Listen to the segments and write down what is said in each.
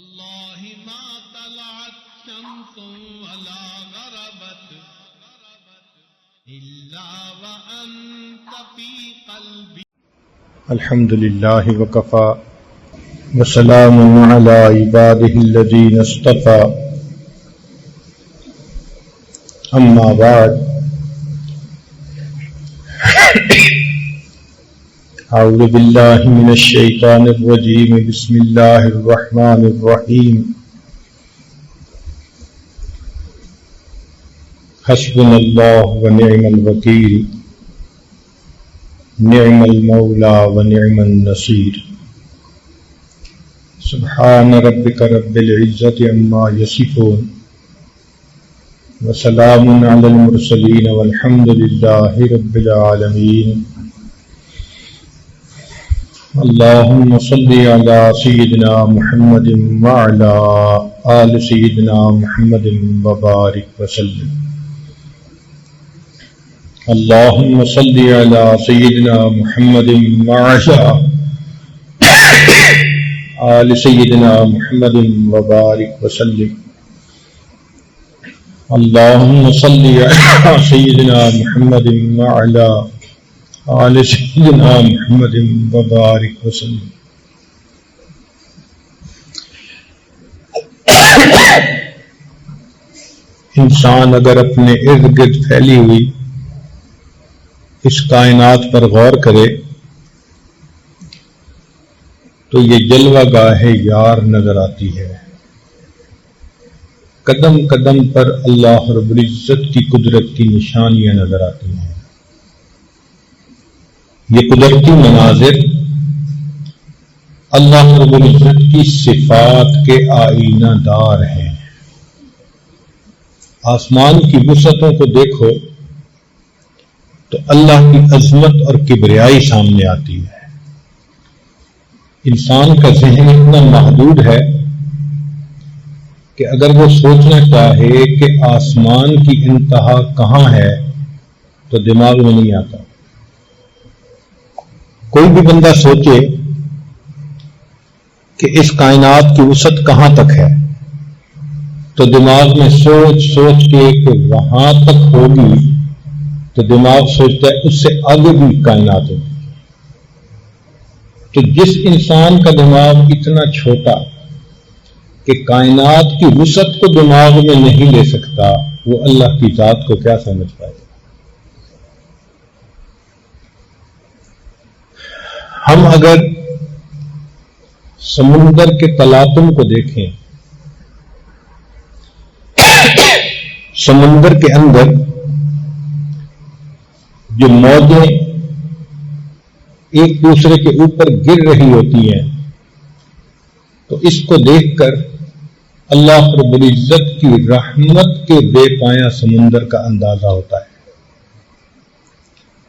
والله ما طلعت شمس ولا غربت إلا وأنت في قلبي. الحمد لله وكفى وسلام على عباده الذين اصطفى. أما بعد، أعوذ بالله من الشيطان الرجيم. بسم الله الرحمن الرحيم. حسبنا الله ونعم الوكيل، نعم المولى ونعم النصير. سبحان ربك رب العزة عما يصفون وسلام على المرسلين والحمد لله رب العالمين. اللهم صل على سيدنا محمد وعلى آل سيدنا محمد وبارك وسلم. اللهم صل على سيدنا محمد وعلى آل سيدنا محمد وبارك وسلم. اللهم صل على سيدنا محمد وعلى آل سيدنا محمد وبارك وسلم. انسان اگر اپنے ارد گرد پھیلی ہوئی اس کائنات پر غور کرے تو یہ جلوہ گاہ یار نظر آتی ہے. قدم قدم پر اللہ رب العزت کی قدرت کی نشانیاں نظر آتی ہیں. یہ قدرتی مناظر اللہ رب العزت کی صفات کے آئینہ دار ہیں. آسمان کی وسعتوں کو دیکھو تو اللہ کی عظمت اور کبریائی سامنے آتی ہے. انسان کا ذہن اتنا محدود ہے کہ اگر وہ سوچنا چاہے کہ آسمان کی انتہا کہاں ہے تو دماغ میں نہیں آتا. کوئی بھی بندہ سوچے کہ اس کائنات کی وسعت کہاں تک ہے تو دماغ میں سوچ سوچ کے کہ وہاں تک ہوگی تو دماغ سوچتا ہے اس سے آگے بھی کائنات ہوگی. تو جس انسان کا دماغ اتنا چھوٹا کہ کائنات کی وسعت کو دماغ میں نہیں لے سکتا وہ اللہ کی ذات کو کیا سمجھ پائے گا. ہم اگر سمندر کے تلاطم کو دیکھیں، سمندر کے اندر جو موجیں ایک دوسرے کے اوپر گر رہی ہوتی ہیں تو اس کو دیکھ کر اللہ رب العزت کی رحمت کے بے پایہ سمندر کا اندازہ ہوتا ہے.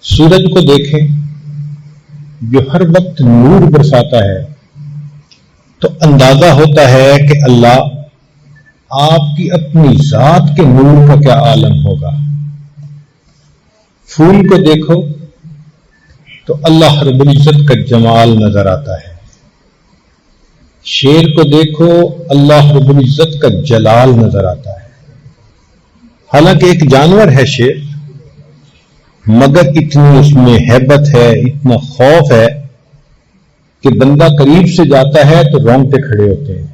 سورج کو دیکھیں جو ہر وقت نور برساتا ہے تو اندازہ ہوتا ہے کہ اللہ آپ کی اپنی ذات کے نور کا کیا عالم ہوگا. پھول کو دیکھو تو اللہ رب العزت کا جمال نظر آتا ہے. شیر کو دیکھو اللہ رب العزت کا جلال نظر آتا ہے. حالانکہ ایک جانور ہے شیر، مگر اتنی اس میں ہیبت ہے، اتنا خوف ہے کہ بندہ قریب سے جاتا ہے تو رونگٹے کھڑے ہوتے ہیں.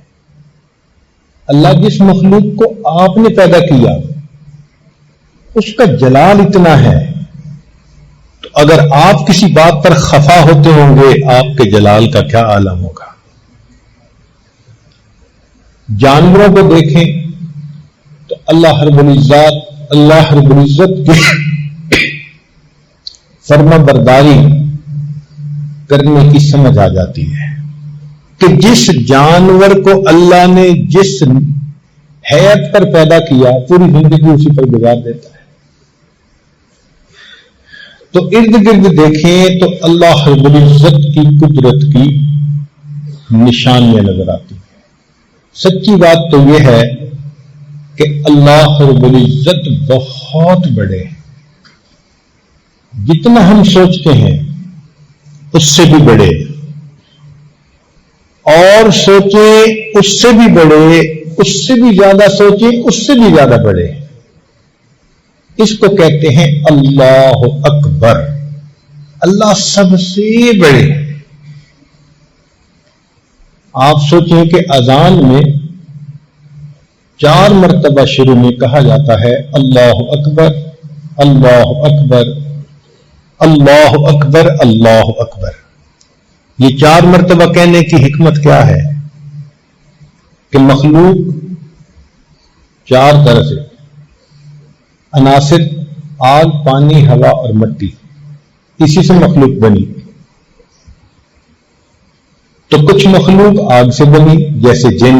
اللہ جس مخلوق کو آپ نے پیدا کیا اس کا جلال اتنا ہے تو اگر آپ کسی بات پر خفا ہوتے ہوں گے آپ کے جلال کا کیا عالم ہوگا. جانوروں کو دیکھیں تو اللہ رب العزت کی فرما برداری کرنے کی سمجھ آ جاتی ہے کہ جس جانور کو اللہ نے جس حیات پر پیدا کیا پوری زندگی اسی پر گزار دیتا ہے. تو ارد گرد دیکھیں تو اللہ رب العزت کی قدرت کی نشانیاں نظر آتی ہیں. سچی بات تو یہ ہے کہ اللہ رب العزت بہت بڑے ہیں. جتنا ہم سوچتے ہیں اس سے بھی بڑے اور سوچیں اس سے بھی بڑے، اس سے بھی زیادہ سوچیں اس سے بھی زیادہ بڑے، اس کو کہتے ہیں اللہ اکبر۔ اللہ سب سے بڑے۔ آپ سوچیں کہ اذان میں 4 مرتبہ شروع میں کہا جاتا ہے اللہ اکبر اللہ اکبر اللہ اکبر اللہ اکبر۔ یہ 4 مرتبہ کہنے کی حکمت کیا ہے؟ کہ مخلوق 4 طرح سے عناصر آگ، پانی، ہوا اور مٹی، اسی سے مخلوق بنی۔ تو کچھ مخلوق آگ سے بنی جیسے جن،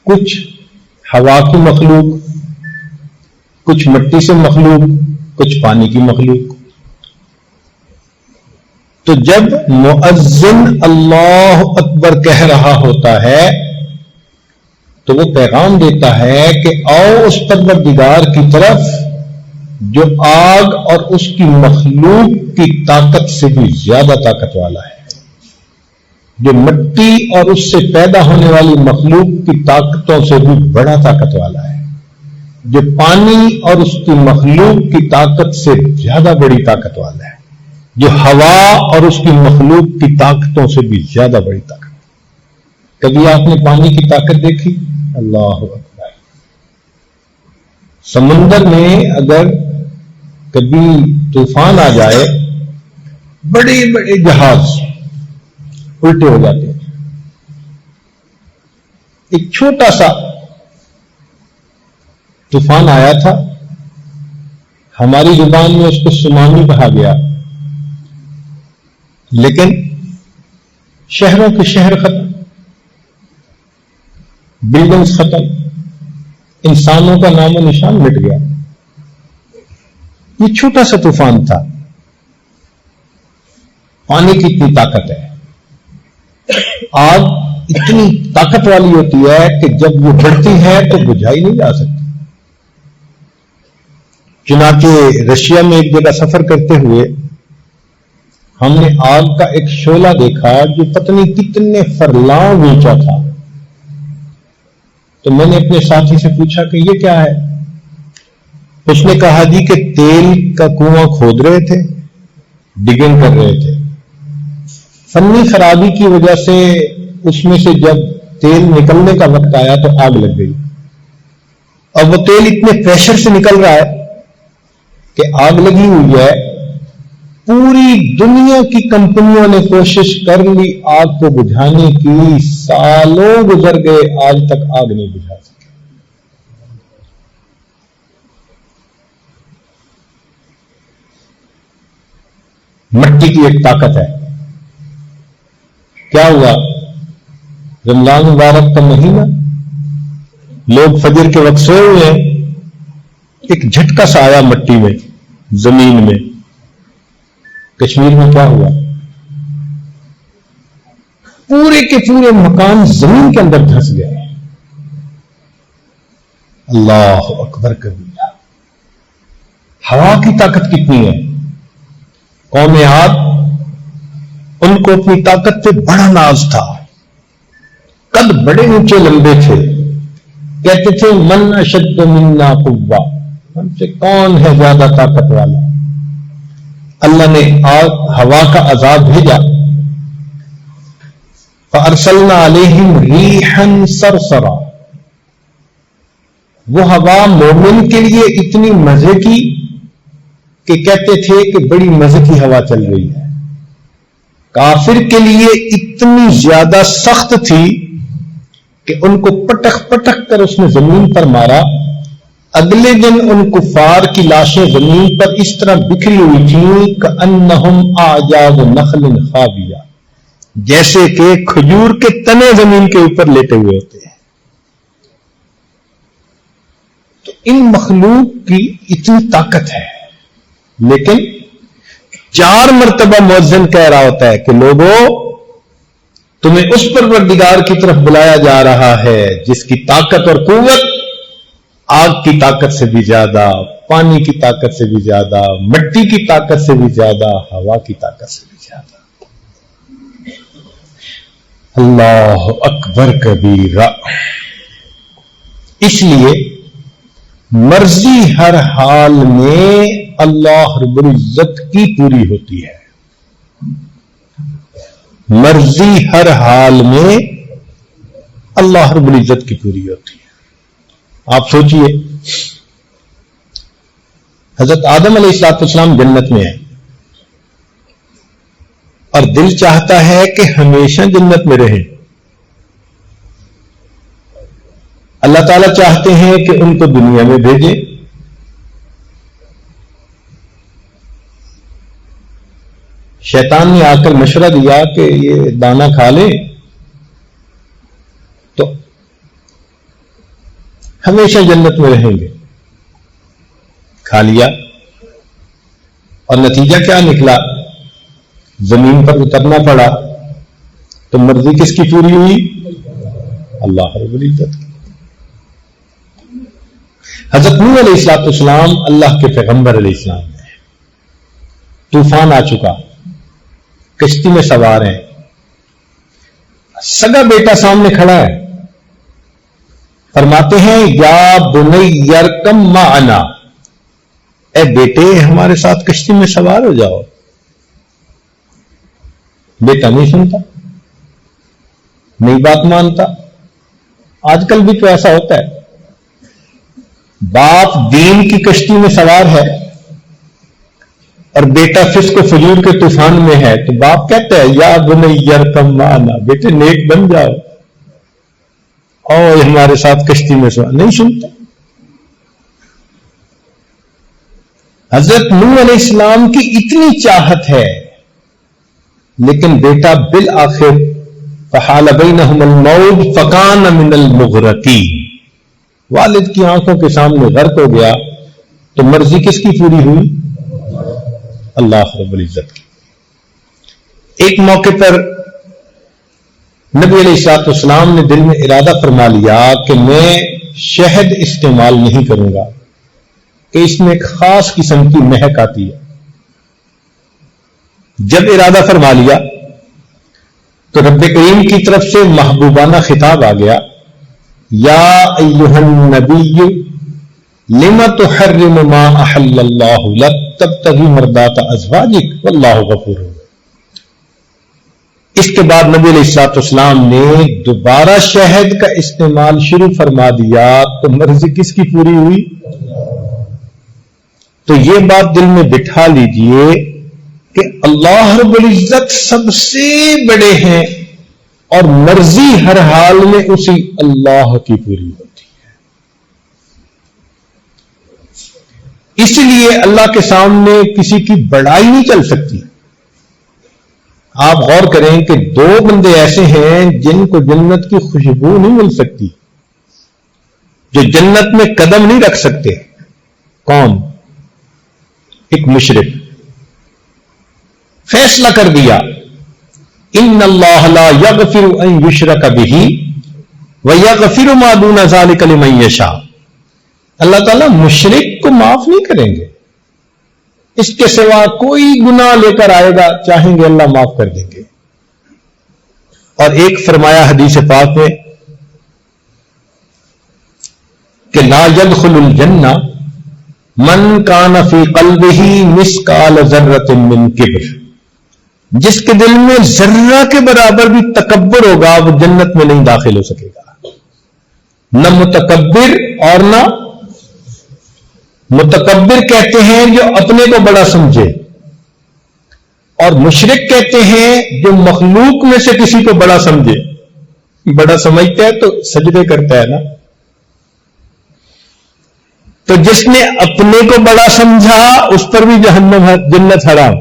کچھ ہوا کی مخلوق، کچھ مٹی سے مخلوق، کچھ پانی کی مخلوق۔ تو جب مؤذن اللہ اکبر کہہ رہا ہوتا ہے تو وہ پیغام دیتا ہے کہ آؤ اس پروردگار کی طرف جو آگ اور اس کی مخلوق کی طاقت سے بھی زیادہ طاقت والا ہے، جو مٹی اور اس سے پیدا ہونے والی مخلوق کی طاقتوں سے بھی بڑا طاقت والا ہے، جو پانی اور اس کی مخلوق کی طاقت سے زیادہ بڑی طاقت والا ہے، جو ہوا اور اس کی مخلوق کی طاقتوں سے بھی زیادہ بڑی طاقت۔ کبھی آپ نے پانی کی طاقت دیکھی؟ اللہ اکبر۔ سمندر میں اگر کبھی طوفان آ جائے، بڑے بڑے جہاز الٹے ہو جاتے ہیں۔ ایک چھوٹا سا طوفان آیا تھا، ہماری زبان میں اس کو سونامی کہا گیا، لیکن شہروں کے شہر ختم، بلڈنگز ختم، انسانوں کا نام و نشان مٹ گیا۔ یہ چھوٹا سا طوفان تھا۔ پانی کی اتنی طاقت ہے، آگ اتنی طاقت والی ہوتی ہے کہ جب وہ بڑھتی ہے تو بجھائی نہیں جا سکتی۔ چنانچہ رشیا میں ایک جگہ سفر کرتے ہوئے ہم نے آگ کا ایک شعلہ دیکھا جو پتہ نہیں کتنے فرلاں اونچا تھا۔ تو میں نے اپنے ساتھی سے پوچھا کہ یہ کیا ہے؟ اس نے کہا جی کہ تیل کا کنواں کھود رہے تھے، ڈگنگ کر رہے تھے، فنی خرابی کی وجہ سے اس میں سے جب تیل نکلنے کا وقت آیا تو آگ لگ گئی، اور وہ تیل اتنے پریشر سے نکل رہا ہے کہ آگ لگی ہوئی ہے۔ پوری دنیا کی کمپنیوں نے کوشش کر لی آگ کو بجھانے کی، سالوں گزر گئے، آج تک آگ نہیں بجھا سکے۔ مٹی کی ایک طاقت ہے۔ کیا ہوا؟ رمضان مبارک کا مہینہ، لوگ فجر کے وقت سوئے ہوئے ہیں، ایک جھٹکا سا آیا مٹی میں، زمین میں۔ کشمیر میں کیا ہوا؟ پورے کے پورے مکان زمین کے اندر دھس گئے۔ اللہ اکبر کبیرہ۔ ہوا کی طاقت کتنی ہے؟ قوم عاد، ان کو اپنی طاقت پہ بڑا ناز تھا، قد بڑے اونچے لمبے تھے، کہتے تھے من اشد منا قوہ، ہم سے کون ہے زیادہ طاقت والا؟ اللہ نے ہوا کا عذاب بھیجا، فارسلنا علیہم ریحا صرصرا۔ وہ ہوا مومن کے لیے اتنی مزے کی کہ کہتے تھے کہ بڑی مزے کی ہوا چل رہی ہے، کافر کے لیے اتنی زیادہ سخت تھی کہ ان کو پٹک پٹک کر اس نے زمین پر مارا۔ اگلے دن ان کفار کی لاشیں زمین پر اس طرح بکھری ہوئی تھیں کأنہم اعجاز نخل خاویہ، جیسے کہ کھجور کے تنے زمین کے اوپر لیٹے ہوئے ہوتے ہیں۔ تو ان مخلوق کی اتنی طاقت ہے، لیکن 4 مرتبہ مؤذن کہہ رہا ہوتا ہے کہ لوگوں، تمہیں اس پروردگار کی طرف بلایا جا رہا ہے جس کی طاقت اور قوت آگ کی طاقت سے بھی زیادہ، پانی کی طاقت سے بھی زیادہ، مٹی کی طاقت سے بھی زیادہ، ہوا کی طاقت سے بھی زیادہ۔ اللہ اکبر کبیرہ. اس لیے مرضی ہر حال میں اللہ رب العزت کی پوری ہوتی ہے. مرضی ہر حال میں اللہ رب العزت کی پوری ہوتی ہے. آپ سوچئے حضرت آدم علیہ السلام جنت میں ہیں اور دل چاہتا ہے کہ ہمیشہ جنت میں رہیں. اللہ تعالیٰ چاہتے ہیں کہ ان کو دنیا میں بھیجیں. شیطان نے آ کر مشورہ دیا کہ یہ دانا کھا لیں تو ہمیشہ جنت میں رہیں گے. کھا لیا اور نتیجہ کیا نکلا؟ زمین پر اترنا پڑا. تو مرضی کس کی پوری ہوئی؟ اللہ رب العزت کی. حضرت نوح علیہ السلام اللہ کے پیغمبر علیہ السلام ہیں. طوفان آ چکا، کشتی میں سوار ہیں، سگا بیٹا سامنے کھڑا ہے. فرماتے ہیں یا بنی یرکم معنا، اے بیٹے ہمارے ساتھ کشتی میں سوار ہو جاؤ. بیٹا نہیں سنتا، نہیں بات مانتا. آج کل بھی تو ایسا ہوتا ہے، باپ دین کی کشتی میں سوار ہے اور بیٹا فسق و فجور کے طوفان میں ہے تو باپ کہتا ہے یا بنی یرکم معنا، بیٹے نیک بن جاؤ اور ہمارے ساتھ کشتی میں سوار. نہیں سنتا. حضرت نوح علیہ السلام کی اتنی چاہت ہے لیکن بیٹا بالآخر فحال بینہم الموج فکان من المغرقین، والد کی آنکھوں کے سامنے غرق ہو گیا. تو مرضی کس کی پوری ہوئی؟ اللہ رب العزت کی. ایک موقع پر نبی علیہ السلام نے دل میں ارادہ فرما لیا کہ میں شہد استعمال نہیں کروں گا کہ اس میں ایک خاص قسم کی مہک آتی ہے. جب ارادہ فرما لیا تو رب کریم کی طرف سے محبوبانہ خطاب آ گیا، یا ایھا النبی لم تحرم ما احل اللہ لک تبتغی مرضات ازواجک واللہ غفور. اس کے بعد نبی علیہ السلام نے دوبارہ شہد کا استعمال شروع فرما دیا تو مرضی کس کی پوری ہوئی؟ تو یہ بات دل میں بٹھا لیجئے کہ اللہ رب العزت سب سے بڑے ہیں اور مرضی ہر حال میں اسی اللہ کی پوری ہوتی ہے. اس لیے اللہ کے سامنے کسی کی بڑائی نہیں چل سکتی. آپ غور کریں کہ دو بندے ایسے ہیں جن کو جنت کی خوشبو نہیں مل سکتی، جو جنت میں قدم نہیں رکھ سکتے. کون؟ ایک مشرک. فیصلہ کر دیا ان اللہ لا یغفر ان یشرک بہ ویغفر ما دون ذلک لمن یشاء. اللہ تعالیٰ مشرک کو معاف نہیں کریں گے، اس کے سوا کوئی گناہ لے کر آئے گا چاہیں گے اللہ معاف کر دیں گے. اور ایک فرمایا حدیث پاک میں کہ لا يدخل الجنہ من کان فی قلبہ مثقال ذرۃ من کبر، جس کے دل میں ذرہ کے برابر بھی تکبر ہوگا وہ جنت میں نہیں داخل ہو سکے گا. نہ متکبر اور نہ متکبر کہتے ہیں جو اپنے کو بڑا سمجھے، اور مشرک کہتے ہیں جو مخلوق میں سے کسی کو بڑا سمجھے. بڑا سمجھتا ہے تو سجدے کرتا ہے نا. تو جس نے اپنے کو بڑا سمجھا اس پر بھی جہنم ہے، جنت حرام.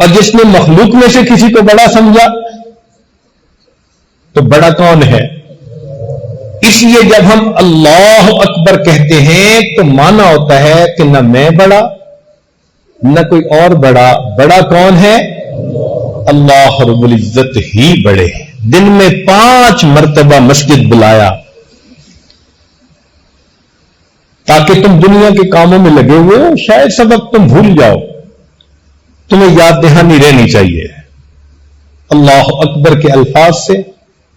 اور جس نے مخلوق میں سے کسی کو بڑا سمجھا تو بڑا کون ہے؟ اس لیے جب ہم اللہ اکبر کہتے ہیں تو مانا ہوتا ہے کہ نہ میں بڑا نہ کوئی اور بڑا. بڑا کون ہے؟ اللہ رب العزت ہی بڑے. دن میں 5 مرتبہ مسجد بلایا تاکہ تم دنیا کے کاموں میں لگے ہوئے ہو، شاید سبق تم بھول جاؤ، تمہیں یاد دہانی رہنی چاہیے. اللہ اکبر کے الفاظ سے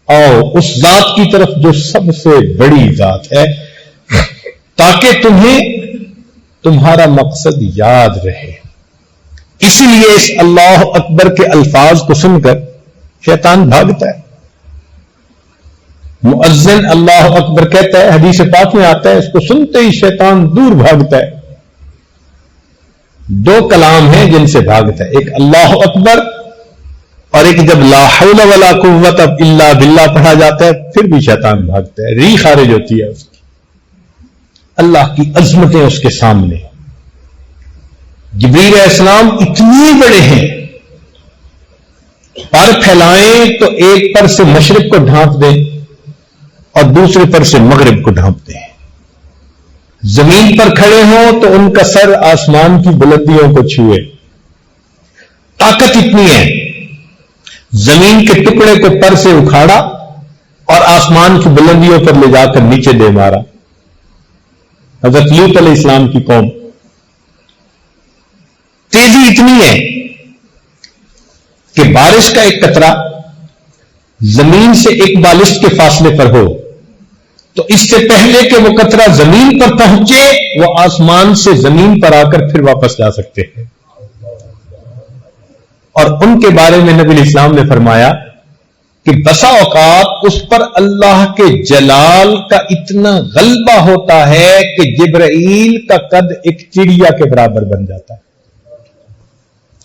اور اس ذات کی طرف جو سب سے بڑی ذات ہے، تاکہ تمہیں تمہارا مقصد یاد رہے۔ اسی لیے اس اللہ اکبر کے الفاظ کو سن کر شیطان بھاگتا ہے۔ مؤذن اللہ اکبر کہتا ہے، حدیث پاک میں آتا ہے، اس کو سنتے ہی شیطان دور بھاگتا ہے۔ دو کلام ہیں جن سے بھاگتا ہے، ایک اللہ اکبر اور ایک جب لا حول ولا قوت الا باللہ پڑھا جاتا ہے پھر بھی شیطان بھاگتا ہے، ری خارج ہوتی ہے اس کی۔ اللہ کی عظمتیں اس کے سامنے۔ جبریل علیہ السلام اتنے بڑے ہیں، پر پھیلائیں تو ایک پر سے مشرق کو ڈھانپ دیں اور دوسرے پر سے مغرب کو ڈھانپ دیں۔ زمین پر کھڑے ہوں تو ان کا سر آسمان کی بلندیوں کو چھوئے۔ طاقت اتنی ہے، زمین کے ٹکڑے کو پر سے اکھاڑا اور آسمان کی بلندیوں پر لے جا کر نیچے دے مارا۔ حضرت لوط علیہ السلام کی قوم، تیزی اتنی ہے کہ بارش کا ایک قطرہ زمین سے ایک بالش کے فاصلے پر ہو تو اس سے پہلے کہ وہ قطرہ زمین پر پہنچے وہ آسمان سے زمین پر آ کر پھر واپس جا سکتے ہیں۔ اور ان کے بارے میں نبی علیہ السلام نے فرمایا کہ بسا اوقات اس پر اللہ کے جلال کا اتنا غلبہ ہوتا ہے کہ جبرائیل کا قد ایک چڑیا کے برابر بن جاتا ہے۔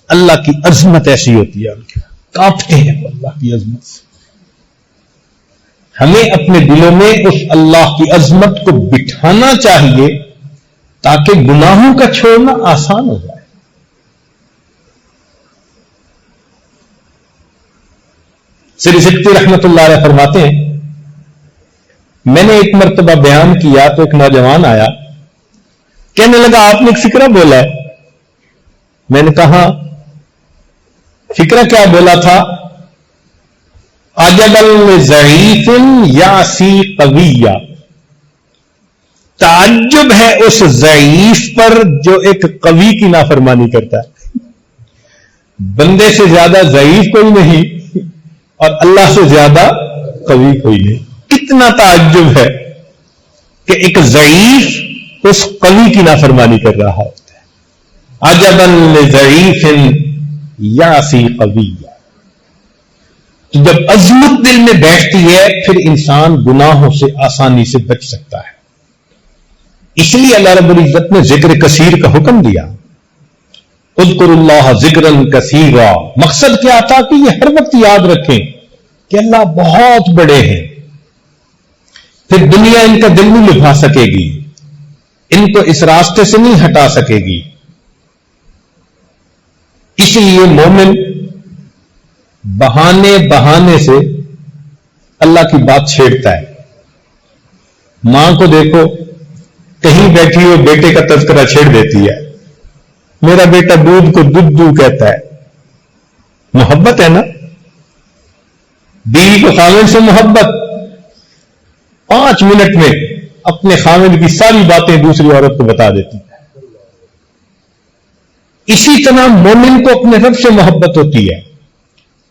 اللہ کی عظمت ایسی ہوتی ہے، کانپتے ہیں اللہ کی عظمت سے۔ ہمیں اپنے دلوں میں اس اللہ کی عظمت کو بٹھانا چاہیے تاکہ گناہوں کا چھوڑنا آسان ہو جائے۔ سری سکتی رحمت اللہ علیہ فرماتے ہیں، میں نے ایک مرتبہ بیان کیا تو ایک نوجوان آیا، کہنے لگا آپ نے ایک فکرہ بولا ہے۔ میں نے کہا فکرہ کیا بولا تھا؟ عجبا لضعیف یعصی قویا، تعجب ہے اس ضعیف پر جو ایک قوی کی نافرمانی کرتا ہے۔ بندے سے زیادہ ضعیف کوئی نہیں اور اللہ سے زیادہ قوی کوئی نہیں۔ کتنا تعجب ہے کہ ایک ضعیف اس قوی کی نافرمانی کر رہا ہوتا ہے۔ عجبا لضعیف یعصی قویا۔ تو جب عظمت دل میں بیٹھتی ہے پھر انسان گناہوں سے آسانی سے بچ سکتا ہے۔ اس لیے اللہ رب العزت نے ذکر کثیر کا حکم دیا، اذکروا اللہ ذکرا کثیرا۔ مقصد کیا تھا کہ یہ ہر وقت یاد رکھیں کہ اللہ بہت بڑے ہیں، پھر دنیا ان کا دل نہیں لبھا سکے گی، ان کو اس راستے سے نہیں ہٹا سکے گی۔ اس لیے مومن بہانے سے اللہ کی بات چھیڑتا ہے۔ ماں کو دیکھو کہیں بیٹھی ہو بیٹے کا تذکرہ چھیڑ دیتی ہے، میرا بیٹا دودھ کو دودھ کہتا ہے۔ محبت ہے نا، بیوی کو خاوند سے محبت، 5 منٹ میں اپنے خاوند کی ساری باتیں دوسری عورت کو بتا دیتی ہے۔ اسی طرح مومن کو اپنے رب سے محبت ہوتی ہے،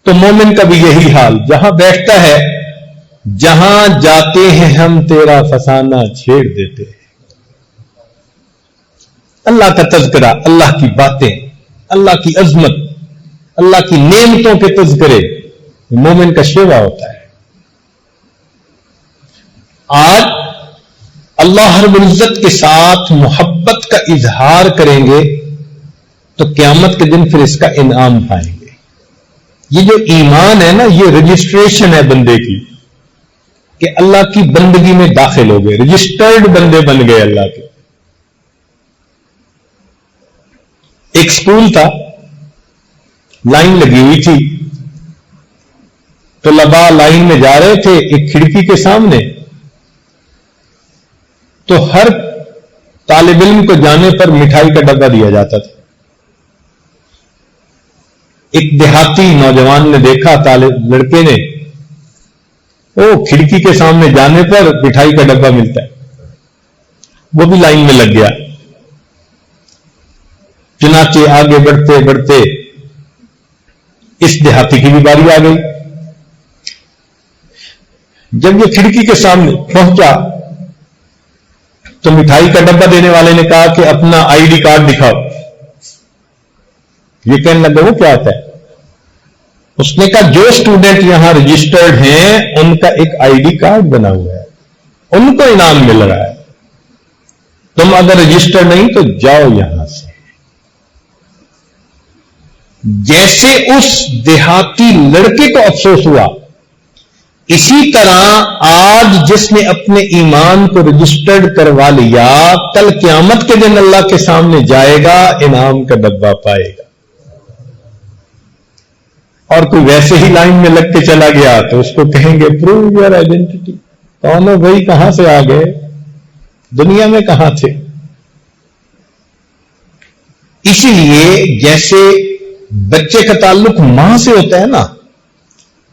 تو مومن کا بھی یہی حال، جہاں بیٹھتا ہے، جہاں جاتے ہیں ہم تیرا فسانہ چھیڑ دیتے ہیں۔ اللہ کا تذکرہ، اللہ کی باتیں، اللہ کی عظمت، اللہ کی نعمتوں کے تذکرے مومن کا شیوا ہوتا ہے۔ آج اللہ رب العزت کے ساتھ محبت کا اظہار کریں گے تو قیامت کے دن پھر اس کا انعام پائیں گے۔ یہ جو ایمان ہے نا، یہ رجسٹریشن ہے بندے کی کہ اللہ کی بندگی میں داخل ہو گئے، رجسٹرڈ بندے بن گئے اللہ کے۔ ایک سکول تھا، لائن لگی ہوئی تھی، طلباء لائن میں جا رہے تھے، ایک کھڑکی کے سامنے، تو ہر طالب علم کو جانے پر مٹھائی کا ڈبہ دیا جاتا تھا۔ ایک دیہاتی نوجوان نے دیکھا لڑکے نے، کھڑکی کے سامنے جانے پر مٹھائی کا ڈبہ ملتا ہے، وہ بھی لائن میں لگ گیا۔ چنانچہ آگے بڑھتے بڑھتے اس دیہاتی کی بھی باری آ گئی. جب یہ کھڑکی کے سامنے پہنچا تو مٹھائی کا ڈبہ دینے والے نے کہا کہ اپنا آئی ڈی کارڈ دکھاؤ. یہ کہنے لگا وہ کیا ہوتا ہے؟ اس نے کہا جو اسٹوڈنٹ یہاں رجسٹرڈ ہیں ان کا ایک آئی ڈی کارڈ بنا ہوا ہے, ان کو انعام مل رہا ہے. تم اگر رجسٹر نہیں تو جاؤ یہاں سے. جیسے اس دیہاتی لڑکے کو افسوس ہوا, اسی طرح آج جس نے اپنے ایمان کو رجسٹرڈ کروا لیا کل قیامت کے دن اللہ کے سامنے جائے گا, انعام کا ڈبہ پائے گا. اور کوئی ویسے ہی لائن میں لگ کے چلا گیا تو اس کو کہیں گے پروو یور آئیڈینٹی. کون ہو بھائی, کہاں سے آ گئے, دنیا میں کہاں تھے؟ اسی لیے جیسے بچے کا تعلق ماں سے ہوتا ہے نا,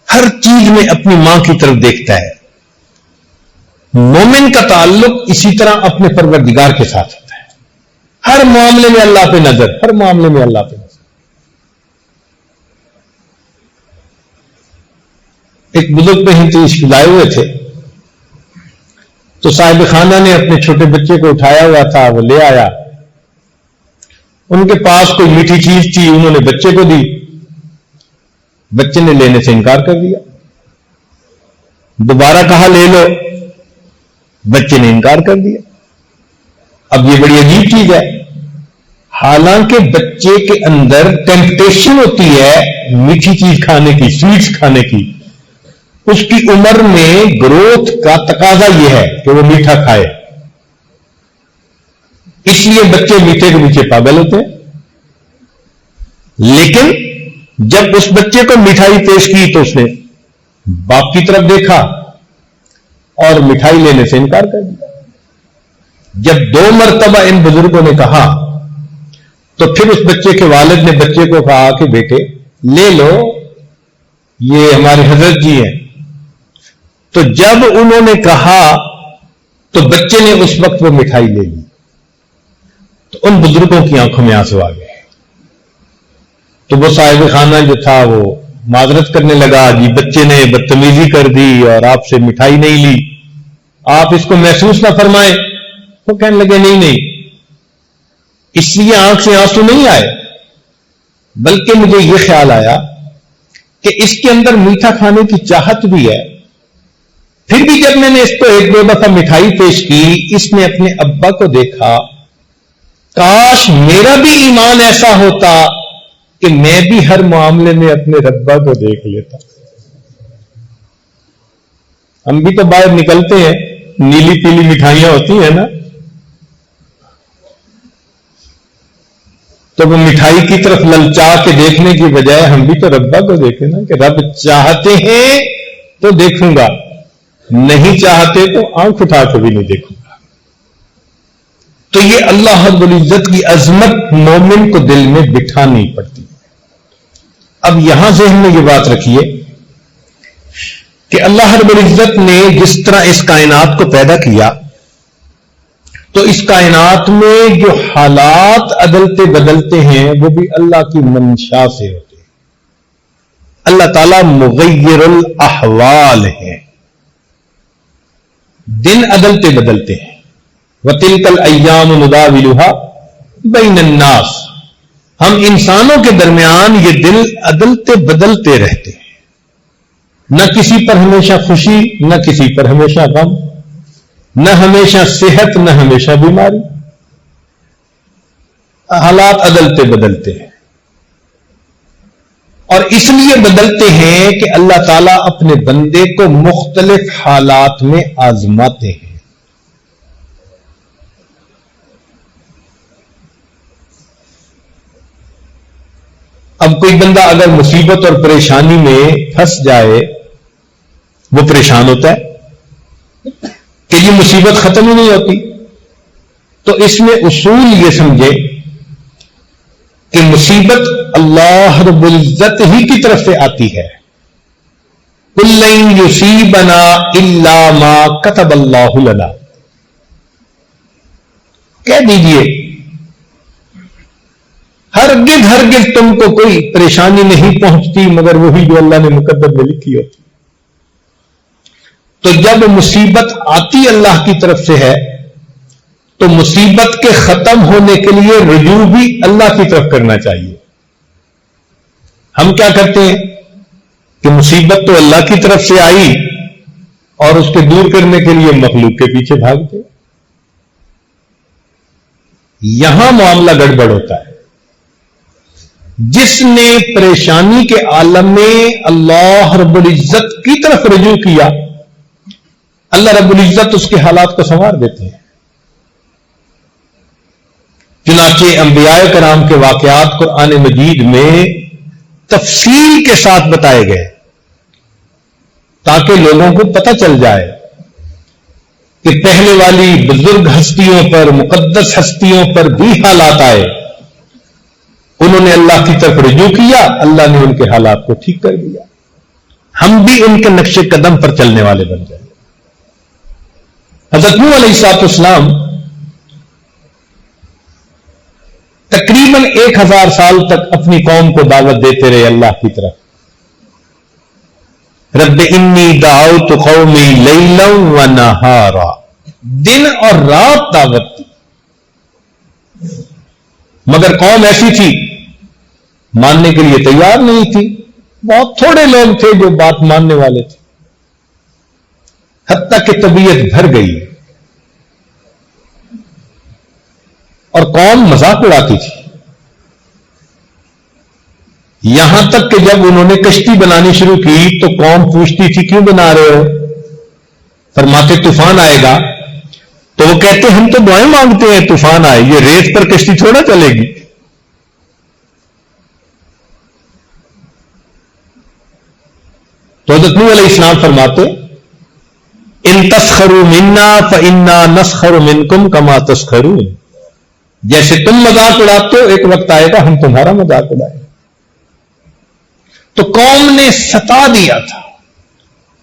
ہر چیز میں اپنی ماں کی طرف دیکھتا ہے, مومن کا تعلق اسی طرح اپنے پروردگار کے ساتھ ہوتا ہے. ہر معاملے میں اللہ پہ نظر, ہر معاملے میں اللہ پہ نظر. ایک بزرگ پہ ہی تشریف لائے ہوئے تھے تو صاحب خانہ نے اپنے چھوٹے بچے کو اٹھایا ہوا تھا, وہ لے آیا. ان کے پاس کوئی میٹھی چیز تھی, انہوں نے بچے کو دی, بچے نے لینے سے انکار کر دیا. دوبارہ کہا لے لو, بچے نے انکار کر دیا. اب یہ بڑی عجیب چیز ہے, حالانکہ بچے کے اندر ٹیمپٹیشن ہوتی ہے میٹھی چیز کھانے کی, سویٹس کھانے کی. اس کی عمر میں گروتھ کا تقاضا یہ ہے کہ وہ میٹھا کھائے, اس لیے بچے میٹھے کے پیچھے پاگل ہوتے ہیں. لیکن جب اس بچے کو مٹھائی پیش کی تو اس نے باپ کی طرف دیکھا اور مٹھائی لینے سے انکار کر دیا. جب 2 مرتبہ ان بزرگوں نے کہا تو پھر اس بچے کے والد نے بچے کو کہا کہ بیٹے لے لو, یہ ہمارے حضرت جی ہیں. تو جب انہوں نے کہا تو بچے نے اس وقت وہ مٹھائی لے لی. تو ان بزرگوں کی آنکھوں میں آنسو آ گئے. تو وہ صاحب خانہ جو تھا وہ معذرت کرنے لگا, جی بچے نے بدتمیزی کر دی اور آپ سے مٹھائی نہیں لی, آپ اس کو محسوس نہ فرمائیں. وہ کہنے لگے نہیں, اس لیے آنکھ سے آنسو نہیں آئے, بلکہ مجھے یہ خیال آیا کہ اس کے اندر میٹھا کھانے کی چاہت بھی ہے. پھر بھی جب میں نے اس کو 1-2 دفعہ مٹھائی پیش کی, اس نے اپنے ابا کو دیکھا, کاش میرا بھی ایمان ایسا ہوتا کہ میں بھی ہر معاملے میں اپنے ربا کو دیکھ لیتا. ہم بھی تو باہر نکلتے ہیں, نیلی پیلی مٹھائیاں ہوتی ہیں نا, تو وہ مٹھائی کی طرف للچا کے دیکھنے کی بجائے ہم بھی تو ربا کو دیکھیں نا کہ رب چاہتے ہیں تو دیکھوں گا, نہیں چاہتے تو آنکھ اٹھا کے بھی نہیں دیکھوں گا. تو یہ اللہ رب العزت کی عظمت مومن کو دل میں بٹھانی پڑتی. اب یہاں ذہن میں یہ بات رکھیے کہ اللہ رب العزت نے جس طرح اس کائنات کو پیدا کیا تو اس کائنات میں جو حالات عدلتے بدلتے ہیں وہ بھی اللہ کی منشا سے ہوتے ہیں. اللہ تعالیٰ مغیر الاحوال ہے, دن عدلتے بدلتے ہیں. وَتِلْكَ الْأَيَّامُ نُدَاوِلُهَا بَيْنَ النَّاسِ, ہم انسانوں کے درمیان یہ دن عدلتے بدلتے رہتے ہیں. نہ کسی پر ہمیشہ خوشی, نہ کسی پر ہمیشہ غم, نہ ہمیشہ صحت, نہ ہمیشہ بیماری. حالات عدلتے بدلتے ہیں, اور اس لیے بدلتے ہیں کہ اللہ تعالیٰ اپنے بندے کو مختلف حالات میں آزماتے ہیں. اب کوئی بندہ اگر مصیبت اور پریشانی میں پھنس جائے, وہ پریشان ہوتا ہے کہ یہ مصیبت ختم ہی نہیں ہوتی. تو اس میں اصول یہ سمجھے کہ مصیبت اللہ رب العزت ہی کی طرف سے آتی ہے. قُل لَن يُصِيبَنَا إِلَّا مَا كَتَبَ اللَّهُ لَنَا, کہہ دیجئے ہرگز ہرگز تم کو کوئی پریشانی نہیں پہنچتی مگر وہی جو اللہ نے مقدر میں لکھی ہوتی. تو جب مصیبت آتی اللہ کی طرف سے ہے تو مصیبت کے ختم ہونے کے لیے رجوع بھی اللہ کی طرف کرنا چاہیے. ہم کیا کرتے ہیں کہ مصیبت تو اللہ کی طرف سے آئی اور اس کے دور کرنے کے لیے مخلوق کے پیچھے بھاگتے. یہاں معاملہ گڑبڑ ہوتا ہے. جس نے پریشانی کے عالم میں اللہ رب العزت کی طرف رجوع کیا اللہ رب العزت اس کے حالات کو سنوار دیتے ہیں. چنانچہ انبیاء کرام کے واقعات قرآن مجید میں تفصیل کے ساتھ بتائے گئے تاکہ لوگوں کو پتہ چل جائے کہ پہلے والی بزرگ ہستیوں پر مقدس ہستیوں پر بھی حالات آئے. انہوں نے اللہ کی طرف رجوع کیا اللہ نے ان کے حالات کو ٹھیک کر دیا. ہم بھی ان کے نقش قدم پر چلنے والے بن جائیں. حضرت نوح علیہ السلام تقریباً 1000 سال تک اپنی قوم کو دعوت دیتے رہے اللہ کی طرف. رب انی دعوت قومی لیلا و نہارا, دن اور رات دعوت دی. مگر قوم ایسی تھی ماننے کے لیے تیار نہیں تھی. بہت تھوڑے لوگ تھے جو بات ماننے والے تھے. حتیٰ کہ طبیعت بھر گئی اور قوم مذاق اڑاتی تھی. یہاں تک کہ جب انہوں نے کشتی بنانی شروع کی تو قوم پوچھتی تھی کیوں بنا رہے ہو؟ فرماتے طوفان آئے گا. تو وہ کہتے ہم تو دعائیں مانگتے ہیں طوفان آئے, یہ ریت پر کشتی تھوڑا چلے گی. تو حضرت نوح علیہ السلام فرماتے ان تسخروا منا فانا نسخر منکم کما تسخرون. جیسے تم مذاق اڑاتے ہو ایک وقت آئے گا ہم تمہارا مذاق اڑائیں. تو قوم نے ستا دیا تھا,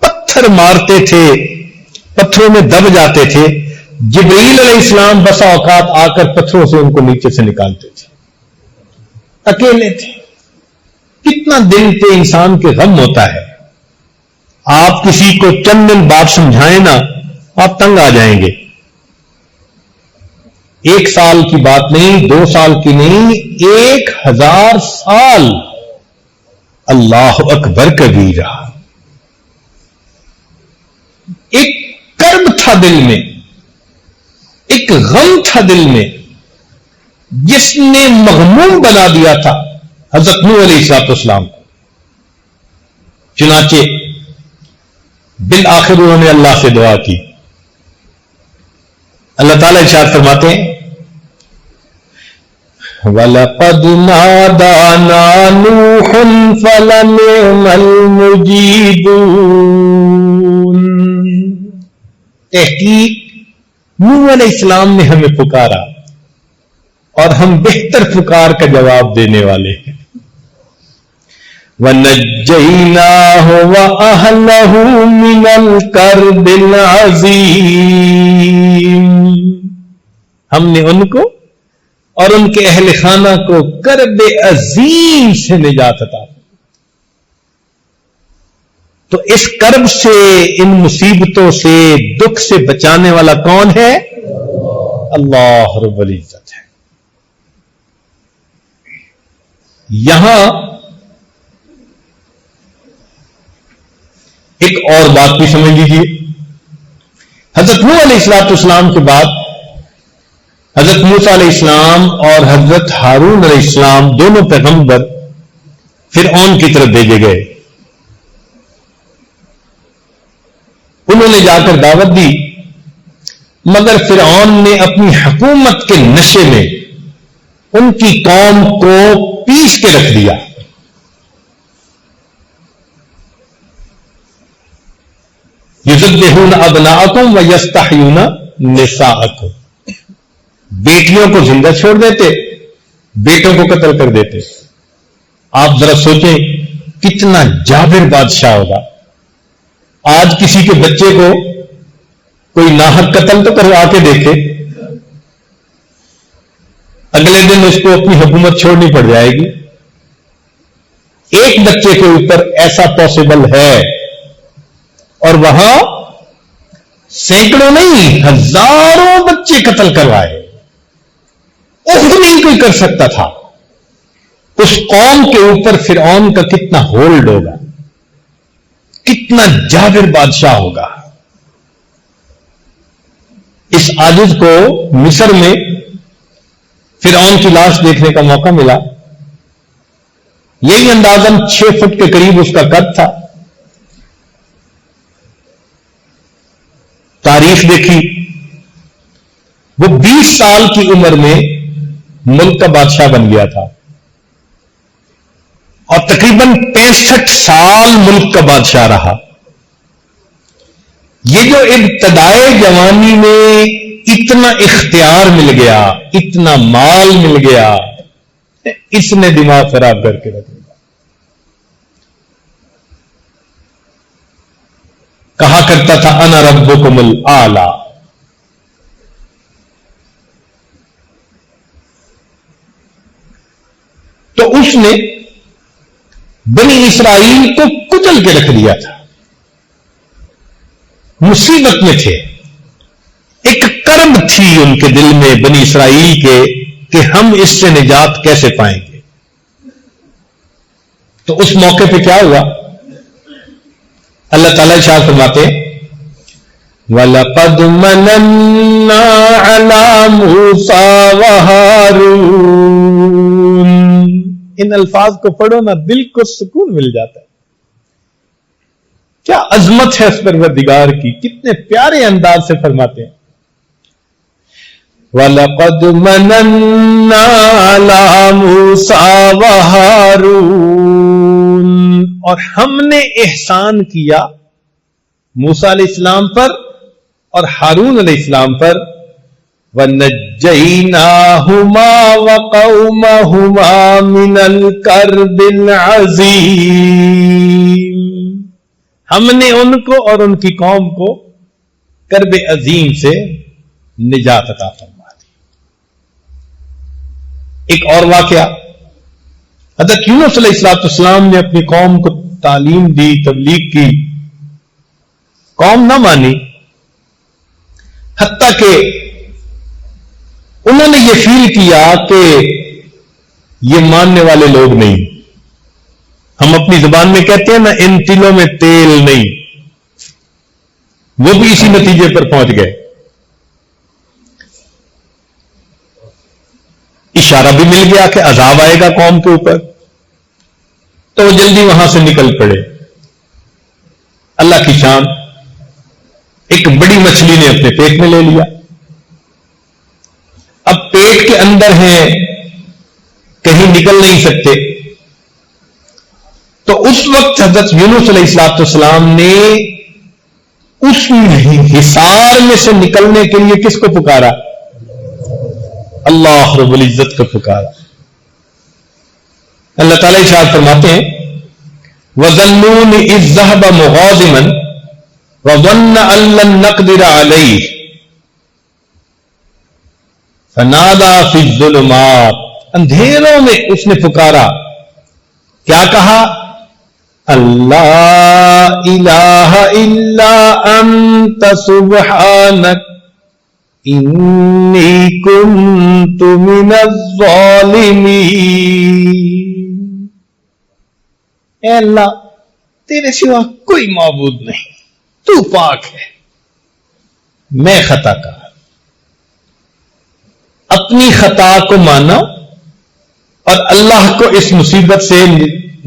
پتھر مارتے تھے, پتھروں میں دب جاتے تھے. جبرائیل علیہ السلام بسا اوقات آ کر پتھروں سے ان کو نیچے سے نکالتے تھے. اکیلے تھے. کتنا دل پہ انسان کے غم ہوتا ہے. آپ کسی کو چند دن بات سمجھائیں نا آپ تنگ آ جائیں گے. 1 سال کی بات نہیں, 2 سال کی نہیں, 1000 سال. اللہ اکبر کبیرہ. ایک کرب تھا دل میں, ایک غم تھا دل میں جس نے مغموم بنا دیا تھا حضرت نوح علیہ السلام کو. چنانچہ بالآخر انہوں نے اللہ سے دعا کی. اللہ تعالیٰ ارشاد فرماتے ہیں وَلَقَدْ نَادَانَا نُوحٌ فَلَنِعْمَ الْمُجِيبُونَ. تحقیق نوح علیہ السلام نے ہمیں پکارا اور ہم بہتر پکار کا جواب دینے والے ہیں. وَنَجَّيْنَاهُ وَأَهْلَهُ مِنَ الْكَرْبِ الْعَظِيمِ. ہم نے ان کو اور ان کے اہل خانہ کو کرب عظیم سے نجات عطا. تو اس کرب سے, ان مصیبتوں سے, دکھ سے بچانے والا کون ہے؟ اللہ رب العزت ہے. یہاں ایک اور بات بھی سمجھ لیجیے. حضرت نوح علیہ السلام کے بعد حضرت موسیٰ علیہ السلام اور حضرت ہارون علیہ السلام دونوں پیغمبر فرعون کی طرف بھیجے گئے. انہوں نے جا کر دعوت دی مگر فرعون نے اپنی حکومت کے نشے میں ان کی قوم کو پیس کے رکھ دیا. یذبحون ابناءکم ویستحیون نساءکم. بیٹیوں کو زندہ چھوڑ دیتے, بیٹوں کو قتل کر دیتے. آپ ذرا سوچیں کتنا جابر بادشاہ ہوگا. آج کسی کے بچے کو کوئی ناحق قتل تو کروا کے دیکھے, اگلے دن اس کو اپنی حکومت چھوڑنی پڑ جائے گی. ایک بچے کے اوپر ایسا پاسبل ہے، اور وہاں سینکڑوں نہیں ہزاروں بچے قتل کروائے. خود نہیں کوئی کر سکتا تھا. اس قوم کے اوپر فرعون کا کتنا ہولڈ ہوگا، کتنا جابر بادشاہ ہوگا. اس عاجز کو مصر میں فرعون کی لاش دیکھنے کا موقع ملا. یہی اندازاً 6 فٹ کے قریب اس کا قد تھا. تاریخ دیکھی، وہ 20 سال کی عمر میں ملک کا بادشاہ بن گیا تھا، اور تقریباً 65 سال ملک کا بادشاہ رہا. یہ جو ابتدائے جوانی میں اتنا اختیار مل گیا، اتنا مال مل گیا، اس نے دماغ خراب کر کے رکھ دیا. کہا کرتا تھا انا ربکم الاعلی. تو اس نے بنی اسرائیل کو کچل کے رکھ دیا تھا. مصیبت میں تھے، ایک کرب تھی ان کے دل میں بنی اسرائیل کے کہ ہم اس سے نجات کیسے پائیں گے. تو اس موقع پہ کیا ہوا؟ اللہ تعالیٰ ارشاد فرماتے وَلَقَدْ مَنَنَّا عَلَى مُوسَىٰ وَهَارُونَ. ان الفاظ کو پڑھو نا، دل کو سکون مل جاتا ہے. کیا عظمت ہے اس پروردگار کی، کتنے پیارے انداز سے فرماتے ہیں وَلَقَدْ مَنَنَّا عَلَى مُوسَىٰ وَهَارُونَ. اور ہم نے احسان کیا موسیٰ علیہ السلام پر اور ہارون علیہ السلام پر. وَنَجَّيْنَاهُمَا وَقَوْمَهُمَا مِنَ الْكَرْبِ الْعَظِيمِ. ہم نے ان کو اور ان کی قوم کو کرب عظیم سے نجات عطا فرما دی. ایک اور واقعہ، حضرت یونس علیہ السلام نے اپنی قوم کو تعلیم دی، تبلیغ کی، قوم نہ مانی، حتیٰ کہ انہوں نے یہ فیل کیا کہ یہ ماننے والے لوگ نہیں. ہم اپنی زبان میں کہتے ہیں نا ان تلوں میں تیل نہیں. وہ بھی اسی نتیجے پر پہنچ گئے. اشارہ بھی مل گیا کہ عذاب آئے گا قوم کے اوپر، تو وہ جلدی وہاں سے نکل پڑے. اللہ کی شان، ایک بڑی مچھلی نے اپنے پیٹ میں لے لیا. اب پیٹ کے اندر ہیں، کہیں نکل نہیں سکتے. تو اس وقت حضرت یونس علیہ السلام نے اس حصار میں سے نکلنے کے لیے کس کو پکارا؟ اللہ رب العزت کو پکارا. اللہ تعالیٰ ارشاد فرماتے ہیں وَظَنُّونِ إِذْ ذَهَبَ مُغَاضِبًا وَظَنَّ أَن لَّن نَّقْدِرَ عَلَيْهِ فَنَادَىٰ فِي الظُّلُمَاتِ. اندھیروں میں اس نے پکارا، کیا کہا؟ اللہ الہ الا انت سبحانک انی کنت من الظالمین. اے اللہ، تیرے سوا کوئی معبود نہیں، تو پاک ہے، میں خطا کار. اپنی خطا کو مانا اور اللہ کو اس مصیبت سے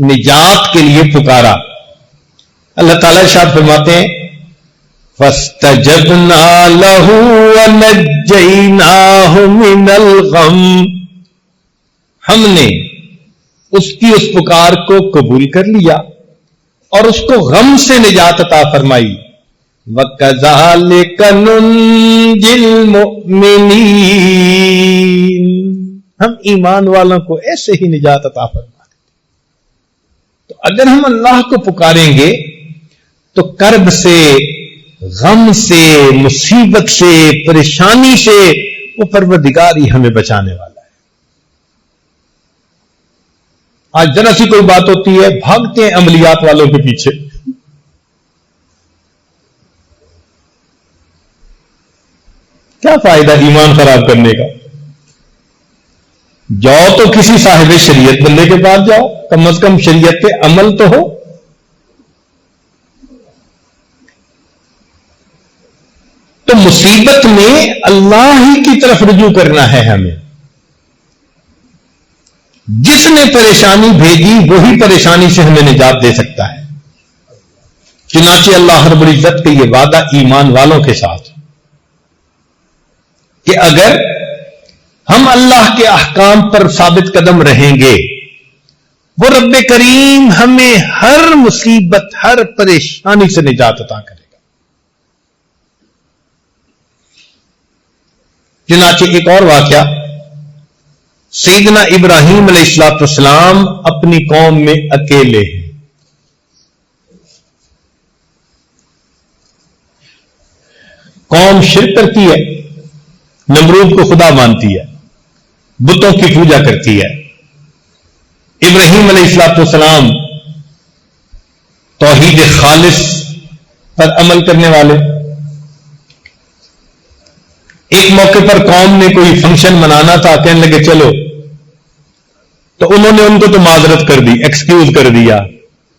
نجات کے لیے پکارا. اللہ تعالیٰ ارشاد فرماتے ہیں فَاسْتَجَبْنَا لَهُ وَنَجَّيْنَاهُ مِنَ الْغَمِّ. ہم نے اس کی اس پکار کو قبول کر لیا اور اس کو غم سے نجات عطا فرمائی. وَكَذَلِكَ نُنْجِي الْمُؤْمِنِينَ. ہم ایمان والوں کو ایسے ہی نجات عطا فرمائیں. تو اگر ہم اللہ کو پکاریں گے تو کرب سے، غم سے، مصیبت سے، پریشانی سے وہ پروردگار ہی ہمیں بچانے والا ہے. آج ذرا سی کوئی بات ہوتی ہے بھاگتے ہیں عملیات والوں کے پیچھے. کیا فائدہ ایمان خراب کرنے کا؟ جاؤ تو کسی صاحب شریعت بندے کے پاس جاؤ، کم از کم شریعت پہ عمل تو ہو. تو مصیبت میں اللہ ہی کی طرف رجوع کرنا ہے ہمیں. جس نے پریشانی بھیجی وہی پریشانی سے ہمیں نجات دے سکتا ہے. چنانچہ اللہ رب العزت کا یہ وعدہ ایمان والوں کے ساتھ کہ اگر ہم اللہ کے احکام پر ثابت قدم رہیں گے وہ رب کریم ہمیں ہر مصیبت ہر پریشانی سے نجات عطا کرے گا. چنانچہ ایک اور واقعہ، سیدنا ابراہیم علیہ السلام اپنی قوم میں اکیلے ہیں. قوم شرک کرتی ہے، نمرود کو خدا مانتی ہے، بتوں کی پوجا کرتی ہے. ابراہیم علیہ السلام توحید خالص پر عمل کرنے والے. ایک موقع پر قوم نے کوئی فنکشن منانا تھا، کہنے لگے چلو، تو انہوں نے ان کو تو معذرت کر دی، ایکسکیوز کر دیا.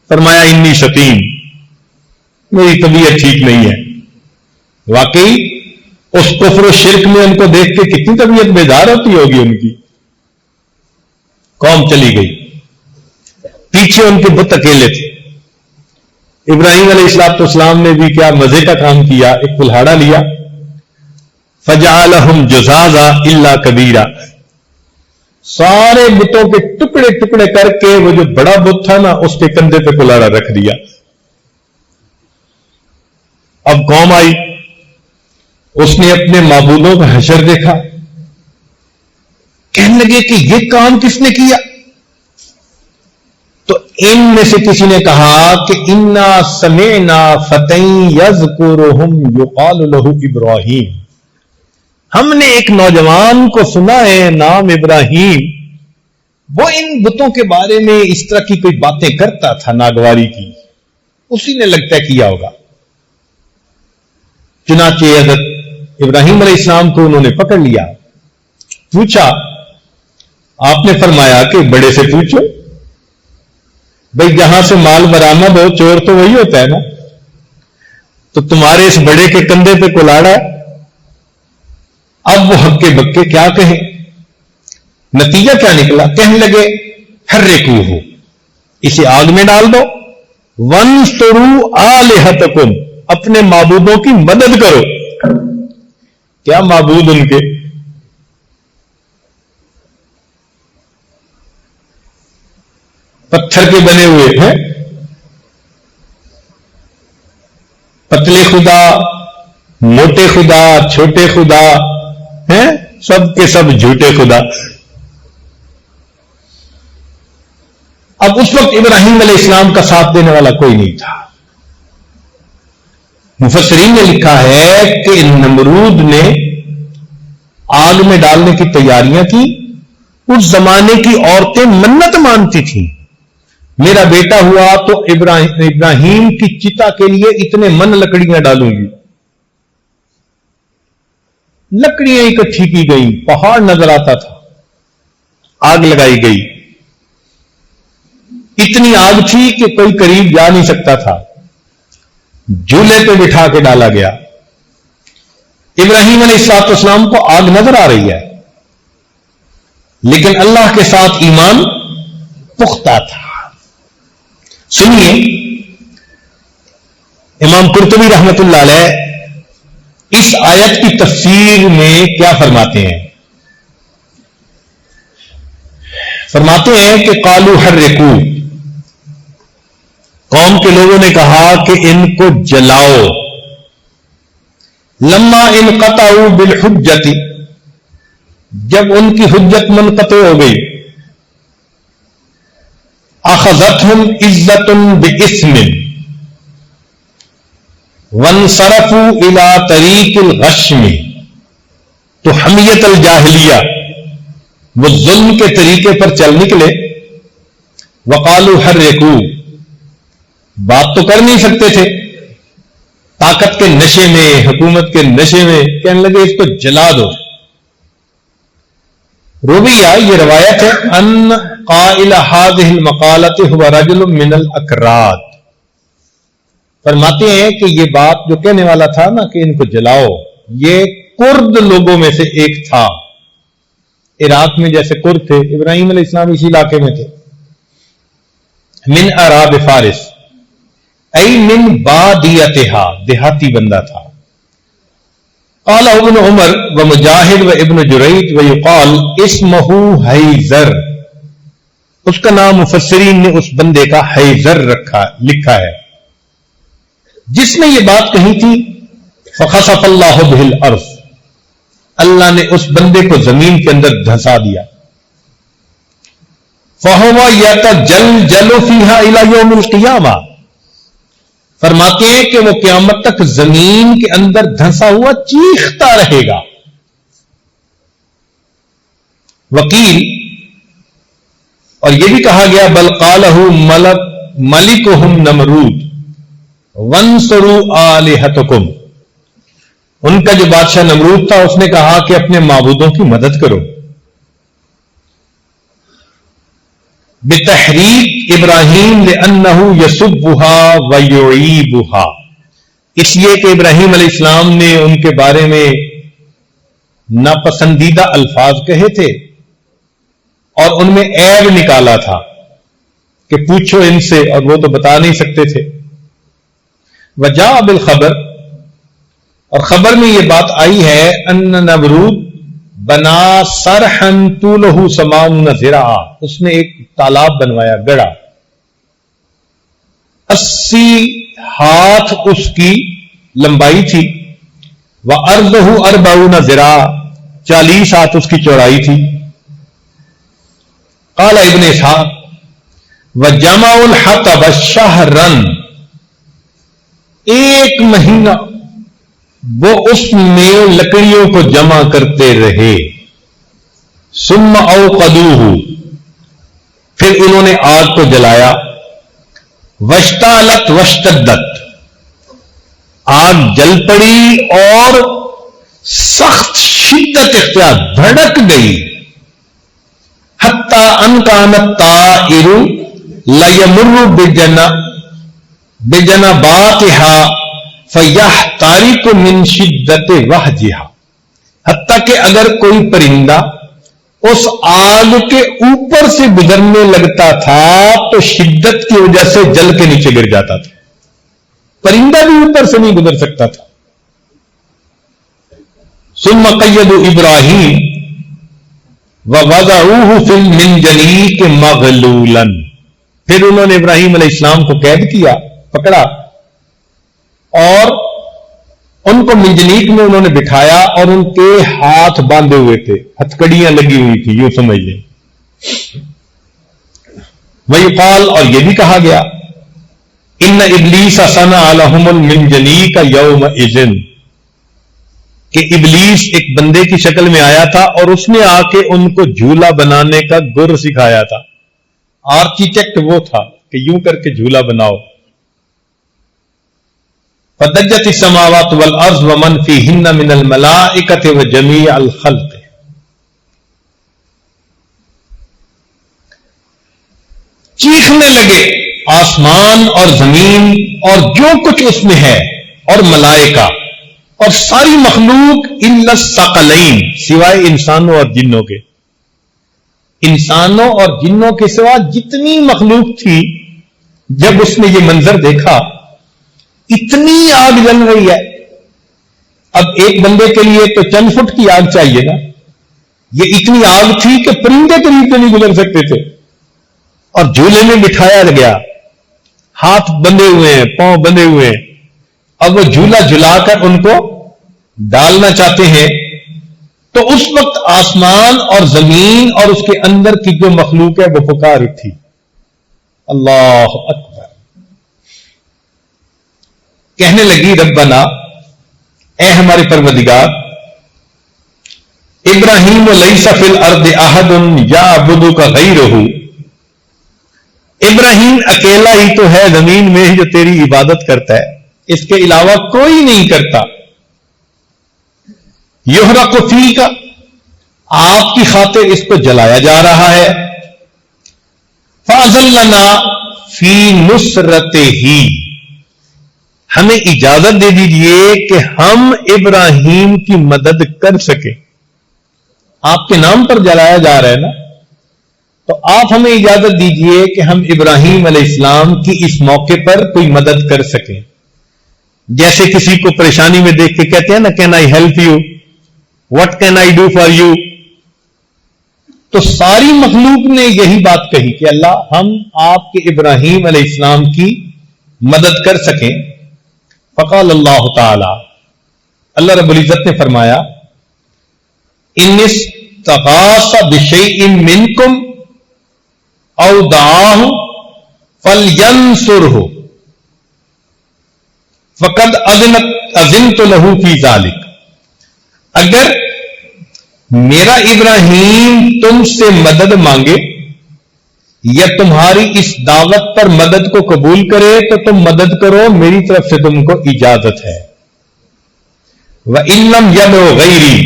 فرمایا انی شقیم، میری طبیعت ٹھیک نہیں ہے. واقعی اس کفر و شرک میں ان کو دیکھ کے کتنی طبیعت بیدار ہوتی ہوگی ان کی. قوم چلی گئی، پیچھے ان کے بت اکیلے تھے. ابراہیم علیہ السلام نے بھی کیا مزے کا کام کیا، ایک کلہاڑا لیا، فجعلہم جزازا الا کبیرا، سارے بتوں کے ٹکڑے ٹکڑے کر کے وہ جو بڑا بت تھا نا اس کے کندھے پہ کلہاڑا رکھ دیا. اب قوم آئی، اس نے اپنے معبودوں کا حشر دیکھا، کہنے لگے کہ یہ کام کس نے کیا؟ تو ان میں سے کسی نے کہا کہ انا سمعنا فتى يذكرهم يقال له ابراہیم، ہم نے ایک نوجوان کو سنا ہے نام ابراہیم، وہ ان بتوں کے بارے میں اس طرح کی کوئی باتیں کرتا تھا ناگواری کی، اسی نے لگتا ہے کیا ہوگا. چنانچہ حضرت ابراہیم علیہ السلام کو انہوں نے پکڑ لیا، پوچھا. آپ نے فرمایا کہ بڑے سے پوچھو، بھئی جہاں سے مال برآمد ہو چور تو وہی ہوتا ہے نا. تو تمہارے اس بڑے کے کندھے پہ کلاڑا ہے. اب وہ ہکے بکے کیا کہیں، نتیجہ کیا نکلا؟ کہنے لگے حرکوہ، اسے آگ میں ڈال دو، وانصروا آلہتکم، اپنے معبودوں کی مدد کرو. کیا معبود ان کے؟ پتھر کے بنے ہوئے ہیں، پتلے خدا، موٹے خدا، چھوٹے خدا ہیں، سب کے سب جھوٹے خدا. اب اس وقت ابراہیم علیہ السلام کا ساتھ دینے والا کوئی نہیں تھا. مفسرین نے لکھا ہے کہ نمرود نے آگ میں ڈالنے کی تیاریاں کی. اس زمانے کی عورتیں منت مانتی تھیں، میرا بیٹا ہوا تو ابراہیم کی چتا کے لیے اتنے من لکڑیاں ڈالوں گی. لکڑیاں اکٹھی کی گئی، پہاڑ نظر آتا تھا، آگ لگائی گئی. اتنی آگ تھی کہ کوئی قریب جا نہیں سکتا تھا. جھولے پہ بٹھا کے ڈالا گیا. ابراہیم علیہ السلام کو آگ نظر آ رہی ہے، لیکن اللہ کے ساتھ ایمان پختہ تھا. سنیے امام قرطبی رحمت اللہ علیہ اس آیت کی تفسیر میں کیا فرماتے ہیں. فرماتے ہیں کہ قالوا حرقوا، قوم کے لوگوں نے کہا کہ ان کو جلاؤ. لما انقطعوا بالحجت، جب ان کی حجت منقطع ہو گئی. اخذتهم عزت باسم وانصرفوا الى طریق الغشم، تو حمیت الجاہلیہ، وہ ظلم کے طریقے پر چل نکلے. وقالوا حرقوا، بات تو کر نہیں سکتے تھے، طاقت کے نشے میں، حکومت کے نشے میں کہنے لگے اس کو جلا دو. رویہ، یہ روایت ہے، ان قائل هذه المقالة هو رجل من الاکراد، فرماتے ہیں کہ یہ بات جو کہنے والا تھا نا کہ ان کو جلاؤ، یہ کرد لوگوں میں سے ایک تھا. عراق میں جیسے کرد تھے، ابراہیم علیہ السلام اسی علاقے میں تھے. من اعراب فارس، ای من بادیتها، دیہاتی بندہ تھا. قال ابن عمر و مجاہد و ابن جریج و یقال اسمہ حیزر، اس کا نام مفسرین نے اس بندے کا حیزر لکھا ہے، جس نے یہ بات کہی تھی. فخسف اللہ بہ الارض، اللہ نے اس بندے کو زمین کے اندر دھنسا دیا. فہو یتجلجل فیہا الی یوم القیامہ، فرماتے ہیں کہ وہ قیامت تک زمین کے اندر دھنسا ہوا چیختا رہے گا. وکیل، اور یہ بھی کہا گیا بل قالہ ملکہم نمرود وانصروا آلہتکم، ان کا جو بادشاہ نمرود تھا اس نے کہا کہ اپنے معبودوں کی مدد کرو. بتحریک ابراہیم لأنہ یسبها ویعیبها، اس لیے کہ ابراہیم علیہ السلام نے ان کے بارے میں ناپسندیدہ الفاظ کہے تھے اور ان میں عیب نکالا تھا کہ پوچھو ان سے، اور وہ تو بتا نہیں سکتے تھے. وجاء بالخبر، اور خبر میں یہ بات آئی ہے، ان نمرود بنا سرحن طولہ 80 ذراعا، اس نے ایک تالاب بنوایا، گڑا، 80 ہاتھ اس کی لمبائی تھی. وعرضہ 40 ذراعا، 40 ہاتھ اس کی چوڑائی تھی. قال ابن اسحاق وجمع الحطب شہرا، ایک مہینہ وہ اس میں لکڑیوں کو جمع کرتے رہے. ثم اوقدوہ، پھر انہوں نے آگ کو جلایا. واشتعلت واشتدت، آگ جل پڑی اور سخت شدت اختیار، بھڑک گئی. حتی ان کان الطائر لیمر بجنباتها فَيَحْتَرِقُ مِنْ شِدَّةِ وَحْجِهَا، حتیٰ کہ اگر کوئی پرندہ اس آگ کے اوپر سے گزرنے لگتا تھا تو شدت کی وجہ سے جل کے نیچے گر جاتا تھا. پرندہ بھی اوپر سے نہیں گزر سکتا تھا. ثم قیدوا ابراہیم ووضعوہ فی المنجنیق مغلولا، پھر انہوں نے ابراہیم علیہ السلام کو قید کیا، پکڑا، اور ان کو منجنیق میں انہوں نے بٹھایا اور ان کے ہاتھ باندھے ہوئے تھے، ہتھکڑیاں لگی ہوئی تھی، یوں سمجھ لیں. ویقال، اور یہ بھی کہا گیا، ان ابلیس صنع لهم المنجنیق یومئذ، کہ ابلیس ایک بندے کی شکل میں آیا تھا اور اس نے آ کے ان کو جھولا بنانے کا گر سکھایا تھا. آرکیٹیکٹ وہ تھا کہ یوں کر کے جھولا بناؤ. فدجت السماوات والارض ومن فیہن من الملائکۃ وجمیع الخلق، چیخنے لگے آسمان اور زمین اور جو کچھ اس میں ہے، اور ملائکہ اور ساری مخلوق، الا الثقلین، سوائے انسانوں اور جنوں کے. انسانوں اور جنوں کے سوا جتنی مخلوق تھی، جب اس نے یہ منظر دیکھا، اتنی آگ جل رہی ہے. اب ایک بندے کے لیے تو چند فٹ کی آگ چاہیے نا، یہ اتنی آگ تھی کہ پرندے قریب سے نہیں گزر سکتے تھے. اور جھولے میں بٹھایا گیا، ہاتھ بندھے ہوئے ہیں، پاؤں بندھے ہوئے ہیں. اب وہ جھولا جھلا کر ان کو ڈالنا چاہتے ہیں، تو اس وقت آسمان اور زمین اور اس کے اندر کی جو مخلوق ہے وہ پکار اٹھی، اللہ اکبر، کہنے لگی ربنا، اے ہمارے پروردگار، ابراہیم لیس فی الارض احد یعبدک غیرہ، ابراہیم اکیلا ہی تو ہے زمین میں جو تیری عبادت کرتا ہے، اس کے علاوہ کوئی نہیں کرتا. یحرق فیک، آپ کی خاطر اس کو جلایا جا رہا ہے. فاذلنا فی نصرتہ، ہمیں اجازت دے دیجئے کہ ہم ابراہیم کی مدد کر سکیں. آپ کے نام پر جلایا جا رہا ہے نا، تو آپ ہمیں اجازت دیجئے کہ ہم ابراہیم علیہ السلام کی اس موقع پر کوئی مدد کر سکیں. جیسے کسی کو پریشانی میں دیکھ کے کہتے ہیں نا، can I help you, what can I do for you. تو ساری مخلوق نے یہی بات کہی کہ اللہ ہم آپ کے ابراہیم علیہ السلام کی مدد کر سکیں. فقال اللہ تعالی، اللہ رب العزت نے فرمایا، ان استغاث بشیء منکم او دعاہ فلینصرہ فقد اذنت لہ فی ذلک. اگر میرا ابراہیم تم سے مدد مانگے یا تمہاری اس دعوت پر مدد کو قبول کرے تو تم مدد کرو، میری طرف سے تم کو اجازت ہے. وَإِن لَّمْ يَدْعُ غَيْرِي،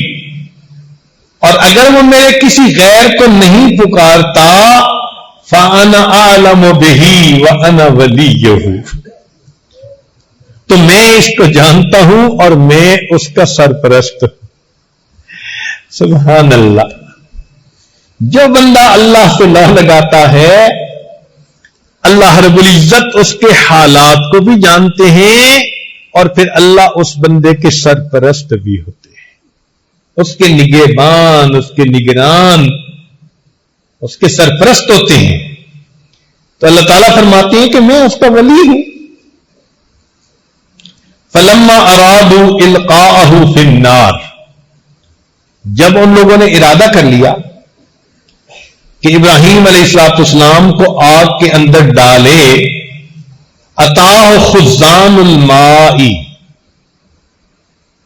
اور اگر وہ میرے کسی غیر کو نہیں پکارتا، فَأَنَا أَعْلَمُ بِهِ وَأَنَا وَلِيُّهُ، تو میں اس کو جانتا ہوں اور میں اس کا سرپرست ہوں. سبحان اللہ. جو بندہ اللہ سے لا لگاتا ہے، اللہ رب العزت اس کے حالات کو بھی جانتے ہیں اور پھر اللہ اس بندے کے سرپرست بھی ہوتے ہیں، اس کے نگہبان، اس کے نگران، اس کے سرپرست ہوتے ہیں. تو اللہ تعالیٰ فرماتے ہیں کہ میں اس کا ولی ہوں. فَلَمَّا أَرَادُوا إِلْقَاءَهُ فِي النَّارِ، جب ان لوگوں نے ارادہ کر لیا کہ ابراہیم علیہ السلام کو آگ کے اندر ڈالے، أَتَاهُ خُزَّانُ الْمَاءِ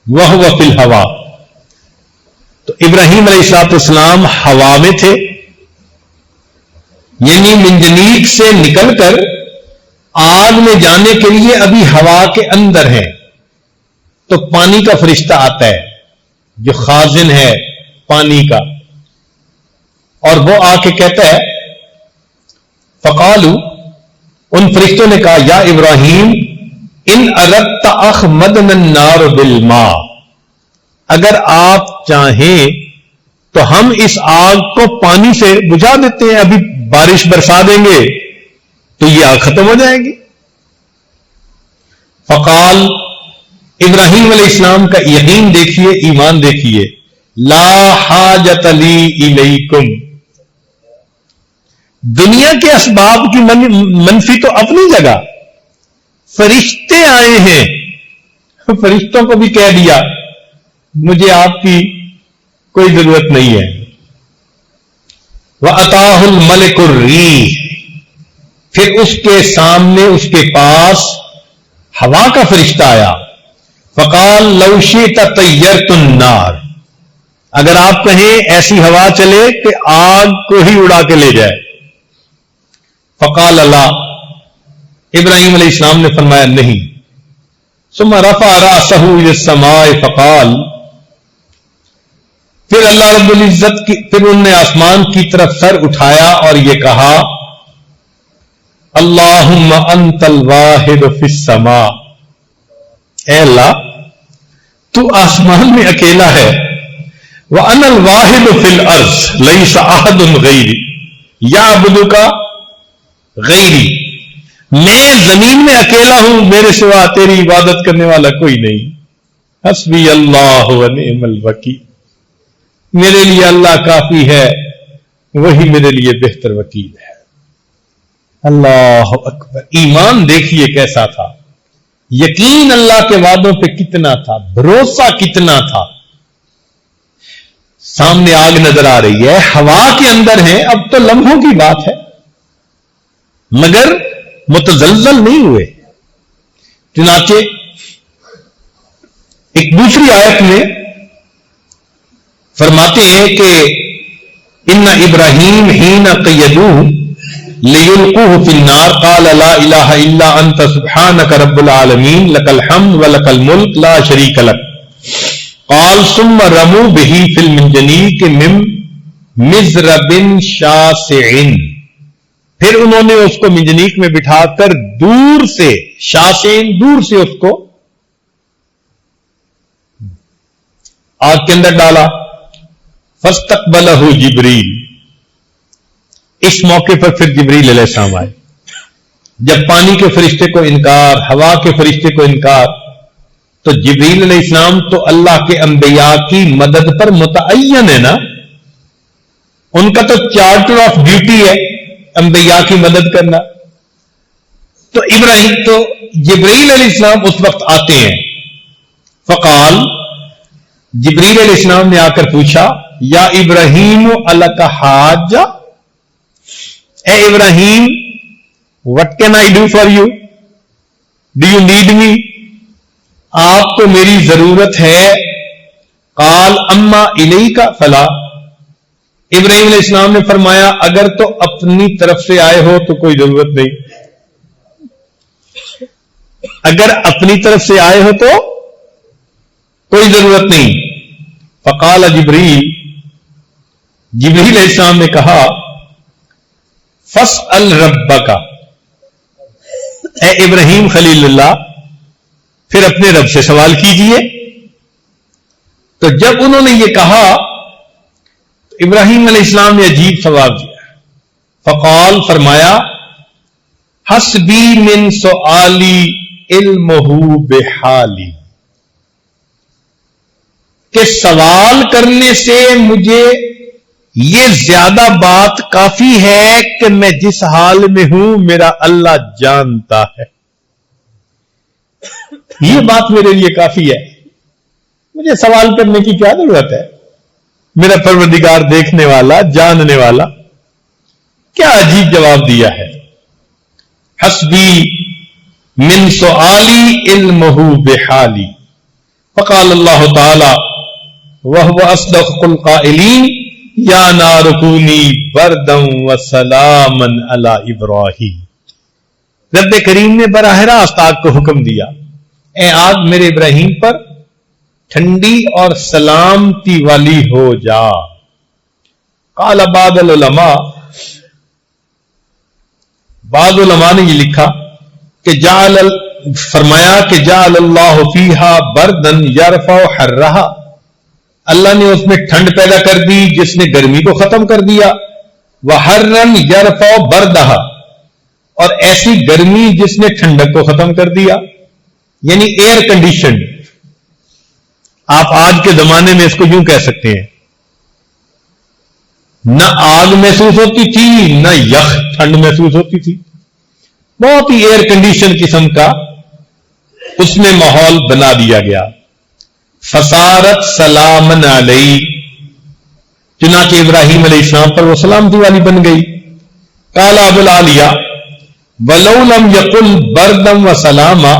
وَهُوَ فِي الْهَوَىٰ، تو ابراہیم علیہ السلام ہوا میں تھے، یعنی منجنیق سے نکل کر آگ میں جانے کے لیے ابھی ہوا کے اندر ہے. تو پانی کا فرشتہ آتا ہے جو خازن ہے پانی کا، اور وہ آ کے کہتا ہے، فقالو، ان فرشتوں نے کہا، یا ابراہیم ان اردت اخمدنا النار بالماء، اگر آپ چاہیں تو ہم اس آگ کو پانی سے بجھا دیتے ہیں، ابھی بارش برسا دیں گے تو یہ آگ ختم ہو جائے گی. فقال، ابراہیم علیہ السلام کا یقین دیکھیے، ایمان دیکھیے، لا حاجت لی الیکم، دنیا کے اسباب کی منفی تو اپنی جگہ، فرشتے آئے ہیں، فرشتوں کو بھی کہہ دیا مجھے آپ کی کوئی ضرورت نہیں ہے. وَأَتَاهُ الْمَلِكُ الرِّيحُ، پھر اس کے سامنے، اس کے پاس ہوا کا فرشتہ آیا. فقال لو شئت طیرت النار، اگر آپ کہیں ایسی ہوا چلے کہ آگ کو ہی اڑا کے لے جائے. فقال اللہ، ابراہیم علیہ السلام نے فرمایا نہیں. ثم رفع رأسه الى السماء فقال، پھر اللہ رب العزت کی، پھر انہوں نے آسمان کی طرف سر اٹھایا اور یہ کہا، اللہم انت الواحد فی السماء، اے اللہ تو آسمان میں اکیلا ہے، وَأَنَا الْوَاحِدُ فِي الْأَرْضِ لَيْسَ أَحَدٌ غَيْرِي يَعْبُدُكَ غَيْرِي، میں زمین میں اکیلا ہوں، میرے سوا تیری عبادت کرنے والا کوئی نہیں. حسبی اللہ ونعم الوکیل، میرے لیے اللہ کافی ہے، وہی میرے لیے بہتر وکیل ہے. اللہ اکبر. ایمان دیکھیے کیسا تھا، یقین اللہ کے وعدوں پہ کتنا تھا، بھروسہ کتنا تھا. سامنے آگ نظر آ رہی ہے، ہوا کے اندر ہے، اب تو لمحوں کی بات ہے، مگر متزلزل نہیں ہوئے. چنانچہ ایک دوسری آیت میں فرماتے ہیں کہ ان ابراہیم حین قیدوہ لِيُلْقُوهُ فِي النَّارِ قَالَ لَا إِلَٰهَ إِلَّا أَنْتَ سُبْحَانَكَ رَبُّ الْعَالَمِينَ لَكَ الْحَمْدُ وَلَكَ الْمُلْكُ لَا شَرِيكَ لَكَ قَالَ ثُمَّ رَمُوا بِهِ فِي الْمِنْجَنِيقِ مِنْ مِزْرَبٍ شَاسِعٍ، پھر انہوں نے اس کو منجنیق میں بٹھا کر دور سے، شاسعٍ دور سے اس کو آگ کے اندر ڈالا. فَاسْتَقْبَلَهُ جِبْرِيلُ، اس موقع پر پھر جبریل علیہ السلام آئے. جب پانی کے فرشتے کو انکار، ہوا کے فرشتے کو انکار، تو جبریل علیہ السلام تو اللہ کے انبیاء کی مدد پر متعین ہے نا، ان کا تو چارٹر آف ڈیوٹی ہے انبیاء کی مدد کرنا. تو ابراہیم تو جبریل علیہ السلام اس وقت آتے ہیں. فقال، جبریل علیہ السلام نے آ کر پوچھا، یا ابراہیم الک حاجہ، اے Ibrahim what can I do for you, do you need me, آپ کو میری ضرورت ہے. قال اما الیک فلا، ابراہیم علیہ السلام نے فرمایا اگر تو اپنی طرف سے آئے ہو تو کوئی ضرورت نہیں، اگر اپنی طرف سے آئے ہو تو کوئی ضرورت نہیں. فقال جبریل علیہ السلام نے کہا، فاسأل ربک، اے ابراہیم خلیل اللہ پھر اپنے رب سے سوال کیجئے. تو جب انہوں نے یہ کہا ابراہیم علیہ السلام نے عجیب جواب دیا. فقال، فرمایا، حسبی من سؤالی علمہ بحالی، کہ سوال کرنے سے مجھے یہ زیادہ بات کافی ہے کہ میں جس حال میں ہوں میرا اللہ جانتا ہے. یہ بات میرے لیے کافی ہے، مجھے سوال کرنے کی کیا ضرورت ہے، میرا پروردگار دیکھنے والا، جاننے والا. کیا عجیب جواب دیا ہے. حسبی من سؤالی علمہ بحالی. فقال اللہ تعالی وہو اصدق القائلین یا نار کونی بردا وسلاما علی ابراہیم. رب کریم نے براہ راست آگ کو حکم دیا، اے آگ میرے ابراہیم پر ٹھنڈی اور سلامتی والی ہو جا. قال بعض العلماء نے یہ لکھا کہ فرمایا کہ جعل اللہ فیہا بردن یرفع حرہا، اللہ نے اس میں ٹھنڈ پیدا کر دی جس نے گرمی کو ختم کر دیا. وحرن یرفع بردہا، اور ایسی گرمی جس نے ٹھنڈک کو ختم کر دیا، یعنی ایئر کنڈیشن. آپ آج کے زمانے میں اس کو یوں کہہ سکتے ہیں، نہ آگ محسوس ہوتی تھی نہ یخ ٹھنڈ محسوس ہوتی تھی، بہت ہی ایئر کنڈیشن قسم کا اس میں ماحول بنا دیا گیا. فصارت سلامن علی، چنانچہ ابراہیم علیہ السلام پر وہ سلامتی والی بن گئی. قال ابو العالیہ ولو لم یقل بردم وسلاما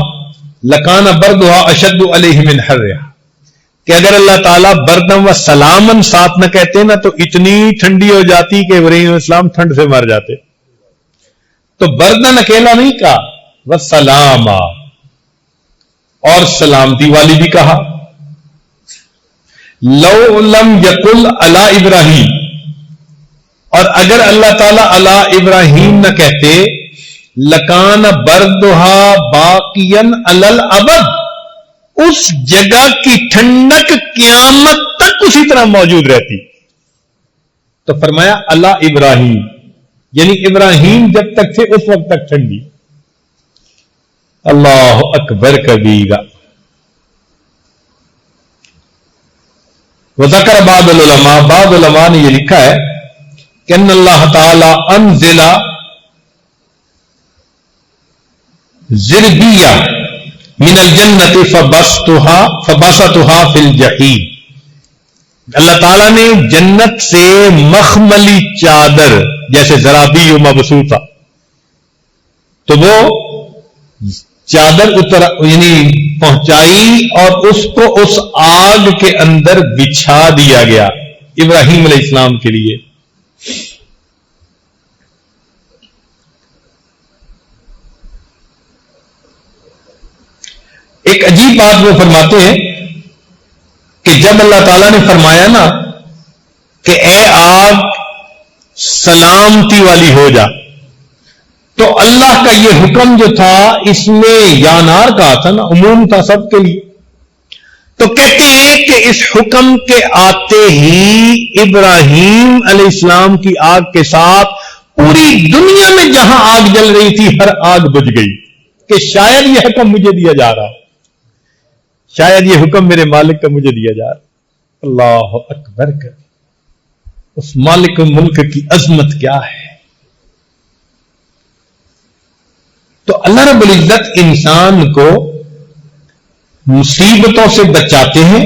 لکان بردها اشد علیہ من حرها، کہ اگر اللہ تعالیٰ بردم و سلامن ساتھ نہ کہتے نا تو اتنی ٹھنڈی ہو جاتی کہ ابراہیم علیہ السلام ٹھنڈ سے مر جاتے. تو بردن اکیلا نہیں کہا، وسلاما، اور سلامتی والی بھی کہا. لو لم یقل علی ابراہیم، اور اگر اللہ تعالیٰ علی ابراہیم نہ کہتے، لکان بردھا باقین علی الابد، اس جگہ کی ٹھنڈک قیامت تک اسی طرح موجود رہتی. تو فرمایا علی ابراہیم، یعنی ابراہیم جب تک تھے اس وقت تک ٹھنڈی. اللہ اکبر کبیرہ. وذکر بعض علماء نے یہ لکھا ہے کہ ان اللہ تعالی انزل زربیہ من الجنت فبسطها فی الجحیم، اللہ تعالیٰ نے جنت سے مخملی چادر جیسے زرابی و مبسوطہ، تو وہ چادر یعنی پہنچائی اور اس کو اس آگ کے اندر بچھا دیا گیا ابراہیم علیہ السلام کے لیے. ایک عجیب بات وہ فرماتے ہیں کہ جب اللہ تعالیٰ نے فرمایا نا کہ اے آگ سلامتی والی ہو جا، تو اللہ کا یہ حکم جو تھا اس میں یا نار کہا تھا نا، عموم تھا سب کے لیے. تو کہتے ہیں کہ اس حکم کے آتے ہی ابراہیم علیہ السلام کی آگ کے ساتھ پوری دنیا میں جہاں آگ جل رہی تھی ہر آگ بجھ گئی، کہ شاید یہ حکم مجھے دیا جا رہا، شاید یہ حکم میرے مالک کا مجھے دیا جا رہا. اللہ اکبر کر، اس مالک ملک کی عظمت کیا ہے. تو اللہ رب العزت انسان کو مصیبتوں سے بچاتے ہیں.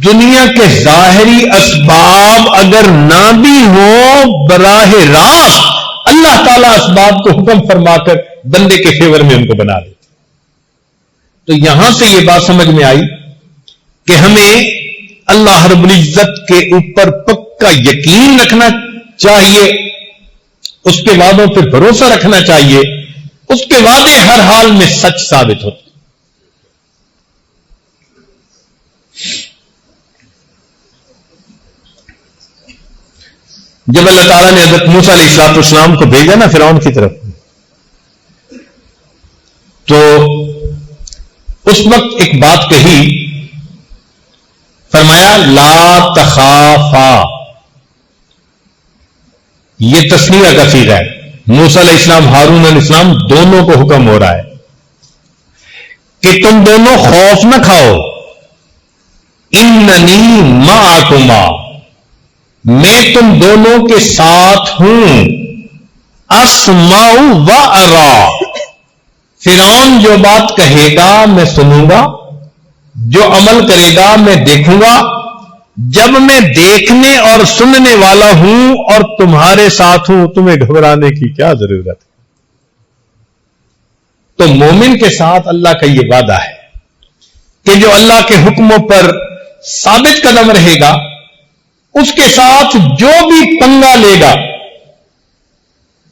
دنیا کے ظاہری اسباب اگر نہ بھی ہو، براہ راست اللہ تعالیٰ اسباب کو حکم فرما کر بندے کے فیور میں ان کو بنا دیتے. تو یہاں سے یہ بات سمجھ میں آئی کہ ہمیں اللہ رب العزت کے اوپر پکا یقین رکھنا چاہیے، اس کے وعدوں پر بھروسہ رکھنا چاہیے. اس کے وعدے ہر حال میں سچ ثابت ہوتے. جب اللہ تعالیٰ نے حضرت موسیٰ علیہ السلام کو بھیجا نا فرعون کی طرف، تو اس وقت ایک بات کہی، فرمایا لا تخافا. یہ تسنیہ کا صیغہ ہے. موسیٰ علیہ السلام، ہارون علیہ السلام دونوں کو حکم ہو رہا ہے کہ تم دونوں خوف نہ کھاؤ. اننی معکما، میں تم دونوں کے ساتھ ہوں. اسمع و ارا، فرعون جو بات کہے گا میں سنوں گا، جو عمل کرے گا میں دیکھوں گا. جب میں دیکھنے اور سننے والا ہوں اور تمہارے ساتھ ہوں، تمہیں گھبرانے کی کیا ضرورت ہے. تو مومن کے ساتھ اللہ کا یہ وعدہ ہے کہ جو اللہ کے حکموں پر ثابت قدم رہے گا، اس کے ساتھ جو بھی پنگا لے گا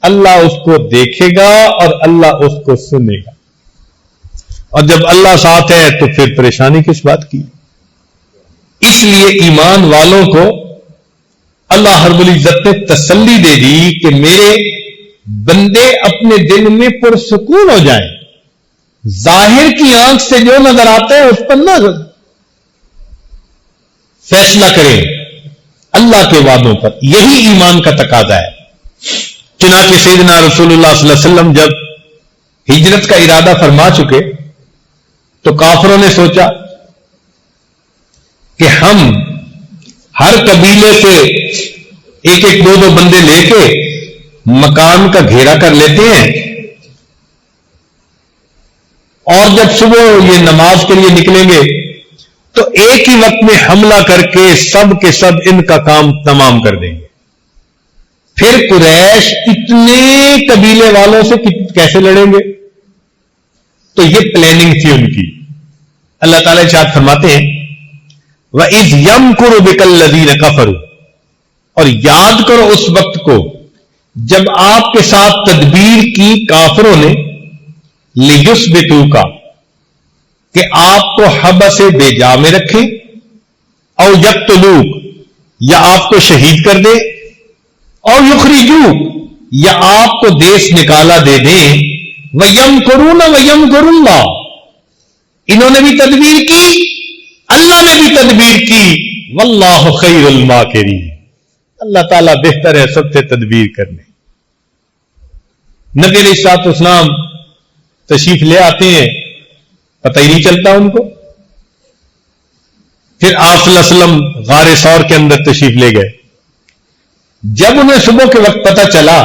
اللہ اس کو دیکھے گا اور اللہ اس کو سنے گا. اور جب اللہ ساتھ ہے تو پھر پریشانی کس بات کی. اس لیے ایمان والوں کو اللہ رب العزت نے تسلی دے دی کہ میرے بندے اپنے دل میں پرسکون ہو جائیں. ظاہر کی آنکھ سے جو نظر آتا ہے اس پر نہ فیصلہ کریں، اللہ کے وعدوں پر. یہی ایمان کا تقاضا ہے. چنانچہ سیدنا رسول اللہ صلی اللہ علیہ وسلم جب ہجرت کا ارادہ فرما چکے تو کافروں نے سوچا کہ ہم ہر قبیلے سے ایک ایک دو دو بندے لے کے مکان کا گھیرا کر لیتے ہیں، اور جب صبح یہ نماز کے لیے نکلیں گے تو ایک ہی وقت میں حملہ کر کے سب ان کا کام تمام کر دیں گے. پھر قریش اتنے قبیلے والوں سے کیسے لڑیں گے؟ تو یہ پلاننگ تھی ان کی. اللہ تعالیٰ ارشاد فرماتے ہیں وَإِذْ يَمْكُرُ بِكَ الَّذِينَ كَفَرُوا، اور یاد کرو اس وقت کو جب آپ کے ساتھ تدبیر کی کافروں نے، لِيُثْبِتُوكَ، کہ آپ کو حبس بے جا میں رکھیں، او یقتلوک، یا آپ کو شہید کر دے، او یخرجوک، یا آپ کو دیس نکالا دے دیں. وَيَمْكُرُونَ وَيَمْكُرُ اللَّهُ، انہوں نے بھی تدبیر کی، اللہ نے بھی تدبیر کی. واللہ خیر الماکرین، اللہ تعالیٰ بہتر ہے سب سے تدبیر کرنے. نبی علیہ الصلوۃ والسلام تشریف لے آتے ہیں، پتہ ہی نہیں چلتا ان کو. پھر آپ صلی اللہ علیہ وسلم غار ثور کے اندر تشریف لے گئے. جب انہیں صبح کے وقت پتہ چلا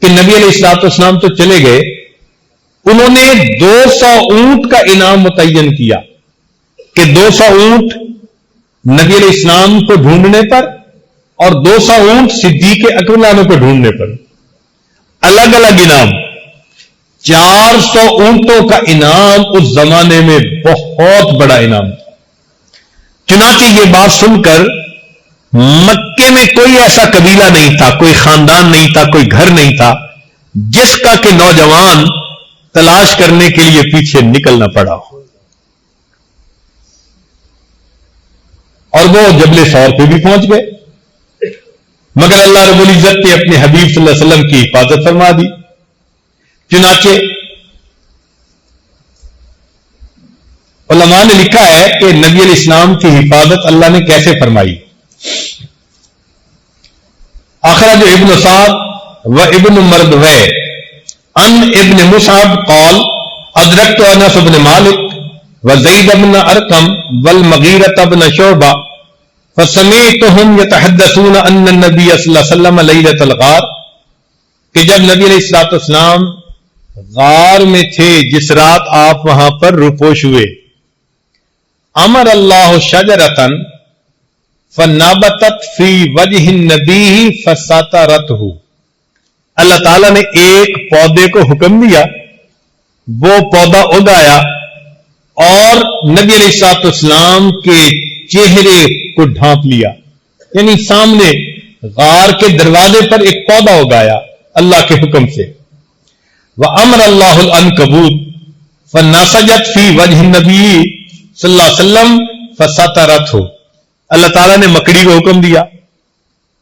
کہ نبی علیہ الصلوۃ والسلام تو چلے گئے، انہوں نے 200 اونٹ کا انعام متعین کیا کہ 200 اونٹ نبی علیہ السلام کو ڈھونڈنے پر اور 200 اونٹ صدیق اکبر عنہ کو ڈھونڈنے پر. الگ الگ انعام. 400 اونٹوں کا انعام اس زمانے میں بہت بڑا انعام تھا. چنانچہ یہ بات سن کر مکے میں کوئی ایسا قبیلہ نہیں تھا، کوئی خاندان نہیں تھا، کوئی گھر نہیں تھا جس کا کہ نوجوان تلاش کرنے کے لیے پیچھے نکلنا پڑا ہو. اور وہ جبل ثور پہ بھی پہنچ گئے، مگر اللہ رب العزت نے اپنے حبیب صلی اللہ علیہ وسلم کی حفاظت فرما دی. چنانچہ علماء نے لکھا ہے کہ نبی علیہ السلام کی حفاظت اللہ نے کیسے فرمائی. اخرج ابن سعد و ابن مردوے ان ابن مصعب قال ادرکت انس بن مالک وزید بن ارقم والمغیرة بن شعبہ فسمعتهم يتحدثون ان النبي صلی اللہ علیہ وسلم لیلۃ الغار، کہ جب نبی علیہ الصلوۃ والسلام غار میں تھے جس رات آپ وہاں پر روپوش ہوئے، امر اللہ شجرۃ فنبتت فی وجہ النبی فسترتہ، اللہ تعالیٰ نے ایک پودے کو حکم دیا، وہ پودا اگایا اور نبی علیہ الصلوۃ والسلام کے چہرے کو ڈھانپ لیا. یعنی سامنے غار کے دروازے پر ایک پودا اگایا اللہ کے حکم سے. وَأَمْرَ اللَّهُ الْعَنْكَبُوتَ فَنَسَجَتْ فِي وَجْهِ النَّبِيِّ صلی اللہ علیہ وسلم فَسَتَرَتْهُ، اللہ تعالیٰ نے مکڑی کو حکم دیا،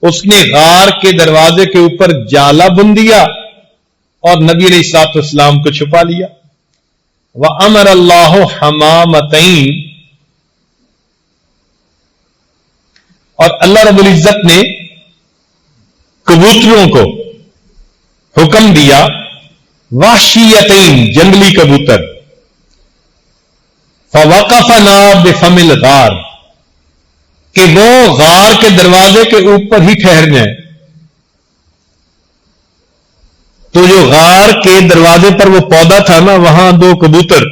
اس نے غار کے دروازے کے اوپر جالا بن دیا اور نبی علیہ الصلوۃ والسلام کو چھپا لیا. وَأَمَرَ اللَّهُ حَمَامَتَيْنِ، اور اللہ رب العزت نے کبوتروں کو حکم دیا، وحشیتین جنگلی کبوتر، فوقفنا بفم الغار، کہ وہ غار کے دروازے کے اوپر ہی ٹھہر جائیں. تو جو غار کے دروازے پر وہ پودا تھا نا، وہاں دو کبوتر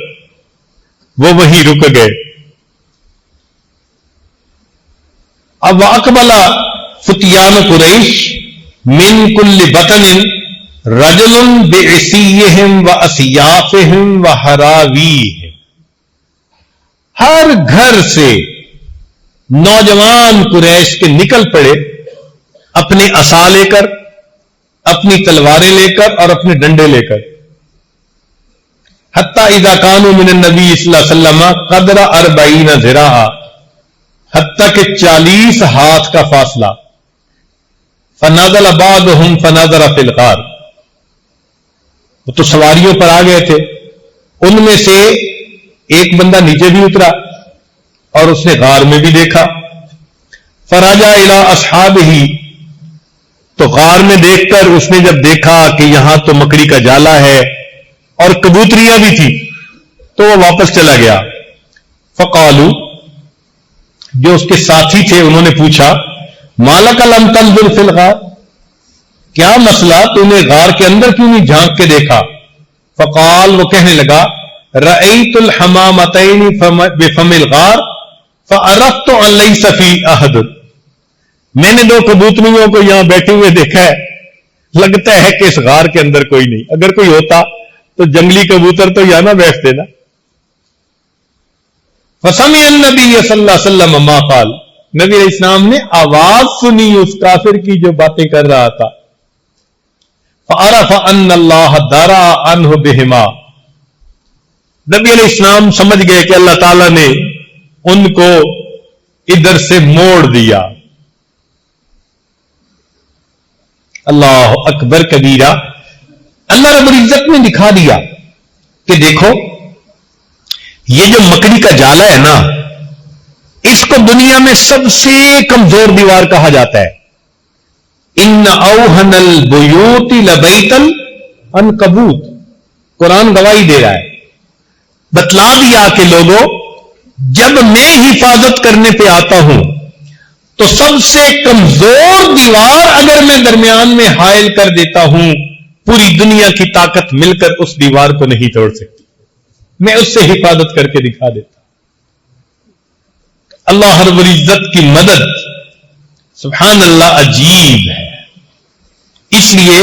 وہ وہیں رک گئے. اب اقبل فتیان قریش من کل بطن رجل بعصیہم واسیافہم وحراویہم، ہر گھر سے نوجوان قریش کے نکل پڑے اپنے عصا لے کر، اپنی تلواریں لے کر اور اپنے ڈنڈے لے کر. حتی اذا کانوا من النبی صلی اللہ علیہ وسلم قدر 40 ذراعا، حتیٰ کہ 40 ہاتھ کا فاصلہ. فنزل بعضهم فنظر فی الغار، وہ تو سواریوں پر آ گئے تھے، ان میں سے ایک بندہ نیچے بھی اترا اور اس نے غار میں بھی دیکھا. فرجع الی اصحابہ، تو غار میں دیکھ کر اس نے جب دیکھا کہ یہاں تو مکڑی کا جالا ہے اور کبوتریاں بھی تھی، تو وہ واپس چلا گیا. فقالوا، جو اس کے ساتھی تھے انہوں نے پوچھا، مالک لم تنظر فی الغار، کیا مسئلہ، تو نے غار کے اندر کیوں نہیں جھانک کے دیکھا؟ فقال، وہ کہنے لگا، رأیت الحمامتین بفم الغار فعرفت ان لیس فی احد، میں نے دو کبوتریوں کو یہاں بیٹھے ہوئے دیکھا ہے، لگتا ہے کہ اس غار کے اندر کوئی نہیں، اگر کوئی ہوتا تو جنگلی کبوتر تو یہاں نہ بیٹھتے نا. فسمع النبی صلی اللہ علیہ وسلم ما قال، نبی علیہ السلام نے آواز سنی اس کافر کی جو باتیں کر رہا تھا. فعرف ان اللہ درا عنہ بہما، نبی علیہ السلام سمجھ گئے کہ اللہ تعالیٰ نے ان کو ادھر سے موڑ دیا. اللہ اکبر کبیرہ، اللہ رب العزت نے دکھا دیا کہ دیکھو یہ جو مکڑی کا جالا ہے نا، اس کو دنیا میں سب سے کمزور دیوار کہا جاتا ہے. ان اوہن البیوت لبیت العنکبوت، قرآن گواہی دے رہا ہے، بتلا دیا کہ لوگوں جب میں حفاظت کرنے پہ آتا ہوں تو سب سے کمزور دیوار اگر میں درمیان میں حائل کر دیتا ہوں، پوری دنیا کی طاقت مل کر اس دیوار کو نہیں توڑ سکتی، میں اس سے حفاظت کر کے دکھا دیتا. اللہ رب العزت کی مدد سبحان اللہ عجیب ہے. اس لیے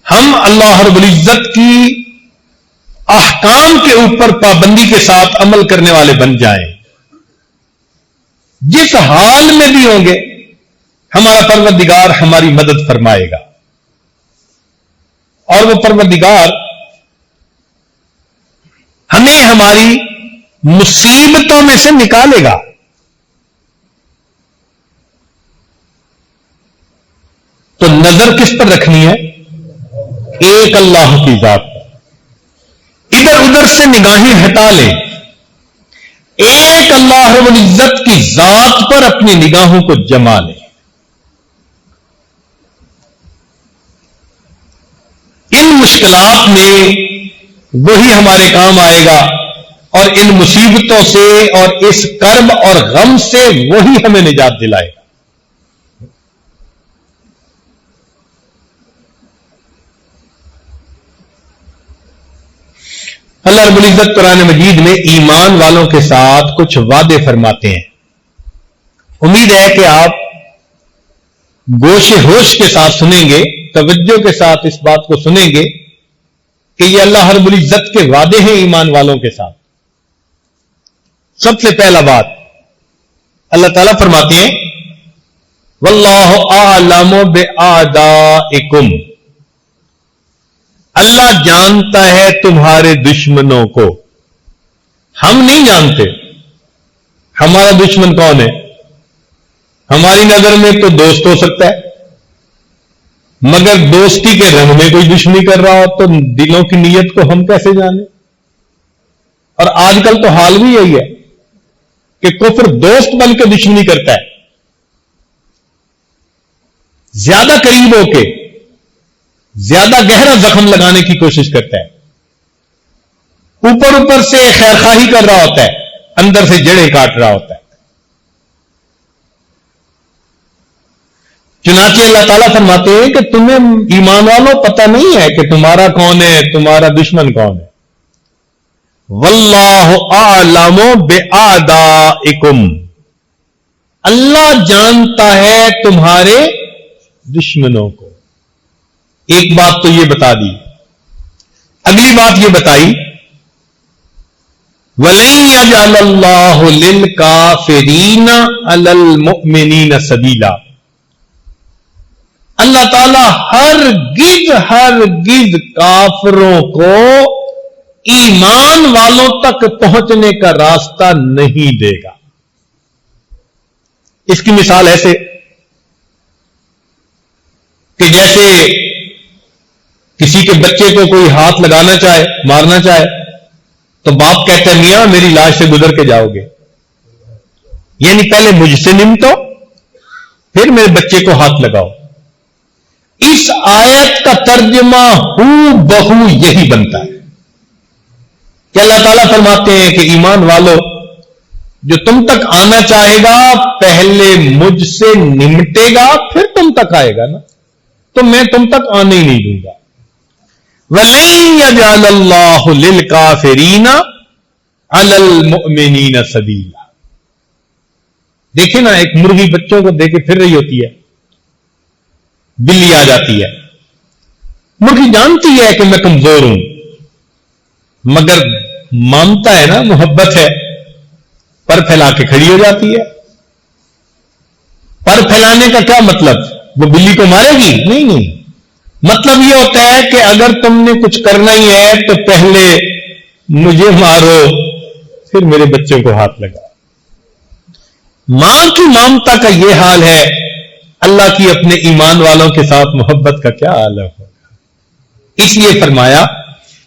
ہم اللہ رب العزت کی احکام کے اوپر پابندی کے ساتھ عمل کرنے والے بن جائیں. جس حال میں بھی ہوں گے ہمارا پروردگار ہماری مدد فرمائے گا، اور وہ پروردگار ہمیں ہماری مصیبتوں میں سے نکالے گا. تو نظر کس پر رکھنی ہے؟ ایک اللہ کی ذات پر. ادھر ادھر سے نگاہیں ہٹا لیں, ایک اللہ رب العزت کی ذات پر اپنی نگاہوں کو جما لیں. ان مشکلات میں وہی ہمارے کام آئے گا, اور ان مصیبتوں سے اور اس کرب اور غم سے وہی ہمیں نجات دلائے گا. اللہ رب العزت قرآن مجید میں ایمان والوں کے ساتھ کچھ وعدے فرماتے ہیں. امید ہے کہ آپ گوش ہوش کے ساتھ سنیں گے, توجہ کے ساتھ اس بات کو سنیں گے کہ یہ اللہ رب العزت کے وعدے ہیں ایمان والوں کے ساتھ. سب سے پہلا بات اللہ تعالیٰ فرماتے ہیں واللہ اعلم باعدائکم, اللہ جانتا ہے تمہارے دشمنوں کو. ہم نہیں جانتے ہمارا دشمن کون ہے. ہماری نظر میں تو دوست ہو سکتا ہے, مگر دوستی کے رنگ میں کوئی دشمنی کر رہا ہو تو دلوں کی نیت کو ہم کیسے جانیں. اور آج کل تو حال بھی یہی ہے کہ کفر دوست بن کے دشمنی کرتا ہے, زیادہ قریب ہو کے زیادہ گہرا زخم لگانے کی کوشش کرتا ہے. اوپر اوپر سے خیر خواہی کر رہا ہوتا ہے, اندر سے جڑیں کاٹ رہا ہوتا ہے. چنانچہ اللہ تعالیٰ فرماتے ہیں کہ تمہیں ایمان والوں پتہ نہیں ہے کہ تمہارا کون ہے, تمہارا دشمن کون ہے. واللہ اعلم باعدائکم, اللہ جانتا ہے تمہارے دشمنوں کو. ایک بات تو یہ بتا دی. اگلی بات یہ بتائی وَلَن يَجْعَلَ اللَّهُ لِلْكَافِرِينَ عَلَى الْمُؤْمِنِينَ سَبِيلًا, اللہ تعالی ہرگز کافروں کو ایمان والوں تک پہنچنے کا راستہ نہیں دے گا. اس کی مثال ایسے کہ جیسے کسی کے بچے کو کوئی ہاتھ لگانا چاہے, مارنا چاہے, تو باپ کہتا ہے میاں میری لاش سے گزر کے جاؤ گے, یعنی پہلے مجھ سے نمٹو پھر میرے بچے کو ہاتھ لگاؤ. اس آیت کا ترجمہ ہو بہو یہی بنتا ہے کہ اللہ تعالیٰ فرماتے ہیں کہ ایمان والو جو تم تک آنا چاہے گا پہلے مجھ سے نمٹے گا پھر تم تک آئے گا نا, تو میں تم تک آنے ہی نہیں دوں گا. وَلَن يَجْعَلَ اللَّهُ لِلْكَافِرِينَ عَلَى الْمُؤْمِنِينَ سَبِيلًا. دیکھیں نا, ایک مرغی بچوں کو دے کے پھر رہی ہوتی ہے, بلی آ جاتی ہے. مرغی جانتی ہے کہ میں کمزور ہوں, مگر مانتا ہے نا, محبت ہے, پر پھیلا کے کھڑی ہو جاتی ہے. پر پھیلانے کا کیا مطلب؟ وہ بلی کو مارے گی؟ نہیں. مطلب یہ ہوتا ہے کہ اگر تم نے کچھ کرنا ہی ہے تو پہلے مجھے مارو پھر میرے بچوں کو ہاتھ لگا. ماں کی ممتا کا یہ حال ہے, اللہ کی اپنے ایمان والوں کے ساتھ محبت کا کیا حال ہوگا. اس لیے فرمایا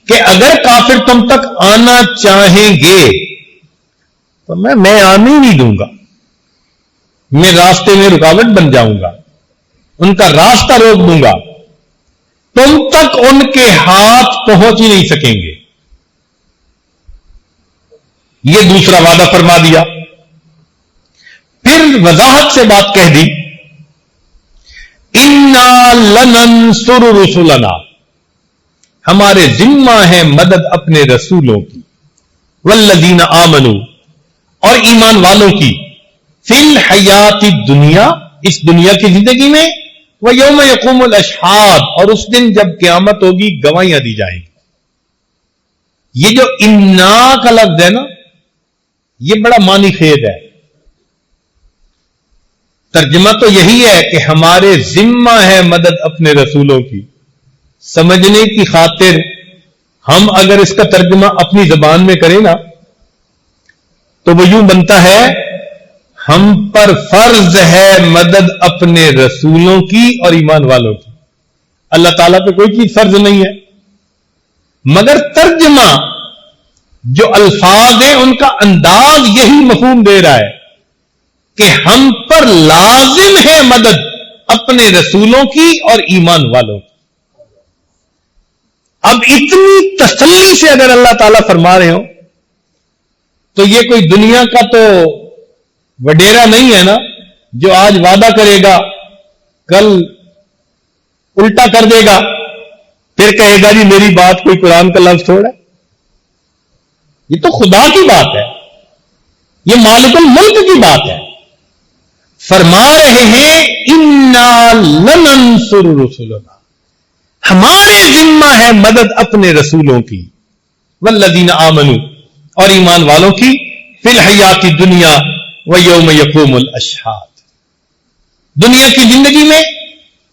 کہ اگر کافر تم تک آنا چاہیں گے تو میں آنے ہی نہیں دوں گا, میں راستے میں رکاوٹ بن جاؤں گا, ان کا راستہ روک دوں گا, تم تک ان کے ہاتھ پہنچ ہی نہیں سکیں گے. یہ دوسرا وعدہ فرما دیا. پھر وضاحت سے بات کہہ دی اِنَّا لَنَنْصُرُ رُسُلَنَا, ہمارے ذمہ ہے مدد اپنے رسولوں کی, وَالَّذِينَ آمَنُوا, اور ایمان والوں کی, فِي الْحَيَاةِ الدُّنْيَا, اس دنیا کی زندگی میں, وَيَوْمَ يَقُومُ الْأَشْهَادُ, اور اس دن جب قیامت ہوگی گواہیاں دی جائیں گی. یہ جو اِنَّا کا لفظ ہے نا, یہ بڑا معنی خیز ہے. ترجمہ تو یہی ہے کہ ہمارے ذمہ ہے مدد اپنے رسولوں کی. سمجھنے کی خاطر ہم اگر اس کا ترجمہ اپنی زبان میں کریں نا تو وہ یوں بنتا ہے، ہم پر فرض ہے مدد اپنے رسولوں کی اور ایمان والوں کی. اللہ تعالیٰ پہ کوئی چیز فرض نہیں ہے، مگر ترجمہ جو الفاظ ہیں ان کا انداز یہی مفہوم دے رہا ہے کہ ہم پر لازم ہے مدد اپنے رسولوں کی اور ایمان والوں کی. اب اتنی تسلی سے اگر اللہ تعالیٰ فرما رہے ہو تو یہ کوئی دنیا کا تو وڈیرا نہیں ہے نا جو آج وعدہ کرے گا کل الٹا کر دے گا پھر کہے گا جی میری بات کوئی قرآن کا لفظ چھوڑا. یہ تو خدا کی بات ہے، یہ مالک الملک کی بات ہے. فرما رہے ہیں انا لننصر رسلنا، ہمارے ذمہ ہے مدد اپنے رسولوں کی، والذین آمنوا اور ایمان والوں کی، فی الحیات الدنیا ویوم یقوم الاشہاد، دنیا کی زندگی میں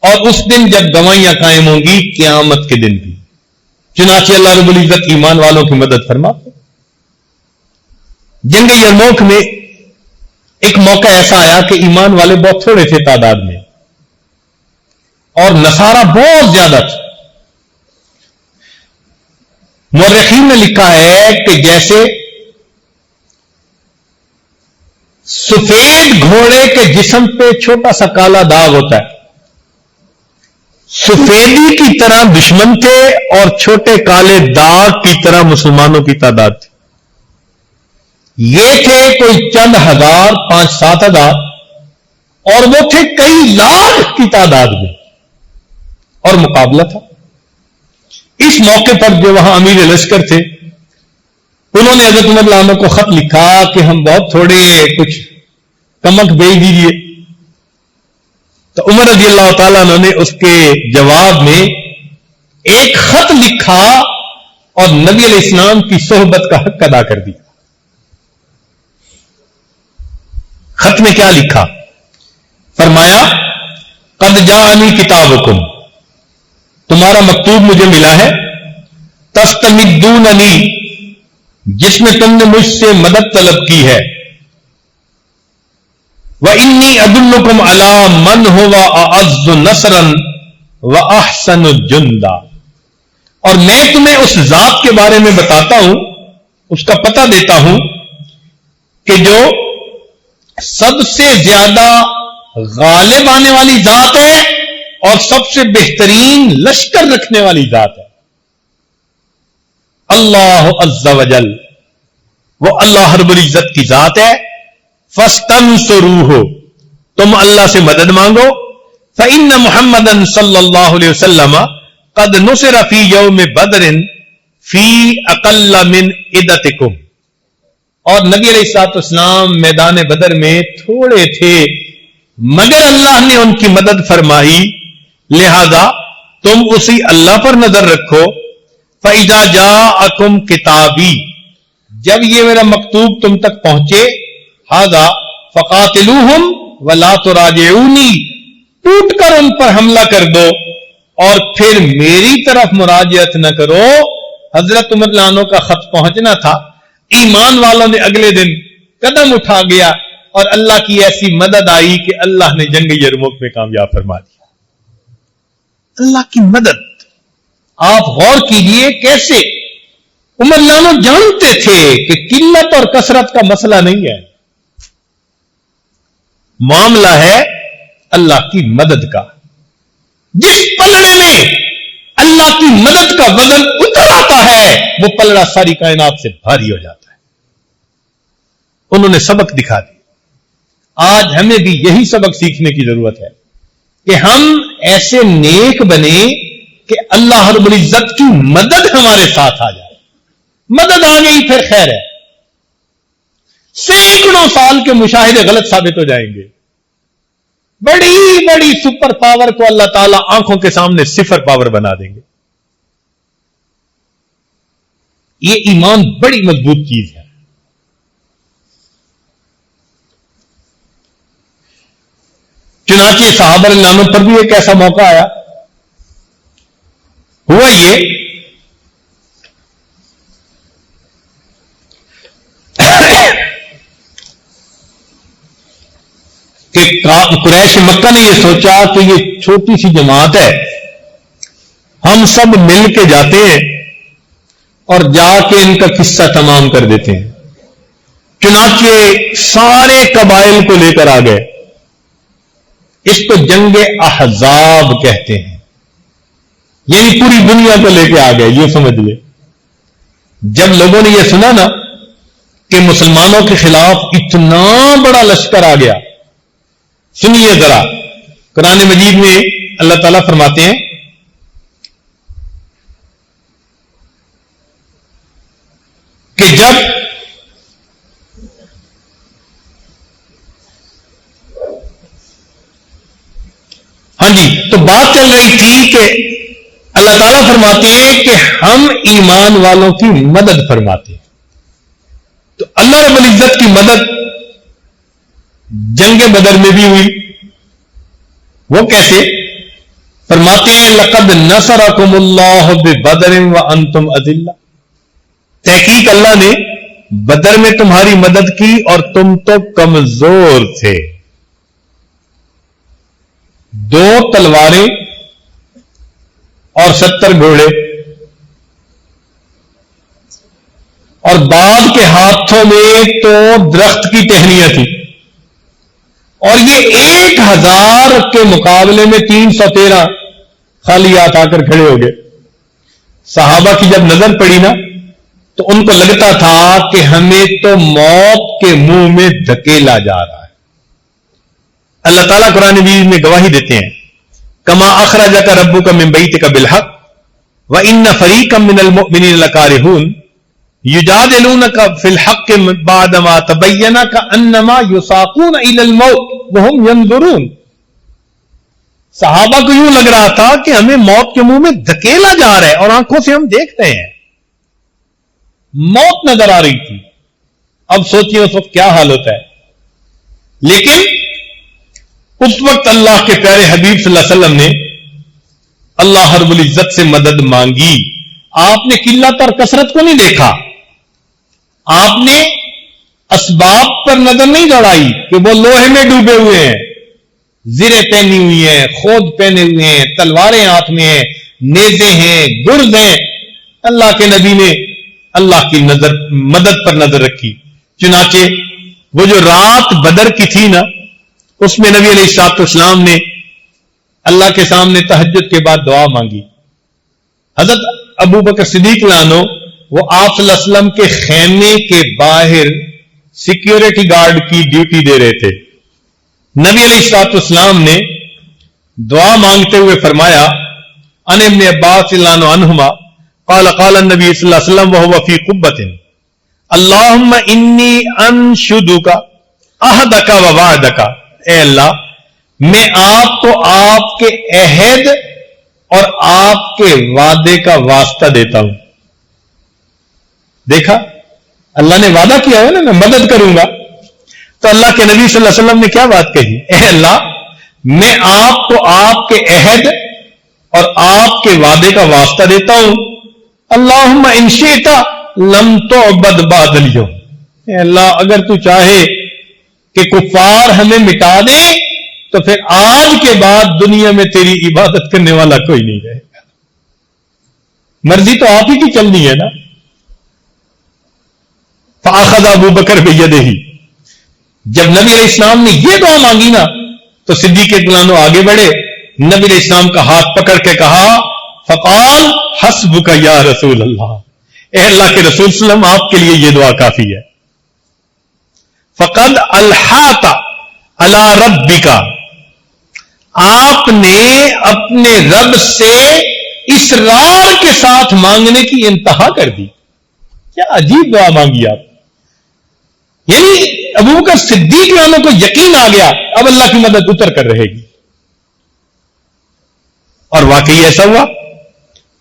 اور اس دن جب گواہیاں قائم ہوں گی قیامت کے دن بھی. چنانچہ اللہ رب العزت ایمان والوں کی مدد فرماتے. جنگ یرموک میں ایک موقع ایسا آیا کہ ایمان والے بہت تھوڑے تھے تعداد میں اور نصارہ بہت زیادہ تھے. مورخین نے لکھا ہے کہ جیسے سفید گھوڑے کے جسم پہ چھوٹا سا کالا داغ ہوتا ہے، سفیدی کی طرح دشمن تھے اور چھوٹے کالے داغ کی طرح مسلمانوں کی تعداد تھی. یہ تھے کوئی چند ہزار، 5-7 ہزار، اور وہ تھے کئی لاکھ کی تعداد میں، اور مقابلہ تھا. اس موقع پر جو وہاں امیر لشکر تھے انہوں نے حضرت عمر رضی اللہ عنہ کو خط لکھا کہ ہم بہت تھوڑے ہیں، کچھ کمک بھیج دیجیے. تو عمر رضی اللہ تعالیٰ عنہ نے اس کے جواب میں ایک خط لکھا اور نبی علیہ السلام کی صحبت کا حق ادا کر دیا. خط میں کیا لکھا؟ فرمایا قد جاءنی کتابکم، تمہارا مکتوب مجھے ملا ہے، تستمدوننی، جس میں تم نے مجھ سے مدد طلب کی ہے، وَإِنِّي أَدُلُّكُمْ عَلَى مَنْ هُوَ أَعَزُّ نَصْرًا وَأَحْسَنُ جُنْدًا، اور میں تمہیں اس ذات کے بارے میں بتاتا ہوں، اس کا پتہ دیتا ہوں کہ جو سب سے زیادہ غالب آنے والی ذات ہے اور سب سے بہترین لشکر رکھنے والی ذات ہے. اللہ عز وجل، وہ اللہ رب العزت کی ذات ہے. فاستنصروہ، تم اللہ سے مدد مانگو. فإن محمدًا صلی اللہ علیہ وسلم قد نصر فی یوم بدر فی اقل من عدتکم، اور نبی علیہ الصلوۃ والسلام میدان بدر میں تھوڑے تھے مگر اللہ نے ان کی مدد فرمائی، لہذا تم اسی اللہ پر نظر رکھو. فَإِذَا جَاءَكُمْ کتابی، جب یہ میرا مکتوب تم تک پہنچے، ہذا فقاتلوہم ولا تراجعونی، ٹوٹ کر ان پر حملہ کر دو اور پھر میری طرف مراجعت نہ کرو. حضرت عمر رضی اللہ عنہ کا خط پہنچنا تھا، ایمان والوں نے اگلے دن قدم اٹھا گیا اور اللہ کی ایسی مدد آئی کہ اللہ نے جنگ یرموک میں کامیاب فرما دیا. اللہ کی مدد آپ غور کیجئے کیسے. عمر رضی اللہ عنہ جانتے تھے کہ قلت اور کثرت کا مسئلہ نہیں ہے، معاملہ ہے اللہ کی مدد کا. جس پلڑے میں اللہ کی مدد کا وزن اتر آتا ہے وہ پلڑا ساری کائنات سے بھاری ہو جاتا ہے. انہوں نے سبق دکھا دی. آج ہمیں بھی یہی سبق سیکھنے کی ضرورت ہے کہ ہم ایسے نیک بنے کہ اللہ رب العزت کی مدد ہمارے ساتھ آ جائے. مدد آ گئی پھر خیر ہے، سینکڑوں سال کے مشاہدے غلط ثابت ہو جائیں گے. بڑی بڑی سپر پاور کو اللہ تعالیٰ آنکھوں کے سامنے صفر پاور بنا دیں گے. یہ ایمان بڑی مضبوط چیز ہے. چنانچہ صحابہ رضی اللہ عنہ پر بھی ایک ایسا موقع آیا. ہوا یہ کہ قریش مکہ نے یہ سوچا کہ یہ چھوٹی سی جماعت ہے، ہم سب مل کے جاتے ہیں اور جا کے ان کا قصہ تمام کر دیتے ہیں۔ چنانچہ سارے قبائل کو لے کر آ گئے۔ اس کو جنگ احزاب کہتے ہیں، یعنی پوری دنیا کو لے کے آ گئے، یہ سمجھ لے۔ جب لوگوں نے یہ سنا نا کہ مسلمانوں کے خلاف اتنا بڑا لشکر آ گیا، سنیے ذرا، قرآن مجید میں اللہ تعالیٰ فرماتے ہیں کہ جب ہاں جی تو بات چل رہی تھی کہ اللہ تعالیٰ فرماتے ہیں کہ ہم ایمان والوں کی مدد فرماتے ہیں۔ تو اللہ رب العزت کی مدد جنگ بدر میں بھی ہوئی۔ وہ کیسے؟ فرماتے ہیں لقد نصرکم اللہ ببدر وانتم اذلہ، تحقیق اللہ نے بدر میں تمہاری مدد کی اور تم تو کمزور تھے۔ 2 تلواریں اور 70 گھوڑے، اور بعض کے ہاتھوں میں تو درخت کی ٹہنیاں تھی، اور یہ 1000 کے مقابلے میں 313 خالی ہاتھ آ کر کھڑے ہو گئے۔ صحابہ کی جب نظر پڑی نا تو ان کو لگتا تھا کہ ہمیں تو موت کے منہ میں دھکیلا جا رہا ہے۔ اللہ تعالیٰ قرآن مجید میں گواہی دیتے ہیں کما اخرجک ربک من بیتک بالحق وان فریقا من المؤمنین لکارہون یجادلونک فی الحق بعدما تبین کانما یساقون الی الموت وہم ینظرون۔ صحابہ کو یوں لگ رہا تھا کہ ہمیں موت کے منہ میں دھکیلا جا رہا ہے اور آنکھوں سے ہم دیکھ رہے ہیں، موت نظر آ رہی تھی۔ اب سوچیے اس وقت کیا حال ہوتا ہے۔ لیکن اس وقت اللہ کے پیارے حبیب صلی اللہ علیہ وسلم نے اللہ رب العزت سے مدد مانگی۔ آپ نے قلت اور کثرت کو نہیں دیکھا، آپ نے اسباب پر نظر نہیں دوڑائی کہ وہ لوہے میں ڈوبے ہوئے ہیں، زریں پہنی ہوئی ہیں، خود پہنے ہوئے ہیں، تلواریں ہاتھ میں ہیں، نیزے ہیں، گرز ہیں۔ اللہ کے نبی نے اللہ کی مدد پر نظر رکھی۔ چنانچہ وہ جو رات بدر کی تھی نا، اس میں نبی علیہ الصلوۃ والسلام نے اللہ کے سامنے تہجد کے بعد دعا مانگی۔ حضرت ابو بکر صدیق عنہ وہ آپ صلی اللہ علیہ وسلم کے خیمے کے باہر سیکیورٹی گارڈ کی ڈیوٹی دے رہے تھے۔ نبی علیہ الصلوۃ والسلام نے دعا مانگتے ہوئے فرمایا ان ابن عباس رضی اللہ عنہما قال قال النبی صلی اللہ علیہ وسلم وهو فی قبۃ اللهم انی انشدک عہدک ووعدک، اے اللہ میں آپ کو آپ کے عہد اور آپ کے وعدے کا واسطہ دیتا ہوں۔ دیکھا اللہ نے وعدہ کیا ہے نا میں مدد کروں گا، تو اللہ کے نبی صلی اللہ علیہ وسلم نے کیا بات کہی؟ اے اللہ میں آپ کو آپ کے عہد اور آپ کے وعدے کا واسطہ دیتا ہوں۔ اللہم ان شئت لم تعبد بعد اليوم، اے اللہ اگر تو چاہے کہ کفار ہمیں مٹا دے تو پھر آج کے بعد دنیا میں تیری عبادت کرنے والا کوئی نہیں رہے گا۔ مرضی تو آپ ہی کی چلنی ہے نا۔ فاخذ ابو بکر بیدہ، جب نبی علیہ السلام نے یہ دعا مانگی نا تو صدیق اکبر آگے بڑھے، نبی علیہ السلام کا ہاتھ پکڑ کے کہا فقال حسبک یا رسول اللہ، اے اللہ کے رسول صلی اللہ علیہ وسلم آپ کے لیے یہ دعا کافی ہے۔ فقد الحاط علی ربک، آپ نے اپنے رب سے اصرار کے ساتھ مانگنے کی انتہا کر دی۔ کیا عجیب دعا مانگی آپ، یعنی ابو بکر صدیق عنہ کو یقین آ گیا اب اللہ کی مدد اتر کر رہے گی۔ اور واقعی ایسا ہوا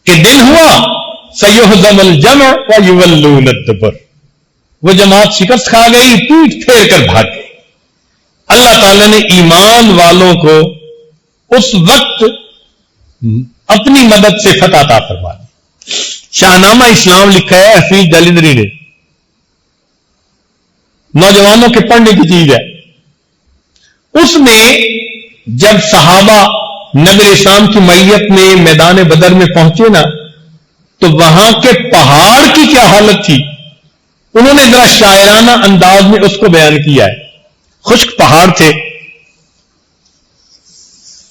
کہ دن ہوا سیہزم الجمع ویولون الدبر، وہ جماعت شکست کھا گئی، پیٹ پھیر کر بھاگ گئی۔ اللہ تعالیٰ نے ایمان والوں کو اس وقت اپنی مدد سے فتح عطا فرما دی۔ شاہنامہ اسلام لکھا ہے حفیظ جالندری نے، نوجوانوں کے پڑھنے کی چیز ہے۔ اس میں جب صحابہ نبی اسلام کی معیت میں میدان بدر میں پہنچے نا، تو وہاں کے پہاڑ کی کیا حالت تھی، انہوں نے ذرا شاعرانہ انداز میں اس کو بیان کیا ہے۔ خشک پہاڑ تھے۔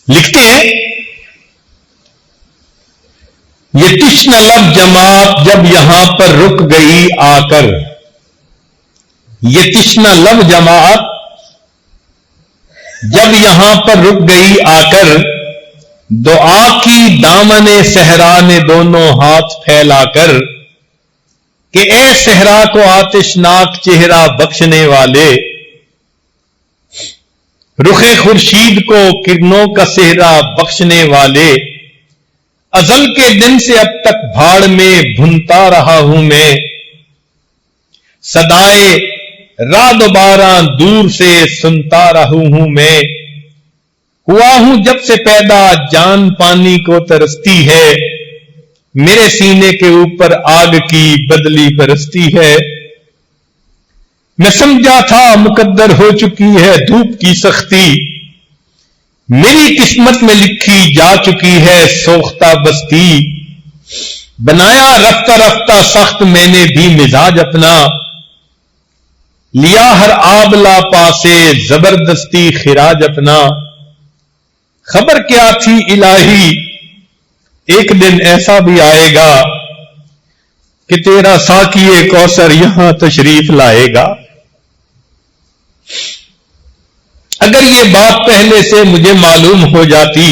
لکھتے ہیں یہ تشنہ لب جماعت جب یہاں پر رک گئی آ کر، یہ تشنہ لب جماعت جب یہاں پر رک گئی آ کر، دعا کی دامن صحرا نے دونوں ہاتھ پھیلا کر، کہ اے صحرا کو آتشناک چہرہ بخشنے والے، رخ خورشید کو کرنوں کا صحرا بخشنے والے، ازل کے دن سے اب تک بھاڑ میں بھنتا رہا ہوں میں، صدائے رعد و باران دور سے سنتا رہا ہوں میں، ہوا ہوں جب سے پیدا جان پانی کو ترستی ہے، میرے سینے کے اوپر آگ کی بدلی برستی ہے، میں سمجھا تھا مقدر ہو چکی ہے دھوپ کی سختی، میری قسمت میں لکھی جا چکی ہے سوختہ بستی، بنایا رفتہ رفتہ سخت میں نے بھی مزاج اپنا، لیا ہر آبلا پاسے زبردستی خراج اپنا، خبر کیا تھی الہی ایک دن ایسا بھی آئے گا کہ تیرا ساقی کوثر یہاں تشریف لائے گا۔ اگر یہ بات پہلے سے مجھے معلوم ہو جاتی،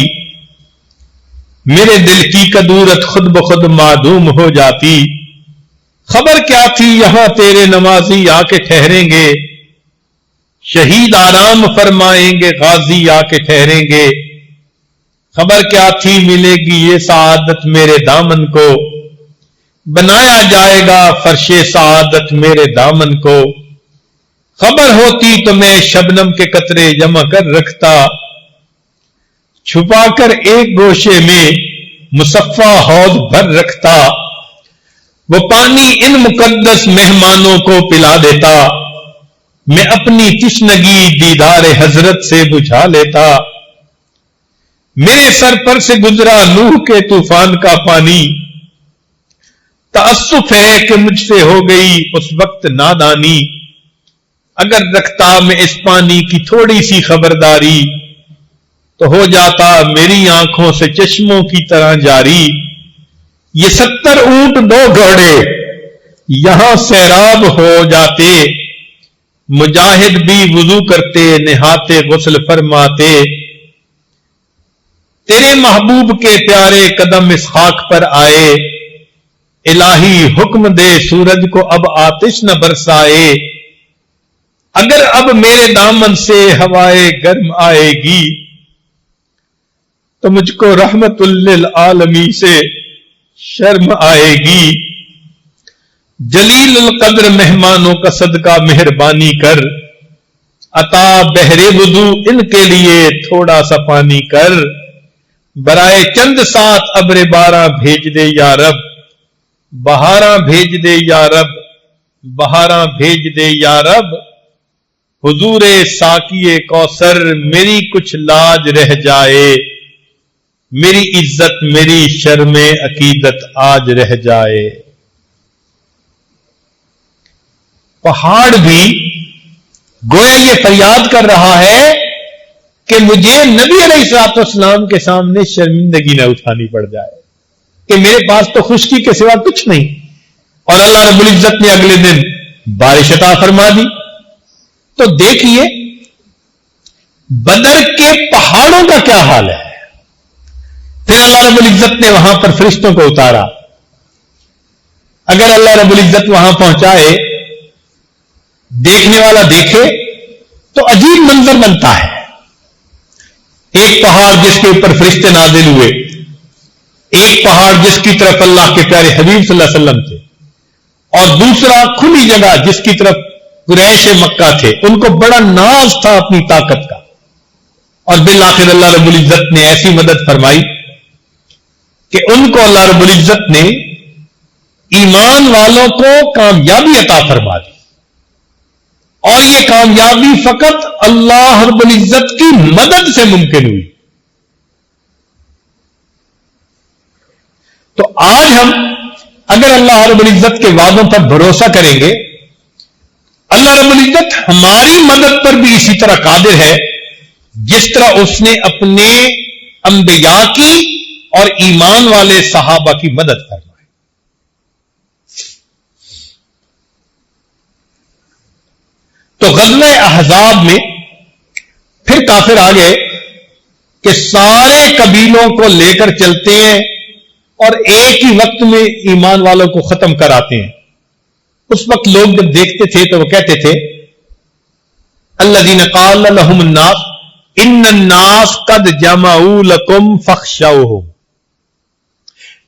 میرے دل کی کدورت خود بخود معدوم ہو جاتی، خبر کیا تھی یہاں تیرے نمازی آ کے ٹھہریں گے، شہید آرام فرمائیں گے غازی آ کے ٹھہریں گے، خبر کیا تھی ملے گی یہ سعادت میرے دامن کو، بنایا جائے گا فرش سعادت میرے دامن کو، خبر ہوتی تو میں شبنم کے قطرے جمع کر رکھتا، چھپا کر ایک گوشے میں مصفا حوض بھر رکھتا، وہ پانی ان مقدس مہمانوں کو پلا دیتا، میں اپنی تشنگی دیدار حضرت سے بجھا لیتا، میرے سر پر سے گزرا نوح کے طوفان کا پانی، تأسف ہے کہ مجھ سے ہو گئی اس وقت نادانی، اگر رکھتا میں اس پانی کی تھوڑی سی خبرداری، تو ہو جاتا میری آنکھوں سے چشموں کی طرح جاری، یہ 70 اونٹ 2 گھوڑے یہاں سیراب ہو جاتے، مجاہد بھی وضو کرتے نہاتے غسل فرماتے، تیرے محبوب کے پیارے قدم اس خاک پر آئے، الہی حکم دے سورج کو اب آتش نہ برسائے، اگر اب میرے دامن سے ہوائے گرم آئے گی تو مجھ کو رحمت للعالمین سے شرم آئے گی، جلیل القدر مہمانوں کا صدقہ مہربانی کر، عطا بہر وضو ان کے لیے تھوڑا سا پانی کر، برائے چند ساتھ ابر باراں بھیج دے یا رب، بہاراں بھیج دے یا رب، بہاراں بھیج دے یا رب، حضور ساقی کوثر میری کچھ لاج رہ جائے، میری عزت میری شرم عقیدت آج رہ جائے۔ پہاڑ بھی گویا یہ فریاد کر رہا ہے کہ مجھے نبی علیہ الصلوۃ والسلام کے سامنے شرمندگی نہ اٹھانی پڑ جائے کہ میرے پاس تو خشکی کے سوا کچھ نہیں، اور اللہ رب العزت نے اگلے دن بارش عطا فرما دی۔ تو دیکھیے بدر کے پہاڑوں کا کیا حال ہے۔ پھر اللہ رب العزت نے وہاں پر فرشتوں کو اتارا۔ اگر اللہ رب العزت وہاں پہنچائے، دیکھنے والا دیکھے تو عجیب منظر بنتا ہے۔ ایک پہاڑ جس کے اوپر فرشتے نازل ہوئے، ایک پہاڑ جس کی طرف اللہ کے پیارے حبیب صلی اللہ علیہ وسلم تھے، اور دوسرا کھلی جگہ جس کی طرف قریش مکہ تھے، ان کو بڑا ناز تھا اپنی طاقت کا، اور بالآخر اللہ رب العزت نے ایسی مدد فرمائی کہ ان کو اللہ رب العزت نے ایمان والوں کو کامیابی عطا فرما دی۔ اور یہ کامیابی فقط اللہ رب العزت کی مدد سے ممکن ہوئی. تو آج ہم اگر اللہ رب العزت کے وعدوں پر بھروسہ کریں گے، اللہ رب العزت ہماری مدد پر بھی اسی طرح قادر ہے جس طرح اس نے اپنے انبیاء کی اور ایمان والے صحابہ کی مدد فرمائی. تو غزوہ احزاب میں پھر کافر آ گئے کہ سارے قبیلوں کو لے کر چلتے ہیں اور ایک ہی وقت میں ایمان والوں کو ختم کراتے ہیں. اس وقت لوگ جب دیکھتے تھے تو وہ کہتے تھے الذین قال لهم الناس ان الناس قد جمعوا لكم فاخشوهم،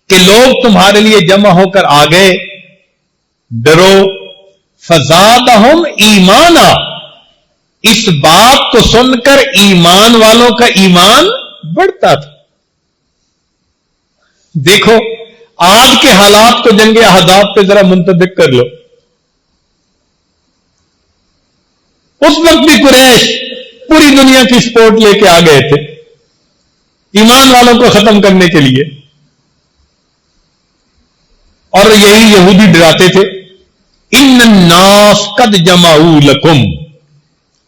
کہ لوگ تمہارے لیے جمع ہو کر آ گئے، ڈرو. فزادہم ایمانا، اس بات کو سن کر ایمان والوں کا ایمان بڑھتا تھا. دیکھو آج کے حالات کو جنگ احزاب پہ ذرا منطبق کر لو. اس وقت بھی قریش پوری دنیا کی سپورٹ لے کے آ گئے تھے ایمان والوں کو ختم کرنے کے لیے، اور یہی یہودی ڈراتے تھے ان الناس قد جمعوا لکم،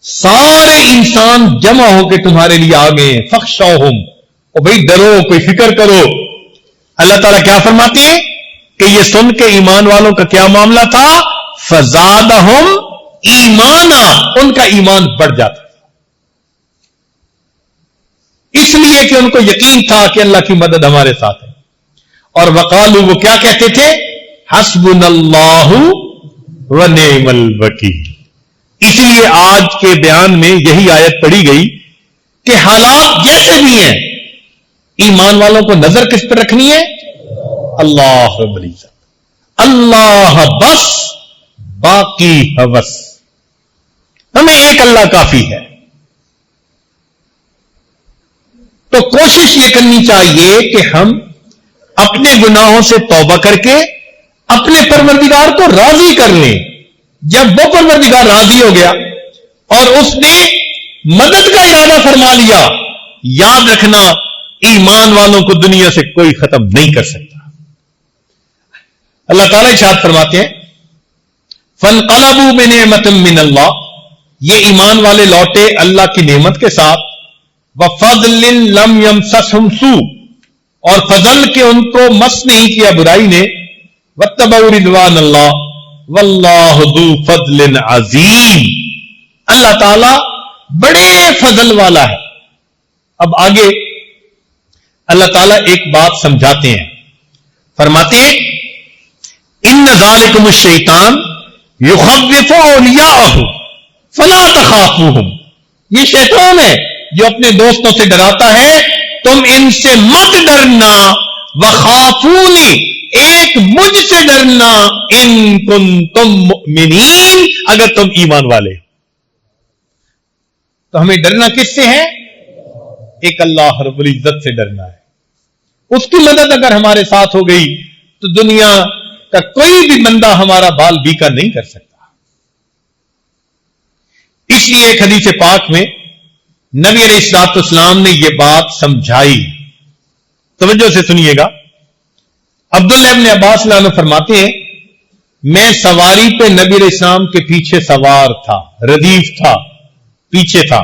سارے انسان جمع ہو کے تمہارے لیے آ گئے، فخشوہم، اور بھائی ڈرو، کوئی فکر کرو. اللہ تعالیٰ کیا فرماتے ہیں کہ یہ سن کے ایمان والوں کا کیا معاملہ تھا؟ فزادہم ایمانا، ان کا ایمان بڑھ جاتا، اس لیے کہ ان کو یقین تھا کہ اللہ کی مدد ہمارے ساتھ ہے. اور وقالو، وہ کیا کہتے تھے؟ حسبنا اللہ ونعم الوکیل. اسی لیے آج کے بیان میں یہی آیت پڑھی گئی کہ حالات جیسے بھی ہیں ایمان والوں کو نظر کس پر رکھنی ہے؟ اللہ رب العزت. اللہ بس، باقی ہوس. ہمیں ایک اللہ کافی ہے. تو کوشش یہ کرنی چاہیے کہ ہم اپنے گناہوں سے توبہ کر کے اپنے پروردگار کو راضی کر لیں. جب وہ پروردگار راضی ہو گیا اور اس نے مدد کا ارادہ فرما لیا، یاد رکھنا ایمان والوں کو دنیا سے کوئی ختم نہیں کر سکتا. اللہ تعالیٰ ارشاد فرماتے ہیں فانقلبوا بنعمت من اللہ، یہ ایمان والے لوٹے اللہ کی نعمت کے ساتھ، وفضل لم یمسسہم سوء، اور فضل کے ان کو مس نہیں کیا برائی نے، واتبعوا رضوان اللہ واللہ ذو فضل عظیم، اللہ تعالی بڑے فضل والا ہے. اب آگے اللہ تعالیٰ ایک بات سمجھاتے ہیں، فرماتے ہیں ان ذالکم الشیطان یخوف اولیاءہ فلا تخافوہم، یہ شیطان ہے جو اپنے دوستوں سے ڈراتا ہے، تم ان سے مت ڈرنا، وخافونی، ایک مجھ سے ڈرنا، ان کنتم مؤمنین، اگر تم ایمان والے. تو ہمیں ڈرنا کس سے ہے؟ ایک اللہ رب العزت سے ڈرنا ہے. اس کی مدد اگر ہمارے ساتھ ہو گئی تو دنیا کا کوئی بھی بندہ ہمارا بال بیکا نہیں کر سکتا. اس لیے ایک حدیث پاک میں نبی علیہ الصلوۃ والسلام نے یہ بات سمجھائی. توجہ سے سنیے گا. عبداللہ ابن عباس اللہ عنہ فرماتے ہیں میں سواری پہ نبی علیہ السلام کے پیچھے سوار تھا، ردیف تھا، پیچھے تھا.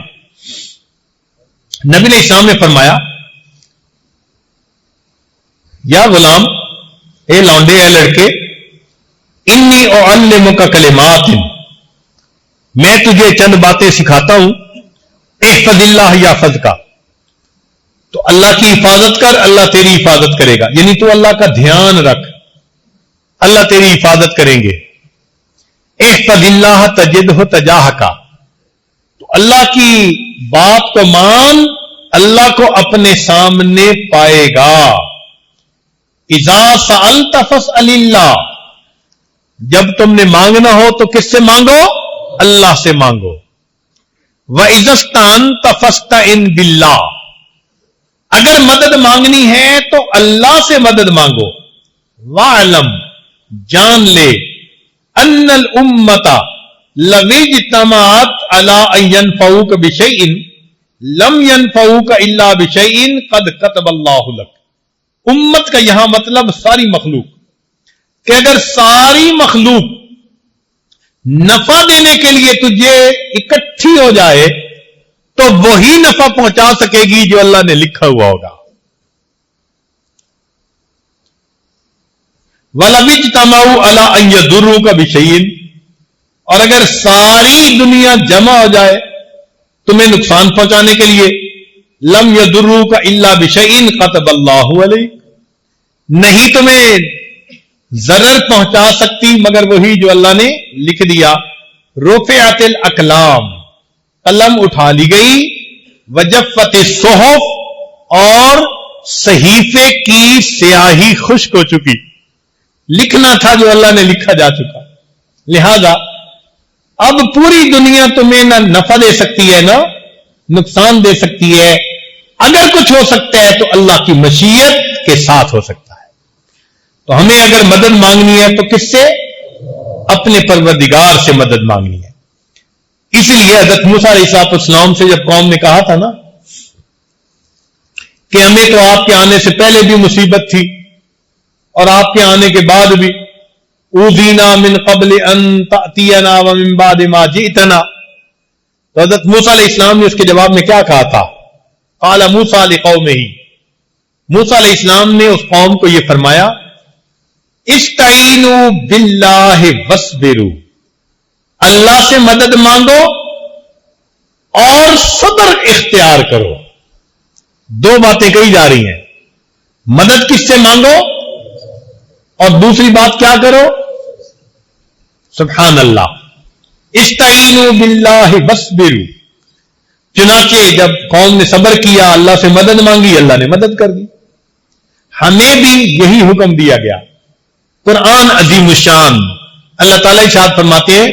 نبی علیہ السلام نے فرمایا یا غلام، اے لونڈے، اے لڑکے، انی اعلمک کلمات، میں تجھے چند باتیں سکھاتا ہوں، احفظ اللہ یحفظک، تو اللہ کی حفاظت کر، اللہ تیری حفاظت کرے گا. یعنی تو اللہ کا دھیان رکھ، اللہ تیری حفاظت کریں گے. احفظ اللہ تجدہ تجاہک، تو اللہ کی بات کو مان، اللہ کو اپنے سامنے پائے گا. اذا سألت فاسأل اللہ، جب تم نے مانگنا ہو تو کس سے مانگو؟ اللہ سے مانگو. وَإِذَا اسْتَعَنْتَ فَاسْتَعِنْ بِاللَّهِ، اگر مدد مانگنی ہے تو اللہ سے مدد مانگو. وَاعْلَمْ، جان لے، أَنَّ الْأُمَّةَ، لَوِجْتَمَعَتْ عَلَىٰ أَن يَنفَعُوكَ بِشَيْءٍ لَمْ يَنفَعُوكَ إِلَّا بِشَيْءٍ قَدْ كَتَبَ اللَّهُ لَكَ. امت کا یہاں مطلب ساری مخلوق، کہ اگر ساری مخلوق نفع دینے کے لیے تجھے اکٹھی ہو جائے تو وہی نفع پہنچا سکے گی جو اللہ نے لکھا ہوا ہوگا. وَلَوِ اجْتَمَعُوا عَلَىٰ أَن يَضُرُّوكَ بِشَيْءٍ، اور اگر ساری دنیا جمع ہو جائے تمہیں نقصان پہنچانے کے لیے، لم يضروك الا بشيء كتب الله عليك، نہیں تمہیں ضرر پہنچا سکتی مگر وہی جو اللہ نے لکھ دیا. رفعت الاقلام، قلم اٹھا لی گئی، وجفت الصحف، اور صحیفے کی سیاہی خشک ہو چکی. لکھنا تھا جو اللہ نے لکھا جا چکا. لہذا اب پوری دنیا تمہیں نہ نفع دے سکتی ہے نہ نقصان دے سکتی ہے. اگر کچھ ہو سکتا ہے تو اللہ کی مشیت کے ساتھ ہو سکتا ہے. تو ہمیں اگر مدد مانگنی ہے تو کس سے؟ اپنے پروردگار سے مدد مانگنی ہے. اسی لیے حضرت موسیٰ علیہ السلام سے جب قوم نے کہا تھا نا کہ ہمیں تو آپ کے آنے سے پہلے بھی مصیبت تھی اور آپ کے آنے کے بعد بھی، اوذینا من قبل ان تأتینا ومن بعد ما جئتنا، تو حضرت موسیٰ علیہ السلام نے اس کے جواب میں کیا کہا تھا؟ قال موسیٰ لقومہ، موسیٰ علیہ السلام نے اس قوم کو یہ فرمایا، استعینوا باللہ واصبروا، اللہ سے مدد مانگو اور صبر اختیار کرو. دو باتیں کہی جا رہی ہیں، مدد کس سے مانگو اور دوسری بات کیا کرو؟ سبحان اللہ. استعینوا باللہ واصبروا، چنانچہ جب قوم نے صبر کیا، اللہ سے مدد مانگی، اللہ نے مدد کر دی. ہمیں بھی یہی حکم دیا گیا. قرآن عظیم الشان اللہ تعالیٰ ارشاد فرماتے ہیں،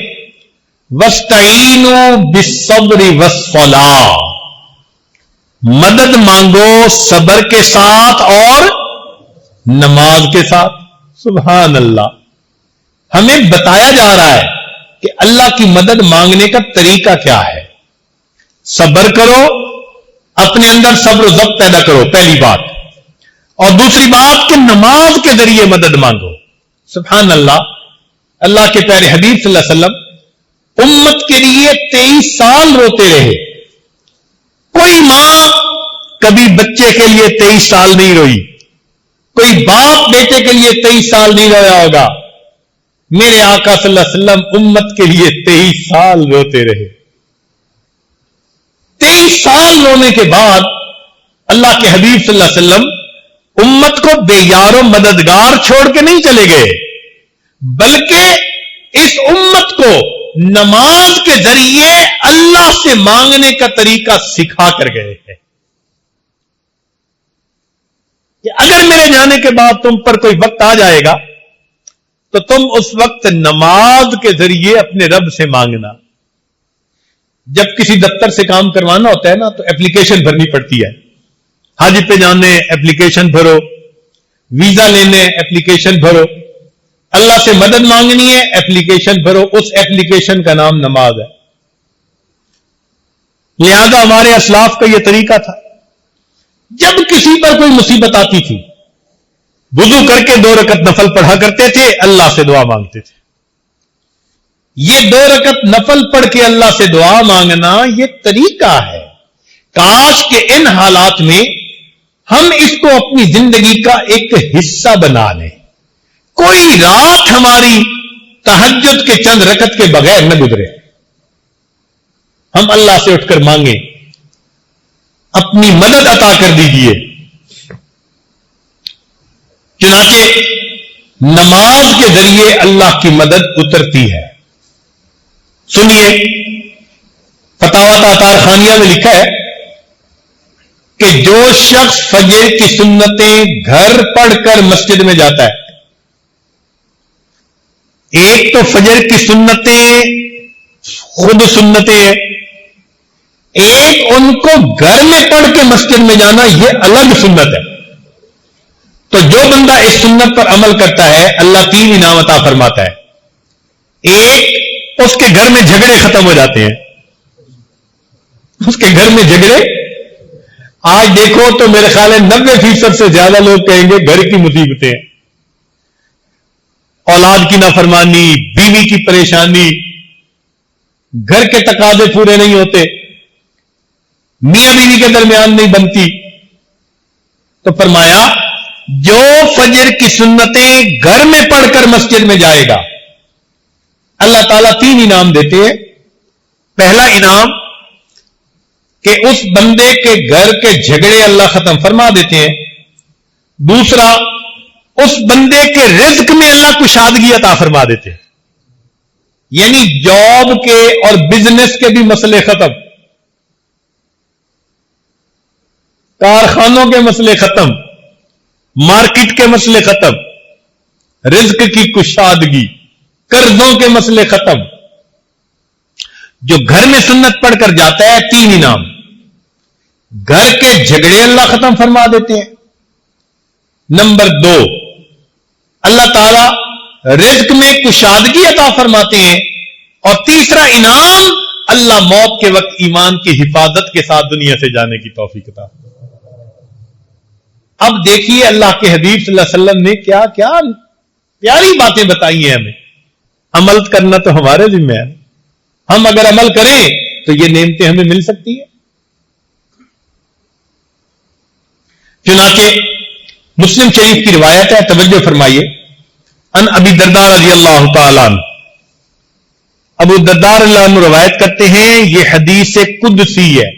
وَاسْتَعِینُوا بِالصَّبْرِ وَالصَّلَاةِ، مدد مانگو صبر کے ساتھ اور نماز کے ساتھ. سبحان اللہ. ہمیں بتایا جا رہا ہے کہ اللہ کی مدد مانگنے کا طریقہ کیا ہے. صبر کرو، اپنے اندر صبر و ضبط پیدا کرو، پہلی بات. اور دوسری بات کہ نماز کے ذریعے مدد مانگو. سبحان اللہ. اللہ کے پیارے حبیب صلی اللہ علیہ وسلم امت کے لیے 23 سال روتے رہے. کوئی ماں کبھی بچے کے لیے 23 سال نہیں روئی، کوئی باپ بیٹے کے لیے 23 سال نہیں رویا ہوگا. میرے آقا صلی اللہ علیہ وسلم امت کے لیے 23 سال روتے رہے. 23 سال رونے کے بعد اللہ کے حبیب صلی اللہ علیہ وسلم امت کو بے یار و مددگار چھوڑ کے نہیں چلے گئے، بلکہ اس امت کو نماز کے ذریعے اللہ سے مانگنے کا طریقہ سکھا کر گئے ہیں کہ اگر میرے جانے کے بعد تم پر کوئی وقت آ جائے گا تو تم اس وقت نماز کے ذریعے اپنے رب سے مانگنا. جب کسی دفتر سے کام کروانا ہوتا ہے نا تو اپلیکیشن بھرنی پڑتی ہے. حج پہ جانے اپلیکیشن بھرو، ویزا لینے اپلیکیشن بھرو، اللہ سے مدد مانگنی ہے اپلیکیشن بھرو. اس اپلیکیشن کا نام نماز ہے. لہذا ہمارے اسلاف کا یہ طریقہ تھا، جب کسی پر کوئی مصیبت آتی تھی وضو کر کے 2 رکعت نفل پڑھا کرتے تھے، اللہ سے دعا مانگتے تھے. یہ 2 رکعت نفل پڑھ کے اللہ سے دعا مانگنا یہ طریقہ ہے. کاش کہ ان حالات میں ہم اس کو اپنی زندگی کا ایک حصہ بنا لیں. کوئی رات ہماری تہجد کے چند رکعت کے بغیر نہ گزرے. ہم اللہ سے اٹھ کر مانگیں، اپنی مدد عطا کر دیجئے. چنانچہ نماز کے ذریعے اللہ کی مدد اترتی ہے. سنیے، فتاوی تاتار خانیہ میں لکھا ہے کہ جو شخص فجر کی سنتیں گھر پڑھ کر مسجد میں جاتا ہے، ایک تو فجر کی سنتیں خود سنتیں ہیں، ایک ان کو گھر میں پڑھ کے مسجد میں جانا یہ الگ سنت ہے. تو جو بندہ اس سنت پر عمل کرتا ہے اللہ 3 انعام عطا فرماتا ہے. ایک اس کے گھر میں جھگڑے ختم ہو جاتے ہیں. اس کے گھر میں جھگڑے. آج دیکھو تو میرے خیال ہے 90% سے زیادہ لوگ کہیں گے گھر کی مصیبتیں، اولاد کی نافرمانی، بیوی کی پریشانی، گھر کے تقاضے پورے نہیں ہوتے، میاں بیوی کے درمیان نہیں بنتی. تو فرمایا جو فجر کی سنتیں گھر میں پڑھ کر مسجد میں جائے گا اللہ تعالیٰ 3 انعام دیتے ہیں. پہلا انعام کہ اس بندے کے گھر کے جھگڑے اللہ ختم فرما دیتے ہیں. دوسرا اس بندے کے رزق میں اللہ کشادگی عطا فرما دیتے ہیں، یعنی جاب کے اور بزنس کے بھی مسئلے ختم، کارخانوں کے مسئلے ختم، مارکیٹ کے مسئلے ختم، رزق کی کشادگی، قرضوں کے مسئلے ختم. جو گھر میں سنت پڑھ کر جاتا ہے 3 انعام. گھر کے جھگڑے اللہ ختم فرما دیتے ہیں. نمبر 2 اللہ تعالی رزق میں کشادگی عطا فرماتے ہیں. اور تیسرا انعام اللہ موت کے وقت ایمان کی حفاظت کے ساتھ دنیا سے جانے کی توفیق عطا. اب دیکھیے اللہ کے حبیب صلی اللہ علیہ وسلم نے کیا کیا پیاری باتیں بتائی ہیں ہمیں. عمل کرنا تو ہمارے ذمہ ہے. ہم اگر عمل کریں تو یہ نعمتیں ہمیں مل سکتی ہیں. چنانچہ مسلم شریف کی روایت ہے، توجہ فرمائیے. ان ابی الدرداء رضی اللہ تعالی عنہ، ابو الدرداء رضی اللہ عنہ روایت کرتے ہیں یہ حدیث قدسی ہے.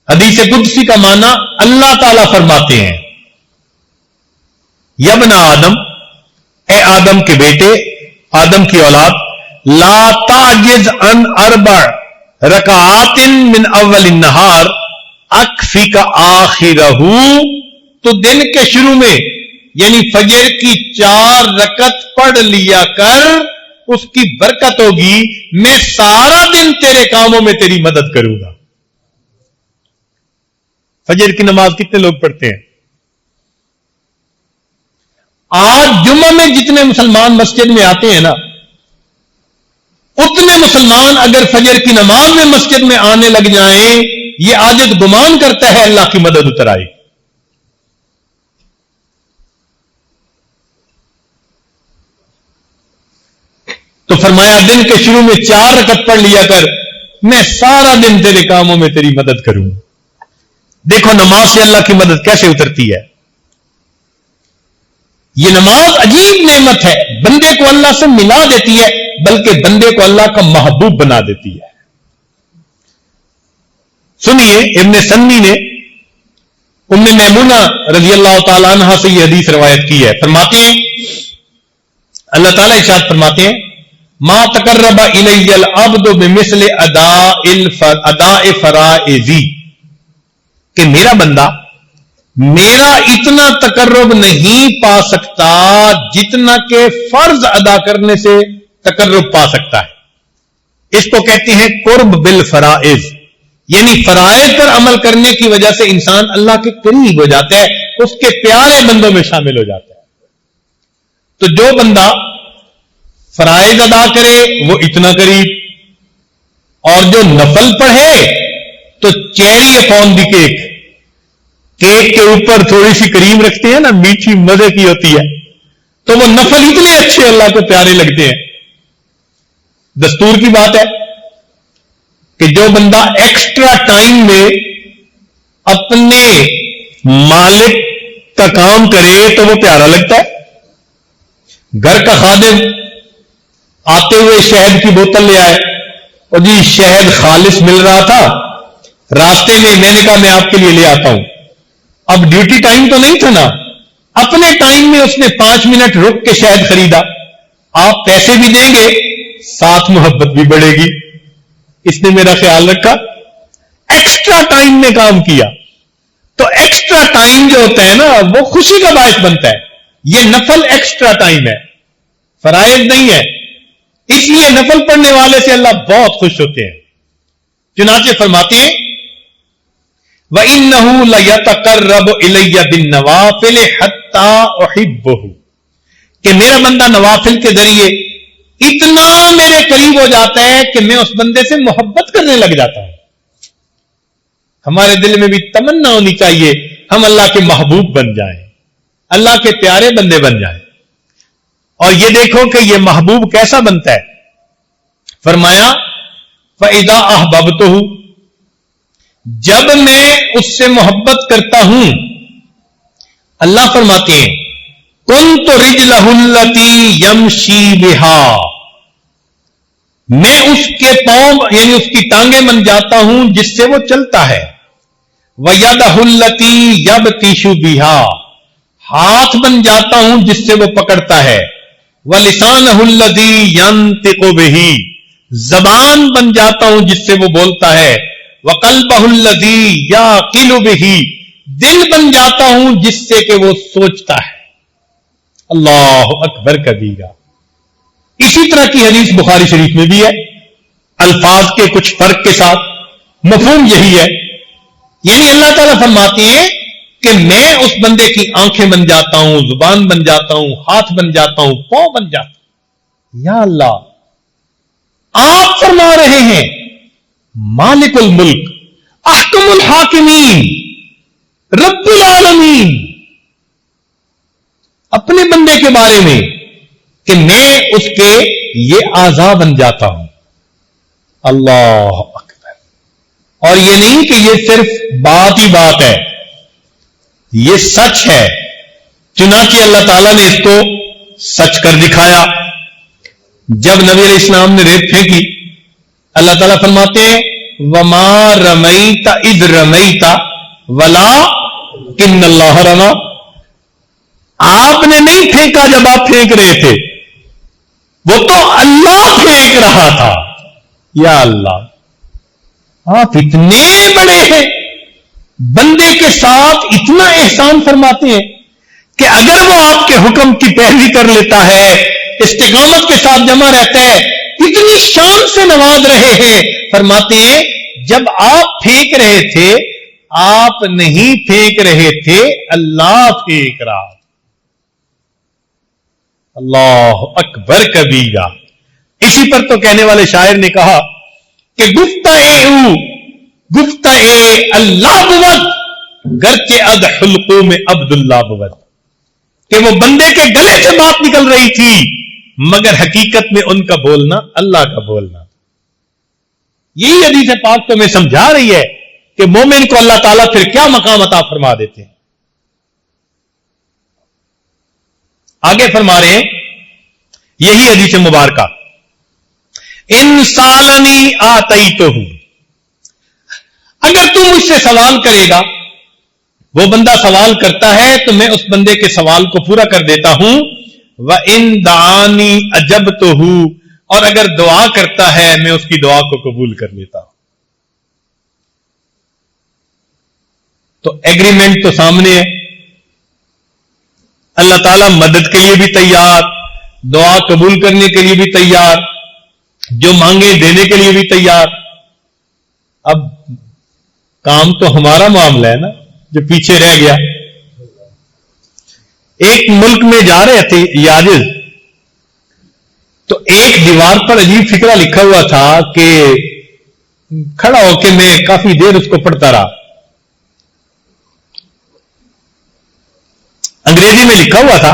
حدیث قدسی کا معنی اللہ تعالیٰ فرماتے ہیں یا ابن آدم، اے آدم کے بیٹے، آدم کی اولاد، لا تعجز عن 4 رکعات من اول النہار اکفیک آخرہ. تو دن کے شروع میں یعنی فجر کی 4 رکعت پڑھ لیا کر، اس کی برکت ہوگی، میں سارا دن تیرے کاموں میں تیری مدد کروں گا. فجر کی نماز کتنے لوگ پڑھتے ہیں؟ آج جمعہ میں جتنے مسلمان مسجد میں آتے ہیں نا، اتنے مسلمان اگر فجر کی نماز میں مسجد میں آنے لگ جائیں، یہ عاجز گمان کرتا ہے اللہ کی مدد اتر آئے. تو فرمایا دن کے شروع میں 4 رکعت پڑھ لیا کر، میں سارا دن تیرے کاموں میں تیری مدد کروں. دیکھو نماز سے اللہ کی مدد کیسے اترتی ہے. یہ نماز عجیب نعمت ہے، بندے کو اللہ سے ملا دیتی ہے، بلکہ بندے کو اللہ کا محبوب بنا دیتی ہے. سنیے ابن سنی نے ام میمونہ رضی اللہ تعالی عنہا سے یہ حدیث روایت کی ہے. فرماتے ہیں اللہ تعالیٰ ارشاد فرماتے ہیں ما تقرب الی العبد بمثل اداء فرائضی، کہ میرا بندہ میرا اتنا تقرب نہیں پا سکتا جتنا کہ فرض ادا کرنے سے تقرب پا سکتا ہے. اس کو کہتے ہیں قرب بالفرائض، یعنی فرائض پر عمل کرنے کی وجہ سے انسان اللہ کے قریب ہو جاتا ہے، اس کے پیارے بندوں میں شامل ہو جاتا ہے. تو جو بندہ فرائض ادا کرے وہ اتنا قریب، اور جو نفل پڑھے تو چیری اپون دی کیک کے اوپر تھوڑی سی کریم رکھتے ہیں نا، میٹھی مزے کی ہوتی ہے، تو وہ نفل اتنے اچھے اللہ کو پیارے لگتے ہیں. دستور کی بات ہے کہ جو بندہ ایکسٹرا ٹائم میں اپنے مالک کا کام کرے تو وہ پیارا لگتا ہے. گھر کا خادم آتے ہوئے شہد کی بوتل لے آئے، اور جی شہد خالص مل رہا تھا، راستے میں میں نے کہا میں آپ کے لیے لے آتا ہوں. اب ڈیوٹی ٹائم تو نہیں تھا نا، اپنے ٹائم میں اس نے 5 منٹ رک کے شہد خریدا. آپ پیسے بھی دیں گے، ساتھ محبت بھی بڑھے گی. اس نے میرا خیال رکھا، ایکسٹرا ٹائم میں کام کیا. تو ایکسٹرا ٹائم جو ہوتا ہے نا وہ خوشی کا باعث بنتا ہے. یہ نفل ایکسٹرا ٹائم ہے، فرائض نہیں ہے. اس لیے نفل پڑھنے والے سے اللہ بہت خوش ہوتے ہیں. چنانچہ فرماتے ہیں وَإِنَّهُ لَيَتَقَرَّبُ إِلَيَّ بِالنَّوَافِلِ حَتَّى أُحِبَّهُ، کہ میرا بندہ نوافل کے ذریعے اتنا میرے قریب ہو جاتا ہے کہ میں اس بندے سے محبت کرنے لگ جاتا ہوں. ہمارے دل میں بھی تمنا ہونی چاہیے ہم اللہ کے محبوب بن جائیں, اللہ کے پیارے بندے بن جائیں. اور یہ دیکھو کہ یہ محبوب کیسا بنتا ہے. فرمایا فَإِذَا أَحْبَبْتُهُ, جب میں اس سے محبت کرتا ہوں, اللہ فرماتے ہیں كُنْتُ رِجْلَهُ الَّتِي يَمْشِي بِهَا, میں اس کے پاؤں یعنی اس کی ٹانگیں بن جاتا ہوں جس سے وہ چلتا ہے. وَيَدَهُ الَّتِي يَبْطِشُ بِهَا, ہاتھ بن جاتا ہوں جس سے وہ پکڑتا ہے. وَلِسَانَهُ الَّذِي يَنطِقُ بِهِ, زبان بن جاتا ہوں جس سے وہ بولتا ہے. وَقَلْبَهُ الَّذِي يَعْقِلُ بِهِ, دل بن جاتا ہوں جس سے کہ وہ سوچتا ہے. اللہ اکبر کبیرہ. اسی طرح کی حدیث بخاری شریف میں بھی ہے, الفاظ کے کچھ فرق کے ساتھ. مفہوم یہی ہے, یعنی اللہ تعالیٰ فرماتے ہیں کہ میں اس بندے کی آنکھیں بن جاتا ہوں, زبان بن جاتا ہوں, ہاتھ بن جاتا ہوں, پاؤں بن جاتا ہوں. یا اللہ, آپ فرما رہے ہیں مالک الملک, احکم الحاکمین, رب العالمین, اپنے بندے کے بارے میں کہ میں اس کے یہ اعضاء بن جاتا ہوں. اللہ اکبر. اور یہ نہیں کہ یہ صرف بات ہی بات ہے, یہ سچ ہے. چنانچہ اللہ تعالیٰ نے اس کو سچ کر دکھایا. جب نبی علیہ السلام نے ریت پھینکی, اللہ تعالیٰ فرماتے ہیں وَمَا رَمَيْتَ إِذْ رَمَيْتَ وَلَٰكِنَّ اللَّهَ رَمَىٰ, آپ نے نہیں پھینکا جب آپ پھینک رہے تھے, وہ تو اللہ پھینک رہا تھا. یا اللہ, آپ اتنے بڑے ہیں, بندے کے ساتھ اتنا احسان فرماتے ہیں کہ اگر وہ آپ کے حکم کی پیروی کر لیتا ہے, استقامت کے ساتھ جمع رہتا ہے, اتنی شان سے نواز رہے ہیں. فرماتے ہیں جب آپ پھینک رہے تھے, آپ نہیں پھینک رہے تھے, اللہ پھینک رہا. اللہ اکبر کبیرہ. اسی پر تو کہنے والے شاعر نے کہا کہ گفتہ اللہ بود گرچہ اد حلقوں میں عبداللہ بود, کہ وہ بندے کے گلے سے بات نکل رہی تھی مگر حقیقت میں ان کا بولنا اللہ کا بولنا. یہی حدیث پاک تو میں سمجھا رہی ہے کہ مومن کو اللہ تعالیٰ پھر کیا مقام عطا فرما دیتے ہیں. آگے فرما رہے ہیں یہی حدیث مبارکہ, ان سالنی آتیتہ, اگر تو مجھ سے سوال کرے گا, وہ بندہ سوال کرتا ہے تو میں اس بندے کے سوال کو پورا کر دیتا ہوں. وَإِن دَعَانِي أَجَبْتُهُ, اور اگر دعا کرتا ہے میں اس کی دعا کو قبول کر لیتا ہوں. تو ایگریمنٹ تو سامنے ہے, اللہ تعالیٰ مدد کے لیے بھی تیار, دعا قبول کرنے کے لیے بھی تیار, جو مانگے دینے کے لیے بھی تیار. اب کام تو ہمارا معاملہ ہے نا جو پیچھے رہ گیا. ایک ملک میں جا رہے تھے یاجز, تو ایک دیوار پر عجیب فکرہ لکھا ہوا تھا کہ کھڑا ہو کے میں کافی دیر اس کو پڑھتا رہا. انگریزی میں لکھا ہوا تھا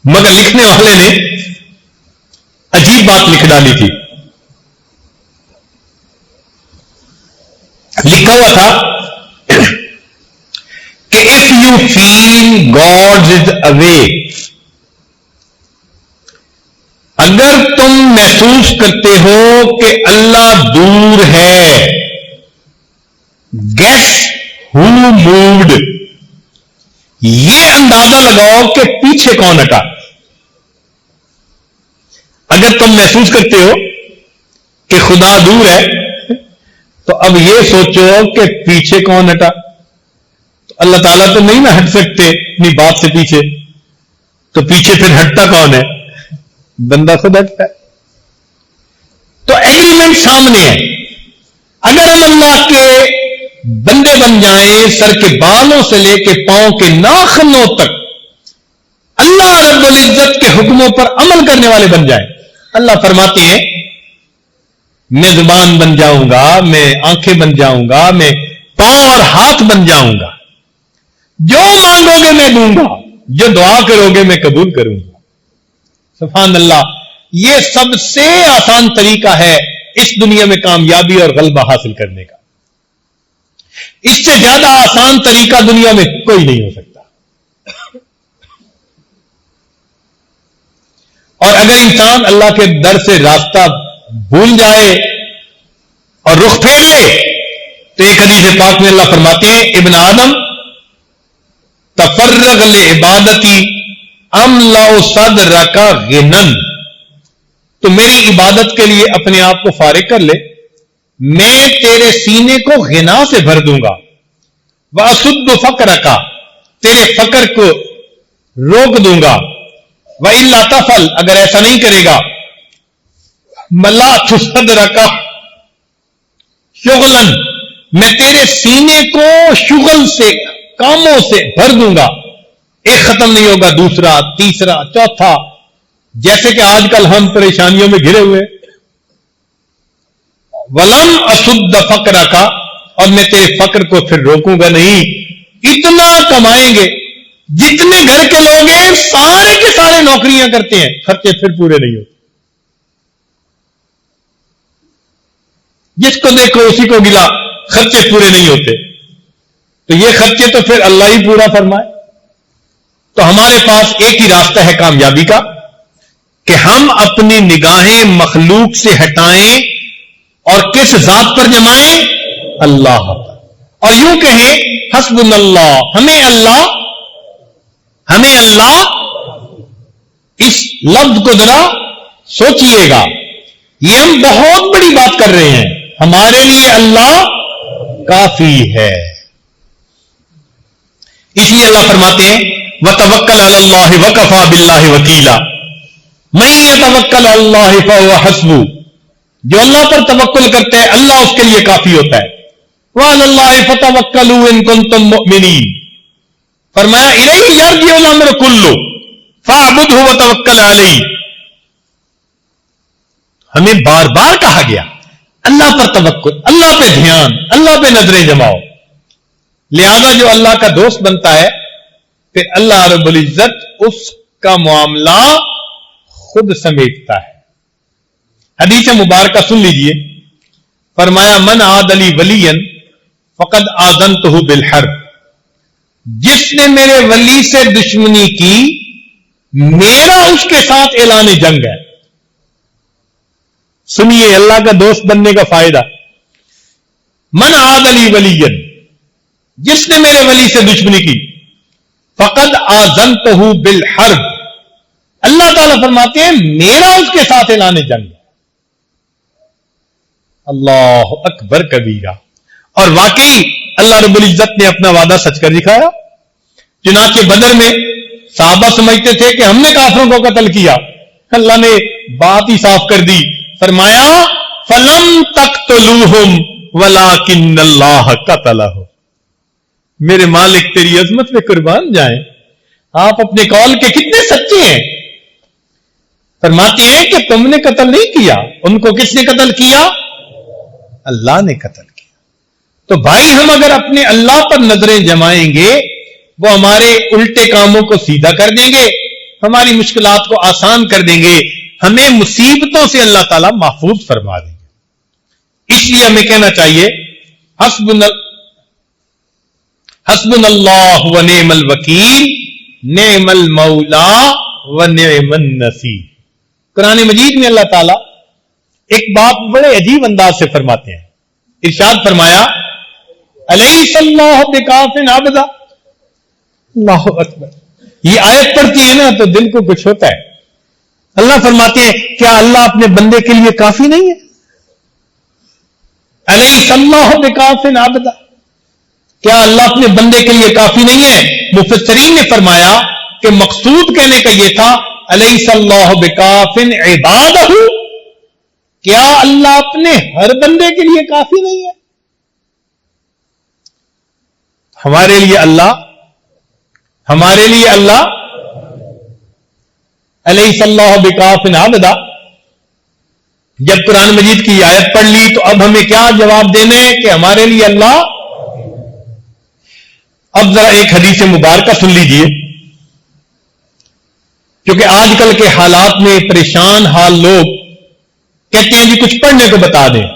مگر لکھنے والے نے عجیب بات لکھ ڈالی تھی. لکھا ہوا تھا کہ if you feel God is away, اگر تم محسوس کرتے ہو کہ اللہ دور ہے, guess who moved, یہ اندازہ لگاؤ کہ پیچھے کون ہٹا. اگر تم محسوس کرتے ہو کہ خدا دور ہے تو اب یہ سوچو کہ پیچھے کون ہٹا. تو اللہ تعالیٰ تو نہیں نہ ہٹ سکتے اپنی بات سے پیچھے, تو پیچھے پھر ہٹتا کون ہے؟ بندہ خود ہٹتا ہے. تو ایگریمنٹ سامنے ہے. اگر ہم اللہ کے بندے بن جائیں, سر کے بالوں سے لے کے پاؤں کے ناخنوں تک اللہ رب العزت کے حکموں پر عمل کرنے والے بن جائیں. اللہ فرماتے ہیں میں زبان بن جاؤں گا, میں آنکھیں بن جاؤں گا, میں پاؤں اور ہاتھ بن جاؤں گا, جو مانگو گے میں دوں گا, جو دعا کرو گے میں قبول کروں گا. سبحان اللہ. یہ سب سے آسان طریقہ ہے اس دنیا میں کامیابی اور غلبہ حاصل کرنے کا. اس سے زیادہ آسان طریقہ دنیا میں کوئی نہیں ہو سکتا. اور اگر انسان اللہ کے در سے راستہ بھول جائے اور رخ پھیر لے تو ایک حدیث پاک میں اللہ فرماتے ہیں ابن آدم تفرغ لعبادتی املا صدرک غنن, تو میری عبادت کے لیے اپنے آپ کو فارغ کر لے, میں تیرے سینے کو غنا سے بھر دوں گا. واسد فقرک, تیرے فقر کو روک دوں گا. وَإِلَّا تَفْعَلْ, اگر ایسا نہیں کرے گا مَلَأْتُ صَدْرَكَ شُغْلًا, میں تیرے سینے کو شغل سے, کاموں سے بھر دوں گا. ایک ختم نہیں ہوگا, دوسرا, تیسرا, چوتھا, جیسے کہ آج کل ہم پریشانیوں میں گھرے ہوئے. وَلَمْ أَسُدَّ فَقْرَكَ, اور میں تیرے فقر کو پھر روکوں گا نہیں. اتنا کمائیں گے, جتنے گھر کے لوگ ہیں سارے کے سارے نوکریاں کرتے ہیں, خرچے پھر پورے نہیں ہوتے. جس کو دیکھو اسی کو گلا, خرچے پورے نہیں ہوتے. تو یہ خرچے تو پھر اللہ ہی پورا فرمائے. تو ہمارے پاس ایک ہی راستہ ہے کامیابی کا کہ ہم اپنی نگاہیں مخلوق سے ہٹائیں اور کس ذات پر جمائیں؟ اللہ پر. اور یوں کہیں حسبنا اللہ, ہمیں اللہ, اس لفظ کو ذرا سوچئے گا, یہ ہم بہت بڑی بات کر رہے ہیں. ہمارے لیے اللہ کافی ہے. اس لیے اللہ فرماتے ہیں وَتَوَكَّلْ عَلَى اللَّهِ وَكَفَى بِاللَّهِ وَكِيلًا مَن يَتَوَكَّلْ عَلَى اللَّهِ فَهُوَ حَسْبُهُ, جو اللہ پر توکل کرتا ہے اللہ اس کے لیے کافی ہوتا ہے. وَعَلَى اللَّهِ فَتَوَكَّلُوا إِن كُنتُم مُؤْمِنِينَ, فرمایا الیہ یرجع الامر کلہ فاعبدہ وتوکل علیہ. ہمیں بار بار کہا گیا اللہ پر توکل, اللہ پہ دھیان, اللہ پہ نظریں جماؤ. لہذا جو اللہ کا دوست بنتا ہے پھر اللہ رب العزت اس کا معاملہ خود سمیٹتا ہے. حدیث مبارکہ سن لیجئے, فرمایا من عاد لی ولیا فقد آذنتہ بالحرب, جس نے میرے ولی سے دشمنی کی میرا اس کے ساتھ اعلان جنگ ہے. سنیے اللہ کا دوست بننے کا فائدہ. من عاد لی ولیا, جس نے میرے ولی سے دشمنی کی, فقد آذنتہ بالحرب, اللہ تعالیٰ فرماتے ہیں میرا اس کے ساتھ اعلان جنگ ہے. اللہ اکبر کبیرہ. اور واقعی اللہ رب العزت نے اپنا وعدہ سچ کر دکھایا. چنانچہ بدر میں صحابہ سمجھتے تھے کہ ہم نے کافروں کو قتل کیا, اللہ نے بات ہی صاف کر دی, فرمایا فَلَمْ تَقْتُلُوهُمْ وَلَٰكِنَّ اللَّهَ قَتَلَهُمْ. میرے مالک تیری عظمت میں قربان جائیں, آپ اپنے قول کے کتنے سچے ہیں. فرماتے ہیں کہ تم نے قتل نہیں کیا, ان کو کس نے قتل کیا؟ اللہ نے قتل کیا. تو بھائی ہم اگر اپنے اللہ پر نظریں جمائیں گے وہ ہمارے الٹے کاموں کو سیدھا کر دیں گے, ہماری مشکلات کو آسان کر دیں گے, ہمیں مصیبتوں سے اللہ تعالیٰ محفوظ فرما دیں گے. اس لیے ہمیں کہنا چاہیے حسبنا اللہ و نعم الوکیل نعم المولا و نعم النصیر. قرآن مجید میں اللہ تعالیٰ ایک بات بڑے عجیب انداز سے فرماتے ہیں. ارشاد فرمایا الیس اللہ بکاف عبدا. اللہ اکبر. یہ آیت پڑھتی ہے نا تو دل کو کچھ ہوتا ہے. اللہ فرماتے ہیں کیا اللہ اپنے بندے کے لیے کافی نہیں ہے؟ الیس اللہ بکاف عبدا, کیا اللہ اپنے بندے کے لیے کافی نہیں ہے؟ مفسرین نے فرمایا کہ مقصود کہنے کا یہ تھا الیس اللہ بکاف عبادہ, کیا اللہ اپنے ہر بندے کے لیے کافی نہیں ہے؟ ہمارے لیے اللہ الیس اللہ بکاف عبدا، جب قرآن مجید کی آیت پڑھ لی تو اب ہمیں کیا جواب دینا ہے کہ ہمارے لیے اللہ. اب ذرا ایک حدیث مبارکہ سن لیجئے، کیونکہ آج کل کے حالات میں پریشان حال لوگ کہتے ہیں جی کچھ پڑھنے کو بتا دیں،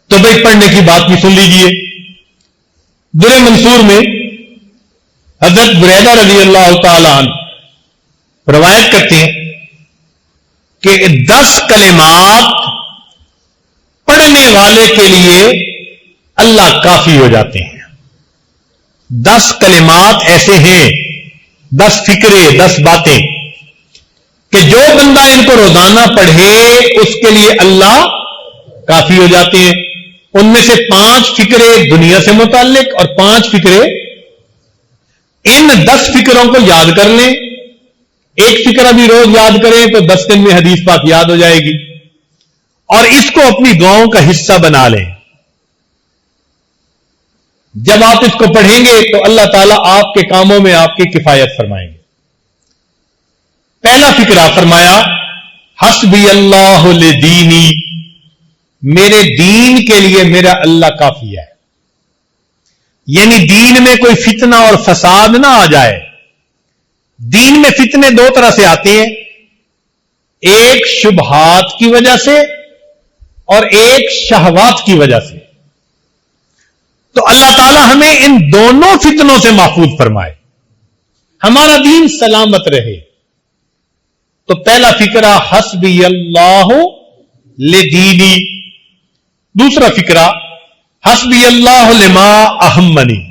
تو بھائی پڑھنے کی بات بھی سن لیجئے. در منصور میں حضرت بریدہ رضی اللہ تعالی عنہ روایت کرتے ہیں کہ 10 کلمات پڑھنے والے کے لیے اللہ کافی ہو جاتے ہیں. 10 کلمات ایسے ہیں، 10 فکرے، 10 باتیں کہ جو بندہ ان کو روزانہ پڑھے اس کے لیے اللہ کافی ہو جاتے ہیں. ان میں سے 5 فکرے دنیا سے متعلق اور 5 فکرے. ان 10 فکروں کو یاد کر لیں، ایک فکرہ بھی روز یاد کریں تو 10 دن میں حدیث پاک یاد ہو جائے گی، اور اس کو اپنی دعاؤں کا حصہ بنا لیں. جب آپ اس کو پڑھیں گے تو اللہ تعالیٰ آپ کے کاموں میں آپ کی کفایت فرمائیں گے. پہلا فکرہ فرمایا حسبی اللہ لدینی، میرے دین کے لیے میرا اللہ کافی ہے. یعنی دین میں کوئی فتنہ اور فساد نہ آ جائے. دین میں فتنے 2 طرح سے آتے ہیں، ایک شبہات کی وجہ سے اور ایک شہوات کی وجہ سے. تو اللہ تعالی ہمیں ان دونوں فتنوں سے محفوظ فرمائے، ہمارا دین سلامت رہے. تو پہلا فکرہ حسبی اللہ لدینی. دوسرا فکرہ حسبی اللہ لما اہمنی،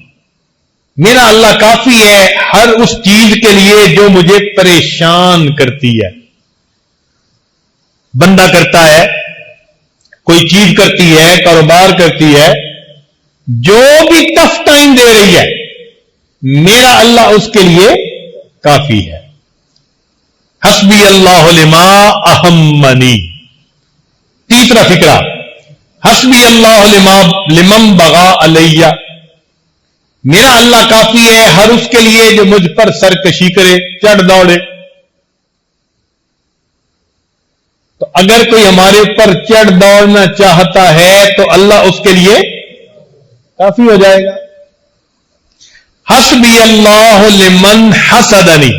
میرا اللہ کافی ہے ہر اس چیز کے لیے جو مجھے پریشان کرتی ہے. بندہ کرتا ہے، کوئی چیز کرتی ہے، کاروبار کرتی ہے، جو بھی ٹف ٹائم دے رہی ہے میرا اللہ اس کے لیے کافی ہے. حسبی اللہ لما اہمنی. تیسرا فکرہ حسبی اللہ لمن بغا علیہ، میرا اللہ کافی ہے ہر اس کے لیے جو مجھ پر سرکشی کرے، چڑھ دوڑے. تو اگر کوئی ہمارے اوپر چڑھ دوڑنا چاہتا ہے تو اللہ اس کے لیے کافی ہو جائے گا. حسبی اللہ لمن حسدنی،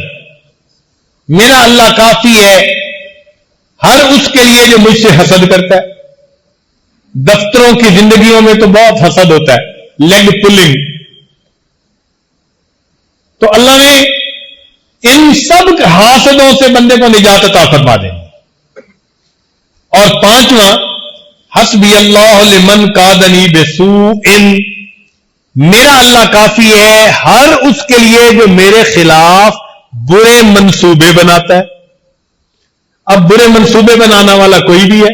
میرا اللہ کافی ہے ہر اس کے لیے جو مجھ سے حسد کرتا ہے. دفتروں کی زندگیوں میں تو بہت حسد ہوتا ہے، لیگ پلنگ. تو اللہ نے ان سب حاسدوں سے بندے کو نجات عطا فرما دیں. اور 5واں حسبی اللہ لمن کادنی بسوء، میرا اللہ کافی ہے ہر اس کے لیے جو میرے خلاف برے منصوبے بناتا ہے. اب برے منصوبے بنانا والا کوئی بھی ہے،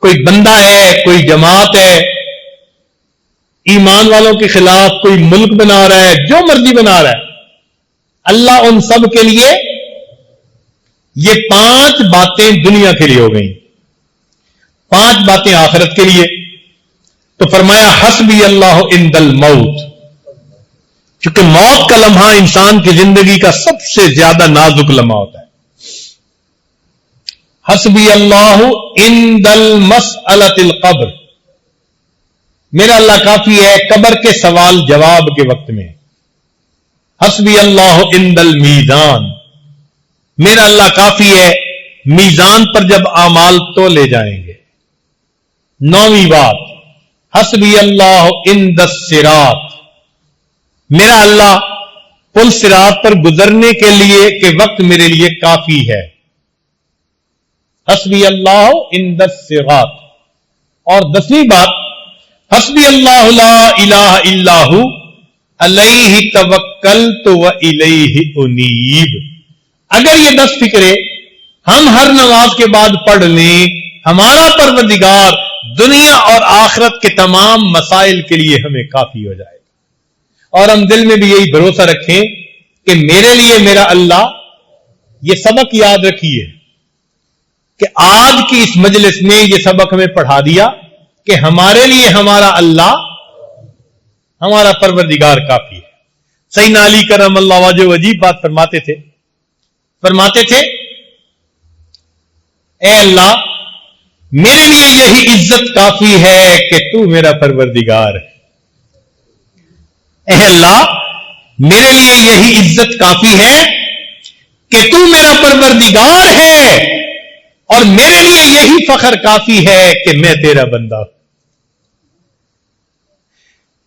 کوئی بندہ ہے، کوئی جماعت ہے، ایمان والوں کے خلاف کوئی ملک بنا رہا ہے، جو مرضی بنا رہا ہے، اللہ ان سب کے لیے. یہ 5 باتیں دنیا کے لیے ہو گئیں، 5 باتیں آخرت کے لیے. تو فرمایا حسبی اللہ عند الموت، کیونکہ موت کا لمحہ انسان کی زندگی کا سب سے زیادہ نازک لمحہ ہوتا ہے. حسبی اللہ عند المسألۃ القبر، میرا اللہ کافی ہے قبر کے سوال جواب کے وقت میں. حسبی اللہ عند المیزان، میرا اللہ کافی ہے میزان پر جب اعمال تو لے جائیں گے. 9ویں بات حسبی اللہ عند الصراط، میرا اللہ پل صراط پر گزرنے کے لیے کے وقت میرے لیے کافی ہے. حسبی اللہ عند الصراط. اور 10ویں بات حسبی اللہ لا الہ الا ہو علیہ توکلت و الیہ انیب. اگر یہ 10 فکرے ہم ہر نماز کے بعد پڑھ لیں، ہمارا پروردگار دنیا اور آخرت کے تمام مسائل کے لیے ہمیں کافی ہو جائے گا. اور ہم دل میں بھی یہی بھروسہ رکھیں کہ میرے لیے میرا اللہ. یہ سبق یاد رکھیے کہ آج کی اس مجلس میں یہ سبق ہمیں پڑھا دیا کہ ہمارے لیے ہمارا اللہ، ہمارا پروردگار کافی ہے. سیدنا علی کرم اللہ وجہ عجیب بات فرماتے تھے فرماتے تھے اے اللہ میرے لیے یہی عزت کافی ہے کہ تو میرا پروردگار ہے. اے اللہ میرے لیے یہی عزت کافی ہے کہ تو میرا پروردگار ہے اور میرے لیے یہی فخر کافی ہے کہ میں تیرا بندہ ہوں.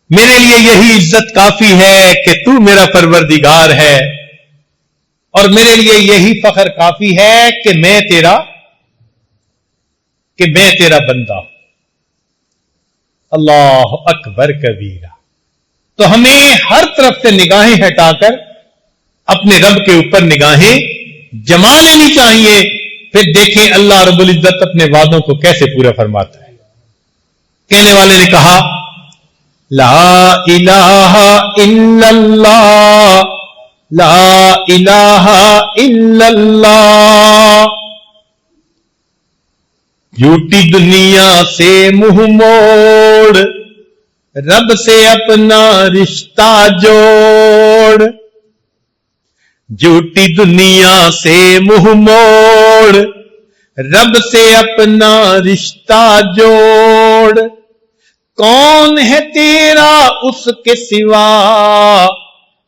میرے لیے یہی عزت کافی ہے کہ تو میرا پروردگار ہے اور میرے لیے یہی فخر کافی ہے کہ میں تیرا بندہ ہوں. اللہ اکبر کبیرہ. تو ہمیں ہر طرف سے نگاہیں ہٹا کر اپنے رب کے اوپر نگاہیں جما لینی چاہیے. پھر دیکھیں اللہ رب العزت اپنے وعدوں کو کیسے پورا فرماتا ہے. کہنے والے نے کہا لا الہ الا اللہ لا الہ الا اللہ. جھوٹی دنیا سے منہ موڑ رب سے اپنا رشتہ جوڑ. جھوٹی دنیا سے منہ موڑ رب سے اپنا رشتہ جوڑ. کون ہے تیرا اس کے سوا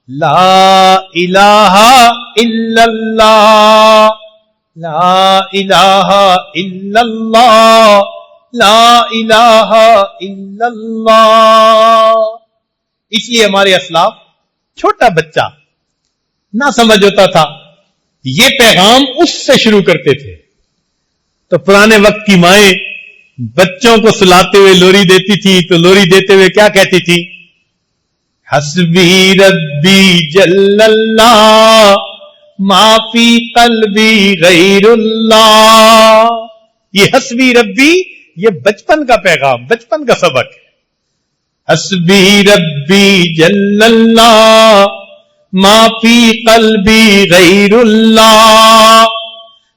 لا الہ الا اللہ لا الہ الا اللہ لا الہ الا اللہ. اس لیے ہمارے اسلاف چھوٹا بچہ نہ سمجھ ہوتا تھا یہ پیغام اس سے شروع کرتے تھے. تو پرانے وقت کی مائیں بچوں کو سلاتے ہوئے لوری دیتی تھی تو لوری دیتے ہوئے کیا کہتی تھی؟ حسبی ربی جل اللہ ما فی قلبی غیر اللہ. یہ حسبی ربی یہ بچپن کا پیغام، بچپن کا سبق ہے. حسبی ربی جل اللہ ما فی قلبی غیر اللہ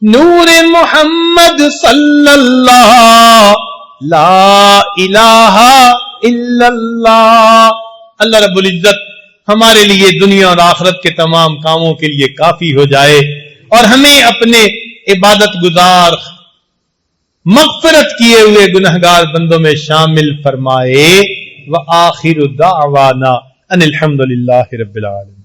نور محمد صلی اللہ لا الہ الا اللہ. اللہ رب العزت ہمارے لیے دنیا اور آخرت کے تمام کاموں کے لیے کافی ہو جائے اور ہمیں اپنے عبادت گزار مغفرت کیے ہوئے گنہگار بندوں میں شامل فرمائے. وآخر دعوانا ان الحمد للہ رب العالمین.